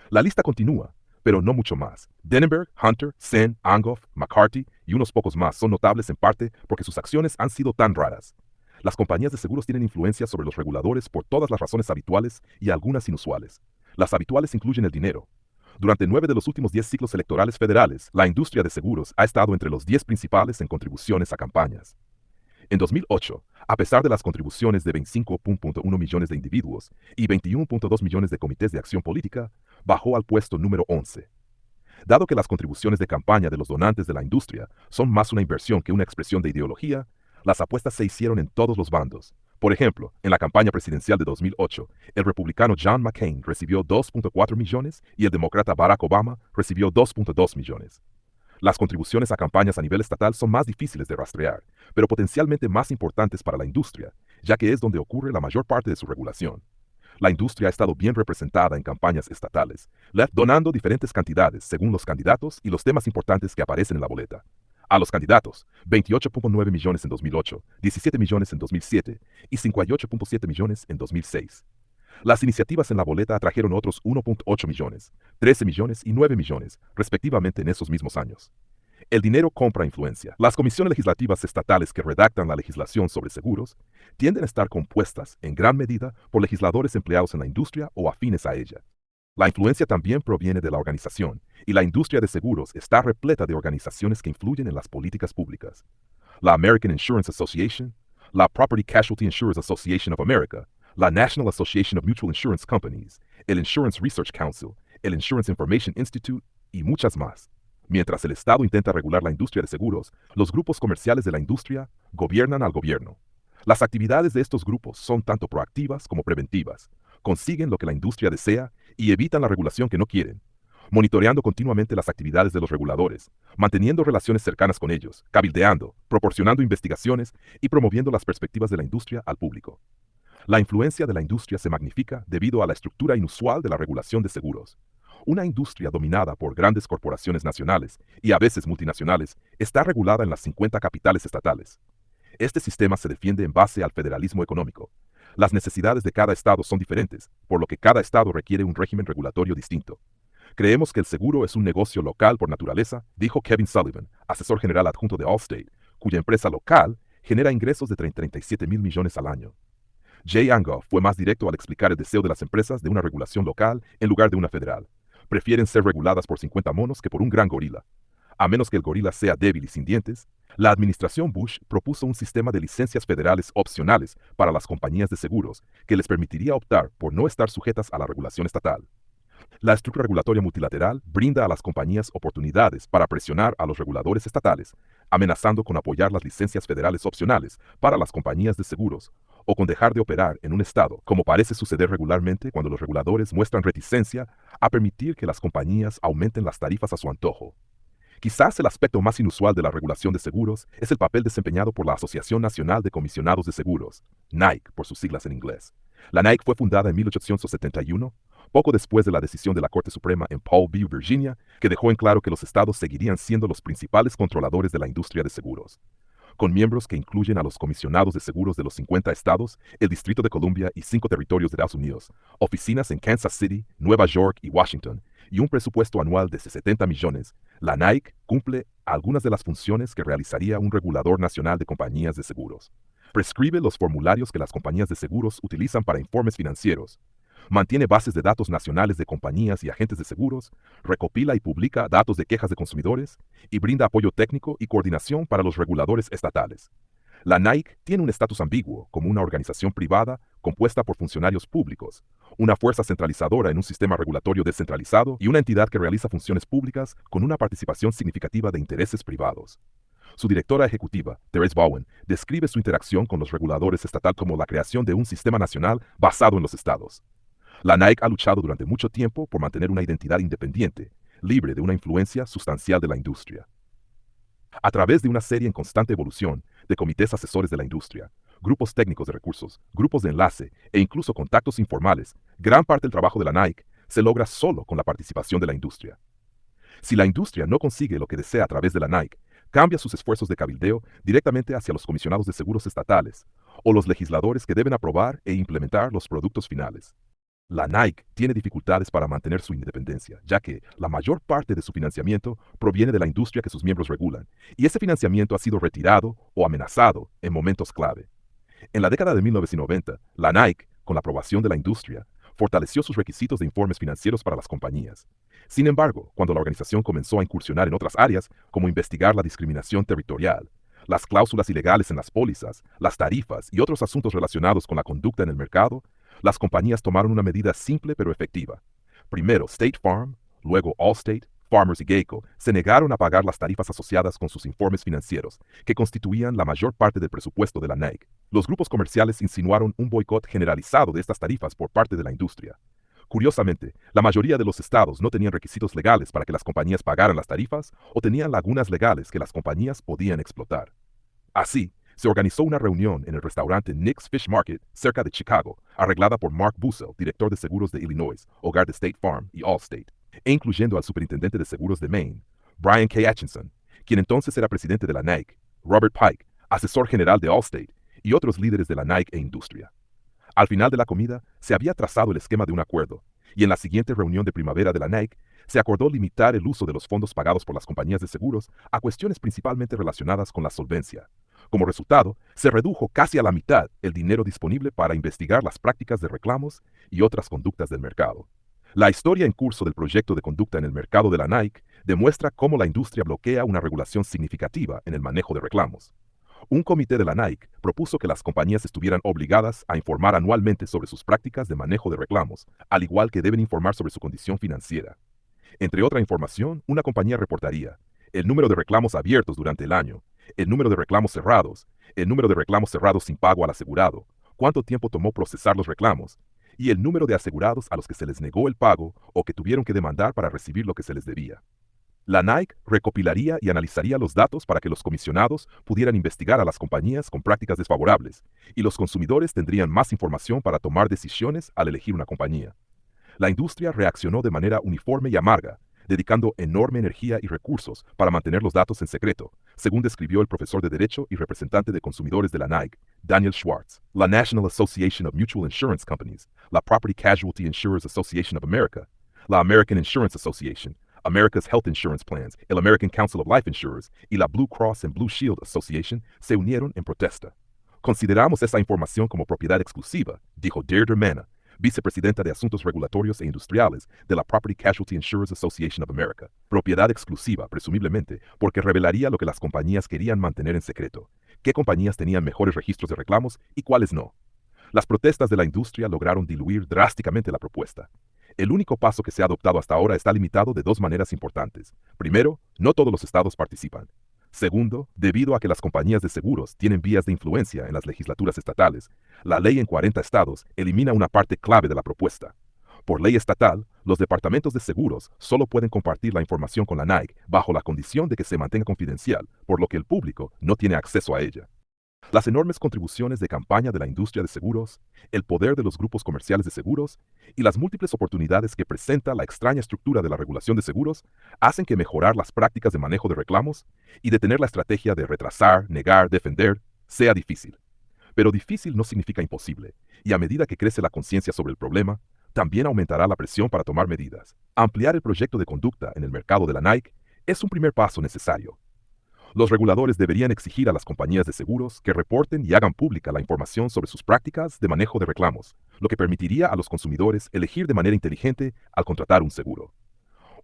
La lista continúa, pero no mucho más. Denenberg, Hunter, Senn, Angoff, McCarty y unos pocos más son notables en parte porque sus acciones han sido tan raras. Las compañías de seguros tienen influencia sobre los reguladores por todas las razones habituales y algunas inusuales. Las habituales incluyen el dinero. Durante 9 de los últimos 10 ciclos electorales federales, la industria de seguros ha estado entre los 10 principales en contribuciones a campañas. En 2008, a pesar de las contribuciones de 25.1 millones de individuos y 21.2 millones de comités de acción política, bajó al puesto número 11. Dado que las contribuciones de campaña de los donantes de la industria son más una inversión que una expresión de ideología, las apuestas se hicieron en todos los bandos. Por ejemplo, en la campaña presidencial de 2008, el republicano John McCain recibió 2.4 millones y el demócrata Barack Obama recibió 2.2 millones. Las contribuciones a campañas a nivel estatal son más difíciles de rastrear, pero potencialmente más importantes para la industria, ya que es donde ocurre la mayor parte de su regulación. La industria ha estado bien representada en campañas estatales, donando diferentes cantidades según los candidatos y los temas importantes que aparecen en la boleta. A los candidatos, 28.9 millones en 2008, 17 millones en 2007 y 58.7 millones en 2006. Las iniciativas en la boleta atrajeron otros 1.8 millones, 13 millones y 9 millones, respectivamente en esos mismos años. El dinero compra influencia. Las comisiones legislativas estatales que redactan la legislación sobre seguros tienden a estar compuestas, en gran medida, por legisladores empleados en la industria o afines a ella. La influencia también proviene de la organización, y la industria de seguros está repleta de organizaciones que influyen en las políticas públicas. La American Insurance Association, la Property Casualty Insurers Association of America, la National Association of Mutual Insurance Companies, el Insurance Research Council, el Insurance Information Institute y muchas más. Mientras el Estado intenta regular la industria de seguros, los grupos comerciales de la industria gobiernan al gobierno. Las actividades de estos grupos son tanto proactivas como preventivas, consiguen lo que la industria desea y evitan la regulación que no quieren, monitoreando continuamente las actividades de los reguladores, manteniendo relaciones cercanas con ellos, cabildeando, proporcionando investigaciones y promoviendo las perspectivas de la industria al público. La influencia de la industria se magnifica debido a la estructura inusual de la regulación de seguros. Una industria dominada por grandes corporaciones nacionales y a veces multinacionales está regulada en las 50 capitales estatales. Este sistema se defiende en base al federalismo económico. Las necesidades de cada estado son diferentes, por lo que cada estado requiere un régimen regulatorio distinto. Creemos que el seguro es un negocio local por naturaleza, dijo Kevin Sullivan, asesor general adjunto de Allstate, cuya empresa local genera ingresos de 37 mil millones al año. Jay Angoff fue más directo al explicar el deseo de las empresas de una regulación local en lugar de una federal. Prefieren ser reguladas por 50 monos que por un gran gorila. A menos que el gorila sea débil y sin dientes, la administración Bush propuso un sistema de licencias federales opcionales para las compañías de seguros que les permitiría optar por no estar sujetas a la regulación estatal. La estructura regulatoria multilateral brinda a las compañías oportunidades para presionar a los reguladores estatales, amenazando con apoyar las licencias federales opcionales para las compañías de seguros, o con dejar de operar en un estado, como parece suceder regularmente cuando los reguladores muestran reticencia a permitir que las compañías aumenten las tarifas a su antojo. Quizás el aspecto más inusual de la regulación de seguros es el papel desempeñado por la Asociación Nacional de Comisionados de Seguros, NAIC por sus siglas en inglés. La NAIC fue fundada en 1871, poco después de la decisión de la Corte Suprema en Paul v. Virginia, que dejó en claro que los estados seguirían siendo los principales controladores de la industria de seguros. Con miembros que incluyen a los comisionados de seguros de los 50 estados, el Distrito de Columbia y 5 territorios de Estados Unidos, oficinas en Kansas City, Nueva York y Washington, y un presupuesto anual de 70 millones, la NAIC cumple algunas de las funciones que realizaría un regulador nacional de compañías de seguros. Prescribe los formularios que las compañías de seguros utilizan para informes financieros, mantiene bases de datos nacionales de compañías y agentes de seguros, recopila y publica datos de quejas de consumidores y brinda apoyo técnico y coordinación para los reguladores estatales. La Nike tiene un estatus ambiguo como una organización privada compuesta por funcionarios públicos, una fuerza centralizadora en un sistema regulatorio descentralizado y una entidad que realiza funciones públicas con una participación significativa de intereses privados. Su directora ejecutiva, Therese Bowen, describe su interacción con los reguladores estatales como la creación de un sistema nacional basado en los estados. La Nike ha luchado durante mucho tiempo por mantener una identidad independiente, libre de una influencia sustancial de la industria. A través de una serie en constante evolución de comités asesores de la industria, grupos técnicos de recursos, grupos de enlace e incluso contactos informales, gran parte del trabajo de la Nike se logra solo con la participación de la industria. Si la industria no consigue lo que desea a través de la Nike, cambia sus esfuerzos de cabildeo directamente hacia los comisionados de seguros estatales o los legisladores que deben aprobar e implementar los productos finales. La Nike tiene dificultades para mantener su independencia, ya que la mayor parte de su financiamiento proviene de la industria que sus miembros regulan, y ese financiamiento ha sido retirado o amenazado en momentos clave. En la década de 1990, la Nike, con la aprobación de la industria, fortaleció sus requisitos de informes financieros para las compañías. Sin embargo, cuando la organización comenzó a incursionar en otras áreas, como investigar la discriminación territorial, las cláusulas ilegales en las pólizas, las tarifas y otros asuntos relacionados con la conducta en el mercado, las compañías tomaron una medida simple pero efectiva. Primero State Farm, luego Allstate, Farmers y Geico se negaron a pagar las tarifas asociadas con sus informes financieros, que constituían la mayor parte del presupuesto de la Nike. Los grupos comerciales insinuaron un boicot generalizado de estas tarifas por parte de la industria. Curiosamente, la mayoría de los estados no tenían requisitos legales para que las compañías pagaran las tarifas o tenían lagunas legales que las compañías podían explotar. Así, se organizó una reunión en el restaurante Nick's Fish Market, cerca de Chicago, arreglada por Mark Bussell, director de seguros de Illinois, hogar de State Farm y Allstate, e incluyendo al superintendente de seguros de Maine, Brian K. Atchison, quien entonces era presidente de la Nike, Robert Pike, asesor general de Allstate, y otros líderes de la Nike e industria. Al final de la comida, se había trazado el esquema de un acuerdo, y en la siguiente reunión de primavera de la Nike, se acordó limitar el uso de los fondos pagados por las compañías de seguros a cuestiones principalmente relacionadas con la solvencia. Como resultado, se redujo casi a la mitad el dinero disponible para investigar las prácticas de reclamos y otras conductas del mercado. La historia en curso del proyecto de conducta en el mercado de la Nike demuestra cómo la industria bloquea una regulación significativa en el manejo de reclamos. Un comité de la Nike propuso que las compañías estuvieran obligadas a informar anualmente sobre sus prácticas de manejo de reclamos, al igual que deben informar sobre su condición financiera. Entre otra información, una compañía reportaría el número de reclamos abiertos durante el año, el número de reclamos cerrados, el número de reclamos cerrados sin pago al asegurado, cuánto tiempo tomó procesar los reclamos, y el número de asegurados a los que se les negó el pago o que tuvieron que demandar para recibir lo que se les debía. La Nike recopilaría y analizaría los datos para que los comisionados pudieran investigar a las compañías con prácticas desfavorables, y los consumidores tendrían más información para tomar decisiones al elegir una compañía. La industria reaccionó de manera uniforme y amarga, dedicando enorme energía y recursos para mantener los datos en secreto, según describió el profesor de Derecho y representante de consumidores de la Nike, Daniel Schwartz. La National Association of Mutual Insurance Companies, la Property Casualty Insurers Association of America, la American Insurance Association, America's Health Insurance Plans, el American Council of Life Insurers y la Blue Cross and Blue Shield Association se unieron en protesta. Consideramos esa información como propiedad exclusiva, dijo Deirdre Mena, vicepresidenta de Asuntos Regulatorios e Industriales de la Property Casualty Insurers Association of America. Propiedad exclusiva, presumiblemente, porque revelaría lo que las compañías querían mantener en secreto, qué compañías tenían mejores registros de reclamos y cuáles no. Las protestas de la industria lograron diluir drásticamente la propuesta. El único paso que se ha adoptado hasta ahora está limitado de dos maneras importantes. Primero, no todos los estados participan. Segundo, debido a que las compañías de seguros tienen vías de influencia en las legislaturas estatales, la ley en 40 estados elimina una parte clave de la propuesta. Por ley estatal, los departamentos de seguros solo pueden compartir la información con la Nike bajo la condición de que se mantenga confidencial, por lo que el público no tiene acceso a ella. Las enormes contribuciones de campaña de la industria de seguros, el poder de los grupos comerciales de seguros y las múltiples oportunidades que presenta la extraña estructura de la regulación de seguros hacen que mejorar las prácticas de manejo de reclamos y detener la estrategia de retrasar, negar, defender sea difícil. Pero difícil no significa imposible, y a medida que crece la conciencia sobre el problema, también aumentará la presión para tomar medidas. Ampliar el proyecto de conducta en el mercado de la Nike es un primer paso necesario. Los reguladores deberían exigir a las compañías de seguros que reporten y hagan pública la información sobre sus prácticas de manejo de reclamos, lo que permitiría a los consumidores elegir de manera inteligente al contratar un seguro.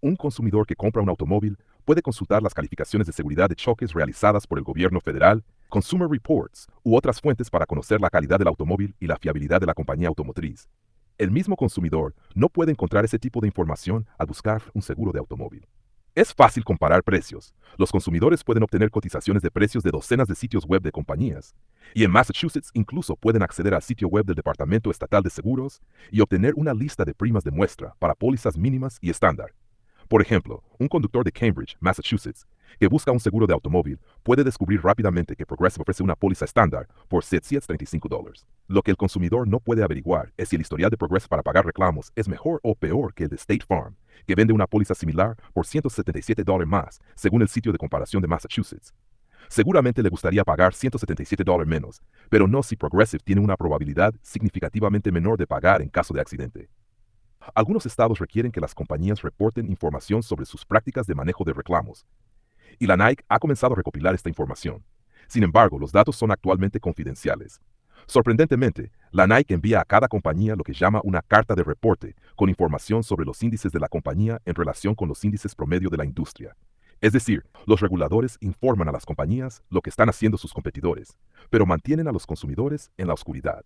Un consumidor que compra un automóvil puede consultar las calificaciones de seguridad de choques realizadas por el gobierno federal, Consumer Reports u otras fuentes para conocer la calidad del automóvil y la fiabilidad de la compañía automotriz. El mismo consumidor no puede encontrar ese tipo de información al buscar un seguro de automóvil. Es fácil comparar precios. Los consumidores pueden obtener cotizaciones de precios de docenas de sitios web de compañías. Y en Massachusetts incluso pueden acceder al sitio web del Departamento Estatal de Seguros y obtener una lista de primas de muestra para pólizas mínimas y estándar. Por ejemplo, un conductor de Cambridge, Massachusetts, que busca un seguro de automóvil puede descubrir rápidamente que Progressive ofrece una póliza estándar por $735. Lo que el consumidor no puede averiguar es si el historial de Progressive para pagar reclamos es mejor o peor que el de State Farm, que vende una póliza similar por $177 más, según el sitio de comparación de Massachusetts. Seguramente le gustaría pagar $177 menos, pero no si Progressive tiene una probabilidad significativamente menor de pagar en caso de accidente. Algunos estados requieren que las compañías reporten información sobre sus prácticas de manejo de reclamos, y la Nike ha comenzado a recopilar esta información. Sin embargo, los datos son actualmente confidenciales. Sorprendentemente, la Nike envía a cada compañía lo que llama una carta de reporte con información sobre los índices de la compañía en relación con los índices promedio de la industria. Es decir, los reguladores informan a las compañías lo que están haciendo sus competidores, pero mantienen a los consumidores en la oscuridad.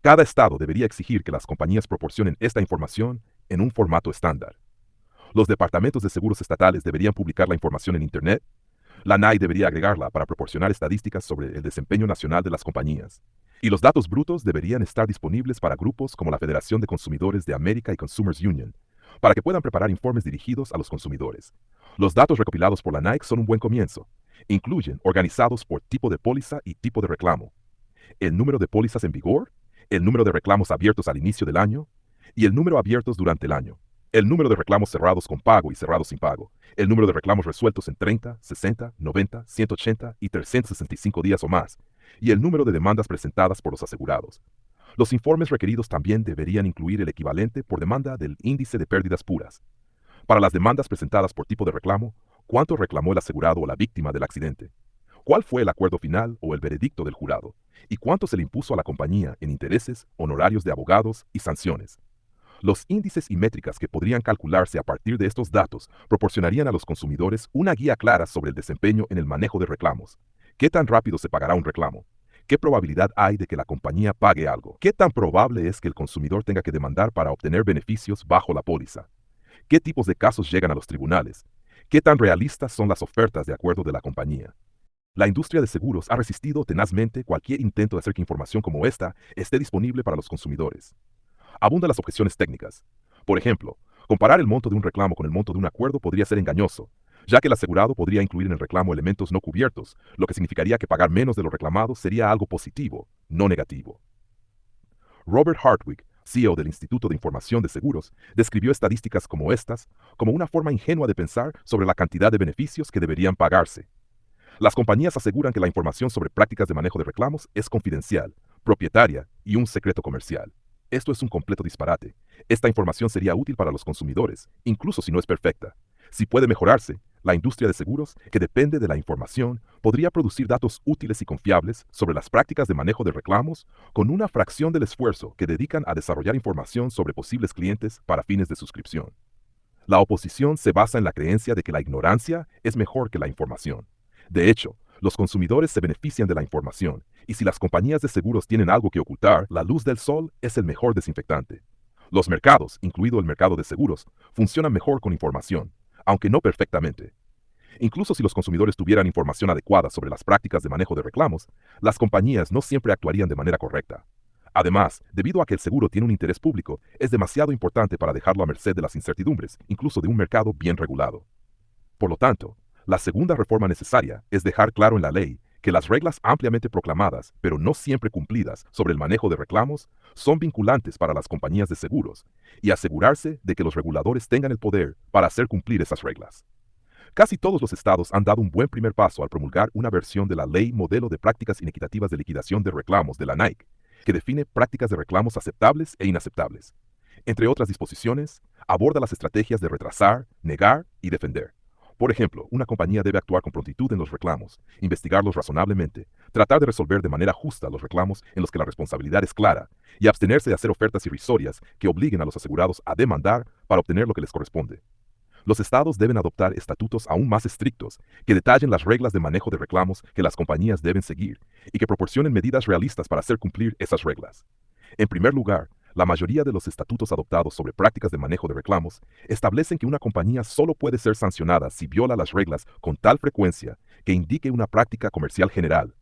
Cada estado debería exigir que las compañías proporcionen esta información en un formato estándar. Los departamentos de seguros estatales deberían publicar la información en Internet. La NAI debería agregarla para proporcionar estadísticas sobre el desempeño nacional de las compañías. Y los datos brutos deberían estar disponibles para grupos como la Federación de Consumidores de América y Consumers Union, para que puedan preparar informes dirigidos a los consumidores. Los datos recopilados por la Nike son un buen comienzo. Incluyen organizados por tipo de póliza y tipo de reclamo, el número de pólizas en vigor, el número de reclamos abiertos al inicio del año y el número abiertos durante el año, el número de reclamos cerrados con pago y cerrados sin pago, el número de reclamos resueltos en 30, 60, 90, 180 y 365 días o más, y el número de demandas presentadas por los asegurados. Los informes requeridos también deberían incluir el equivalente por demanda del índice de pérdidas puras. Para las demandas presentadas por tipo de reclamo, ¿cuánto reclamó el asegurado o la víctima del accidente? ¿Cuál fue el acuerdo final o el veredicto del jurado? ¿Y cuánto se le impuso a la compañía en intereses, honorarios de abogados y sanciones? Los índices y métricas que podrían calcularse a partir de estos datos proporcionarían a los consumidores una guía clara sobre el desempeño en el manejo de reclamos. ¿Qué tan rápido se pagará un reclamo? ¿Qué probabilidad hay de que la compañía pague algo? ¿Qué tan probable es que el consumidor tenga que demandar para obtener beneficios bajo la póliza? ¿Qué tipos de casos llegan a los tribunales? ¿Qué tan realistas son las ofertas de acuerdo de la compañía? La industria de seguros ha resistido tenazmente cualquier intento de hacer que información como esta esté disponible para los consumidores. Abundan las objeciones técnicas. Por ejemplo, comparar el monto de un reclamo con el monto de un acuerdo podría ser engañoso, ya que el asegurado podría incluir en el reclamo elementos no cubiertos, lo que significaría que pagar menos de lo reclamado sería algo positivo, no negativo. Robert Hartwig, CEO del Instituto de Información de Seguros, describió estadísticas como estas como una forma ingenua de pensar sobre la cantidad de beneficios que deberían pagarse. Las compañías aseguran que la información sobre prácticas de manejo de reclamos es confidencial, propietaria y un secreto comercial. Esto es un completo disparate. Esta información sería útil para los consumidores, incluso si no es perfecta. Si puede mejorarse, la industria de seguros, que depende de la información, podría producir datos útiles y confiables sobre las prácticas de manejo de reclamos con una fracción del esfuerzo que dedican a desarrollar información sobre posibles clientes para fines de suscripción. La oposición se basa en la creencia de que la ignorancia es mejor que la información. De hecho, los consumidores se benefician de la información, y si las compañías de seguros tienen algo que ocultar, la luz del sol es el mejor desinfectante. Los mercados, incluido el mercado de seguros, funcionan mejor con información, aunque no perfectamente. Incluso si los consumidores tuvieran información adecuada sobre las prácticas de manejo de reclamos, las compañías no siempre actuarían de manera correcta. Además, debido a que el seguro tiene un interés público, es demasiado importante para dejarlo a merced de las incertidumbres, incluso de un mercado bien regulado. Por lo tanto, la segunda reforma necesaria es dejar claro en la ley que las reglas ampliamente proclamadas, pero no siempre cumplidas, sobre el manejo de reclamos, son vinculantes para las compañías de seguros, y asegurarse de que los reguladores tengan el poder para hacer cumplir esas reglas. Casi todos los estados han dado un buen primer paso al promulgar una versión de la Ley Modelo de Prácticas Inequitativas de Liquidación de Reclamos de la Nike, que define prácticas de reclamos aceptables e inaceptables. Entre otras disposiciones, aborda las estrategias de retrasar, negar y defender. Por ejemplo, una compañía debe actuar con prontitud en los reclamos, investigarlos razonablemente, tratar de resolver de manera justa los reclamos en los que la responsabilidad es clara, y abstenerse de hacer ofertas irrisorias que obliguen a los asegurados a demandar para obtener lo que les corresponde. Los estados deben adoptar estatutos aún más estrictos que detallen las reglas de manejo de reclamos que las compañías deben seguir y que proporcionen medidas realistas para hacer cumplir esas reglas. En primer lugar, la mayoría de los estatutos adoptados sobre prácticas de manejo de reclamos establecen que una compañía solo puede ser sancionada si viola las reglas con tal frecuencia que indique una práctica comercial general.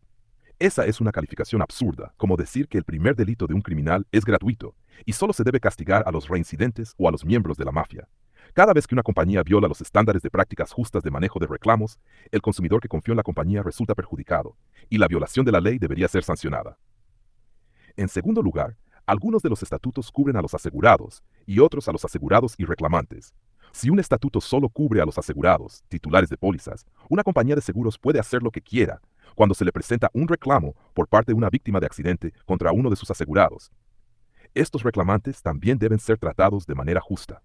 Esa es una calificación absurda, como decir que el primer delito de un criminal es gratuito y solo se debe castigar a los reincidentes o a los miembros de la mafia. Cada vez que una compañía viola los estándares de prácticas justas de manejo de reclamos, el consumidor que confió en la compañía resulta perjudicado, y la violación de la ley debería ser sancionada. En segundo lugar, algunos de los estatutos cubren a los asegurados y otros a los asegurados y reclamantes. Si un estatuto solo cubre a los asegurados, titulares de pólizas, una compañía de seguros puede hacer lo que quiera cuando se le presenta un reclamo por parte de una víctima de accidente contra uno de sus asegurados. Estos reclamantes también deben ser tratados de manera justa.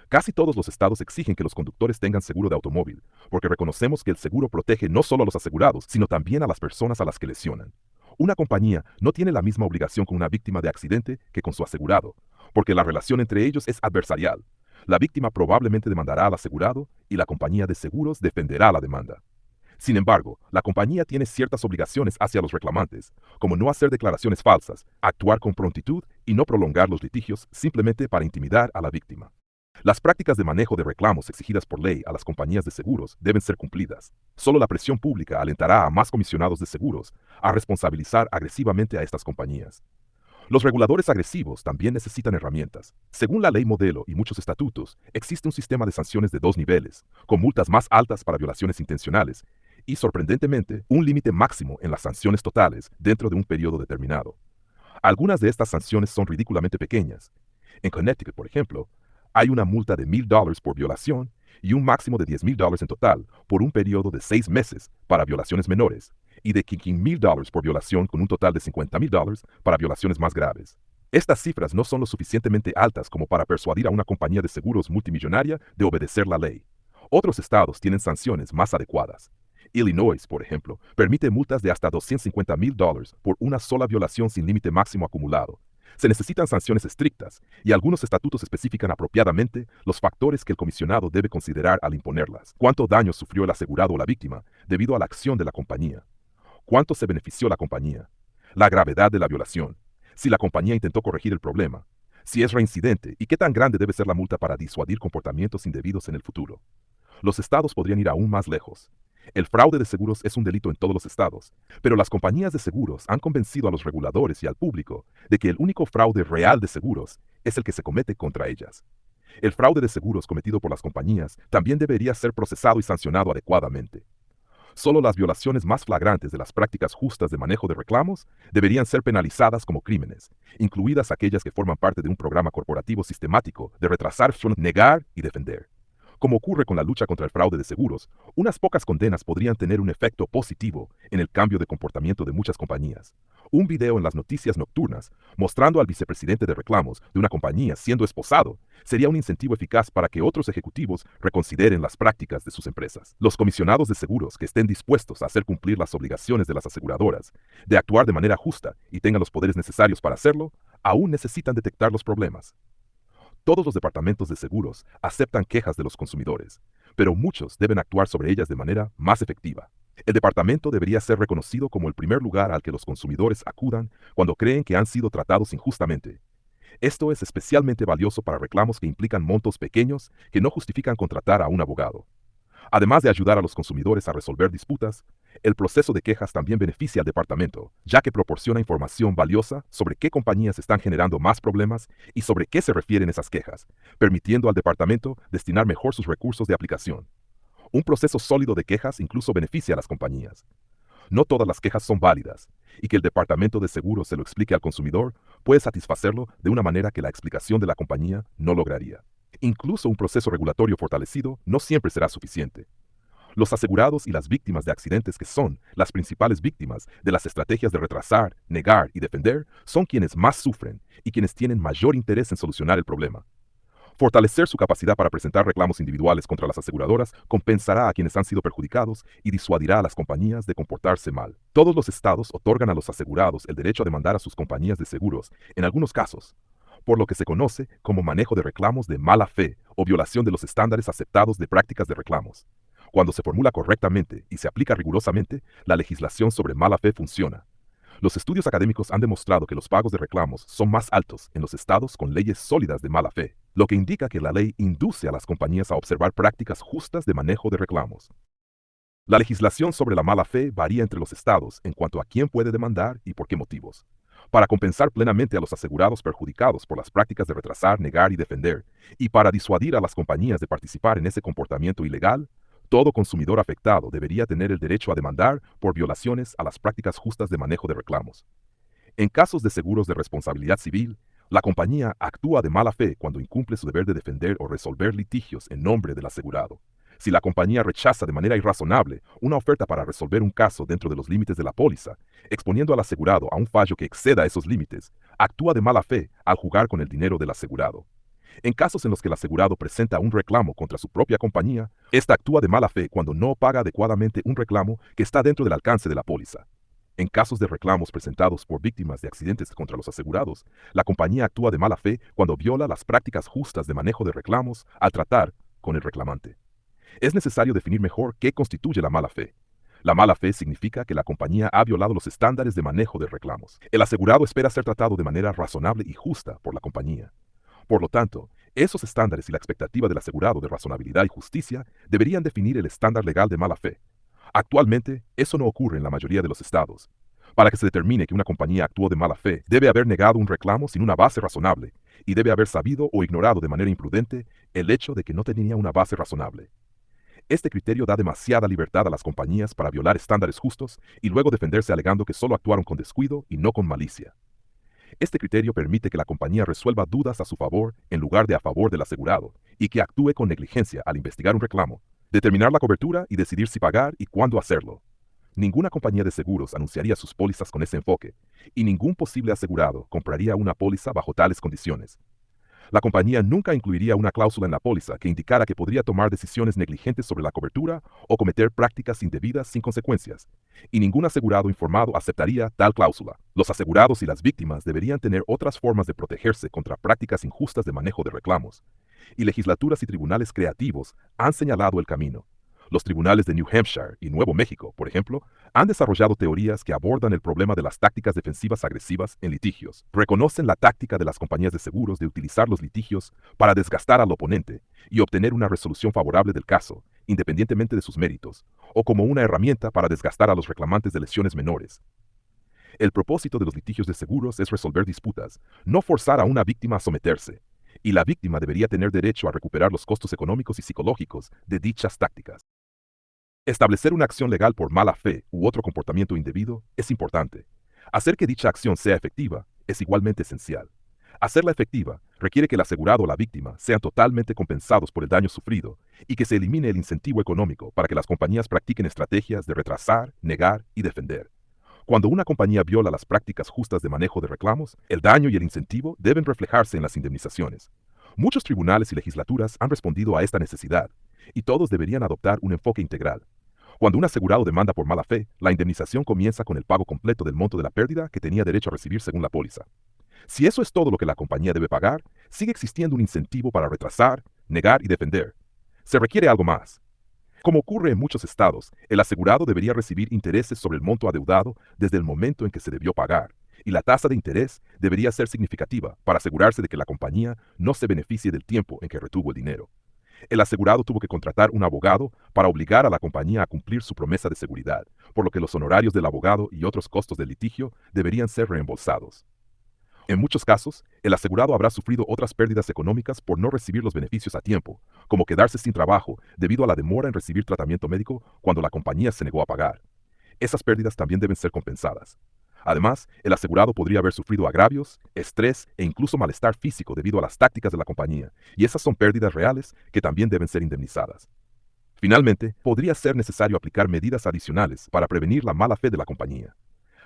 Casi todos los estados exigen que los conductores tengan seguro de automóvil, porque reconocemos que el seguro protege no solo a los asegurados, sino también a las personas a las que lesionan. Una compañía no tiene la misma obligación con una víctima de accidente que con su asegurado, porque la relación entre ellos es adversarial. La víctima probablemente demandará al asegurado y la compañía de seguros defenderá la demanda. Sin embargo, la compañía tiene ciertas obligaciones hacia los reclamantes, como no hacer declaraciones falsas, actuar con prontitud y no prolongar los litigios simplemente para intimidar a la víctima. Las prácticas de manejo de reclamos exigidas por ley a las compañías de seguros deben ser cumplidas. Solo la presión pública alentará a más comisionados de seguros a responsabilizar agresivamente a estas compañías. Los reguladores agresivos también necesitan herramientas. Según la ley modelo y muchos estatutos, existe un sistema de sanciones de 2 niveles, con multas más altas para violaciones intencionales y, sorprendentemente, un límite máximo en las sanciones totales dentro de un periodo determinado. Algunas de estas sanciones son ridículamente pequeñas. En Connecticut, por ejemplo, hay una multa de $1,000 por violación y un máximo de $10,000 en total por un periodo de 6 meses para violaciones menores y de $15,000 por violación con un total de $50,000 para violaciones más graves. Estas cifras no son lo suficientemente altas como para persuadir a una compañía de seguros multimillonaria de obedecer la ley. Otros estados tienen sanciones más adecuadas. Illinois, por ejemplo, permite multas de hasta $250,000 por una sola violación sin límite máximo acumulado. Se necesitan sanciones estrictas, y algunos estatutos especifican apropiadamente los factores que el comisionado debe considerar al imponerlas. ¿Cuánto daño sufrió el asegurado o la víctima debido a la acción de la compañía? ¿Cuánto se benefició la compañía? La gravedad de la violación. Si la compañía intentó corregir el problema. Si es reincidente y qué tan grande debe ser la multa para disuadir comportamientos indebidos en el futuro. Los estados podrían ir aún más lejos. El fraude de seguros es un delito en todos los estados, pero las compañías de seguros han convencido a los reguladores y al público de que el único fraude real de seguros es el que se comete contra ellas. El fraude de seguros cometido por las compañías también debería ser procesado y sancionado adecuadamente. Solo las violaciones más flagrantes de las prácticas justas de manejo de reclamos deberían ser penalizadas como crímenes, incluidas aquellas que forman parte de un programa corporativo sistemático de retrasar, negar y defender. Como ocurre con la lucha contra el fraude de seguros, unas pocas condenas podrían tener un efecto positivo en el cambio de comportamiento de muchas compañías. Un video en las noticias nocturnas mostrando al vicepresidente de reclamos de una compañía siendo esposado sería un incentivo eficaz para que otros ejecutivos reconsideren las prácticas de sus empresas. Los comisionados de seguros que estén dispuestos a hacer cumplir las obligaciones de las aseguradoras, de actuar de manera justa y tengan los poderes necesarios para hacerlo, aún necesitan detectar los problemas. Todos los departamentos de seguros aceptan quejas de los consumidores, pero muchos deben actuar sobre ellas de manera más efectiva. El departamento debería ser reconocido como el primer lugar al que los consumidores acudan cuando creen que han sido tratados injustamente. Esto es especialmente valioso para reclamos que implican montos pequeños que no justifican contratar a un abogado. Además de ayudar a los consumidores a resolver disputas, el proceso de quejas también beneficia al departamento, ya que proporciona información valiosa sobre qué compañías están generando más problemas y sobre qué se refieren esas quejas, permitiendo al departamento destinar mejor sus recursos de aplicación. Un proceso sólido de quejas incluso beneficia a las compañías. No todas las quejas son válidas, y que el departamento de seguros se lo explique al consumidor puede satisfacerlo de una manera que la explicación de la compañía no lograría. Incluso un proceso regulatorio fortalecido no siempre será suficiente. Los asegurados y las víctimas de accidentes, que son las principales víctimas de las estrategias de retrasar, negar y defender, son quienes más sufren y quienes tienen mayor interés en solucionar el problema. Fortalecer su capacidad para presentar reclamos individuales contra las aseguradoras compensará a quienes han sido perjudicados y disuadirá a las compañías de comportarse mal. Todos los estados otorgan a los asegurados el derecho a demandar a sus compañías de seguros, en algunos casos, por lo que se conoce como manejo de reclamos de mala fe o violación de los estándares aceptados de prácticas de reclamos. Cuando se formula correctamente y se aplica rigurosamente, la legislación sobre mala fe funciona. Los estudios académicos han demostrado que los pagos de reclamos son más altos en los estados con leyes sólidas de mala fe, lo que indica que la ley induce a las compañías a observar prácticas justas de manejo de reclamos. La legislación sobre la mala fe varía entre los estados en cuanto a quién puede demandar y por qué motivos. Para compensar plenamente a los asegurados perjudicados por las prácticas de retrasar, negar y defender, y para disuadir a las compañías de participar en ese comportamiento ilegal, todo consumidor afectado debería tener el derecho a demandar por violaciones a las prácticas justas de manejo de reclamos. En casos de seguros de responsabilidad civil, la compañía actúa de mala fe cuando incumple su deber de defender o resolver litigios en nombre del asegurado. Si la compañía rechaza de manera irrazonable una oferta para resolver un caso dentro de los límites de la póliza, exponiendo al asegurado a un fallo que exceda esos límites, actúa de mala fe al jugar con el dinero del asegurado. En casos en los que el asegurado presenta un reclamo contra su propia compañía, ésta actúa de mala fe cuando no paga adecuadamente un reclamo que está dentro del alcance de la póliza. En casos de reclamos presentados por víctimas de accidentes contra los asegurados, la compañía actúa de mala fe cuando viola las prácticas justas de manejo de reclamos al tratar con el reclamante. Es necesario definir mejor qué constituye la mala fe. La mala fe significa que la compañía ha violado los estándares de manejo de reclamos. El asegurado espera ser tratado de manera razonable y justa por la compañía. Por lo tanto, esos estándares y la expectativa del asegurado de razonabilidad y justicia deberían definir el estándar legal de mala fe. Actualmente, eso no ocurre en la mayoría de los estados. Para que se determine que una compañía actuó de mala fe, debe haber negado un reclamo sin una base razonable, y debe haber sabido o ignorado de manera imprudente el hecho de que no tenía una base razonable. Este criterio da demasiada libertad a las compañías para violar estándares justos y luego defenderse alegando que solo actuaron con descuido y no con malicia. Este criterio permite que la compañía resuelva dudas a su favor en lugar de a favor del asegurado y que actúe con negligencia al investigar un reclamo, determinar la cobertura y decidir si pagar y cuándo hacerlo. Ninguna compañía de seguros anunciaría sus pólizas con ese enfoque, y ningún posible asegurado compraría una póliza bajo tales condiciones. La compañía nunca incluiría una cláusula en la póliza que indicara que podría tomar decisiones negligentes sobre la cobertura o cometer prácticas indebidas sin consecuencias, y ningún asegurado informado aceptaría tal cláusula. Los asegurados y las víctimas deberían tener otras formas de protegerse contra prácticas injustas de manejo de reclamos, y legislaturas y tribunales creativos han señalado el camino. Los tribunales de New Hampshire y Nuevo México, por ejemplo, han desarrollado teorías que abordan el problema de las tácticas defensivas agresivas en litigios. Reconocen la táctica de las compañías de seguros de utilizar los litigios para desgastar al oponente y obtener una resolución favorable del caso, independientemente de sus méritos, o como una herramienta para desgastar a los reclamantes de lesiones menores. El propósito de los litigios de seguros es resolver disputas, no forzar a una víctima a someterse, y la víctima debería tener derecho a recuperar los costos económicos y psicológicos de dichas tácticas. Establecer una acción legal por mala fe u otro comportamiento indebido es importante. Hacer que dicha acción sea efectiva es igualmente esencial. Hacerla efectiva requiere que el asegurado o la víctima sean totalmente compensados por el daño sufrido y que se elimine el incentivo económico para que las compañías practiquen estrategias de retrasar, negar y defender. Cuando una compañía viola las prácticas justas de manejo de reclamos, el daño y el incentivo deben reflejarse en las indemnizaciones. Muchos tribunales y legislaturas han respondido a esta necesidad, y todos deberían adoptar un enfoque integral. Cuando un asegurado demanda por mala fe, la indemnización comienza con el pago completo del monto de la pérdida que tenía derecho a recibir según la póliza. Si eso es todo lo que la compañía debe pagar, sigue existiendo un incentivo para retrasar, negar y defender. Se requiere algo más. Como ocurre en muchos estados, el asegurado debería recibir intereses sobre el monto adeudado desde el momento en que se debió pagar, y la tasa de interés debería ser significativa para asegurarse de que la compañía no se beneficie del tiempo en que retuvo el dinero. El asegurado tuvo que contratar un abogado para obligar a la compañía a cumplir su promesa de seguridad, por lo que los honorarios del abogado y otros costos del litigio deberían ser reembolsados. En muchos casos, el asegurado habrá sufrido otras pérdidas económicas por no recibir los beneficios a tiempo, como quedarse sin trabajo debido a la demora en recibir tratamiento médico cuando la compañía se negó a pagar. Esas pérdidas también deben ser compensadas. Además, el asegurado podría haber sufrido agravios, estrés e incluso malestar físico debido a las tácticas de la compañía, y esas son pérdidas reales que también deben ser indemnizadas. Finalmente, podría ser necesario aplicar medidas adicionales para prevenir la mala fe de la compañía.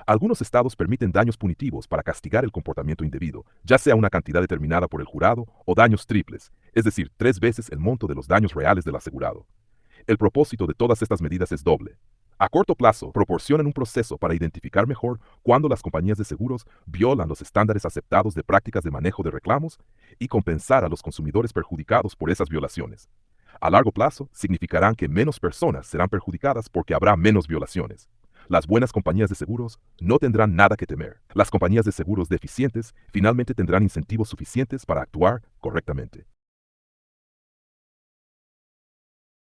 Algunos estados permiten daños punitivos para castigar el comportamiento indebido, ya sea una cantidad determinada por el jurado o daños triples, es decir, 3 veces el monto de los daños reales del asegurado. El propósito de todas estas medidas es doble. A corto plazo, proporcionan un proceso para identificar mejor cuándo las compañías de seguros violan los estándares aceptados de prácticas de manejo de reclamos y compensar a los consumidores perjudicados por esas violaciones. A largo plazo, significarán que menos personas serán perjudicadas porque habrá menos violaciones. Las buenas compañías de seguros no tendrán nada que temer. Las compañías de seguros deficientes finalmente tendrán incentivos suficientes para actuar correctamente.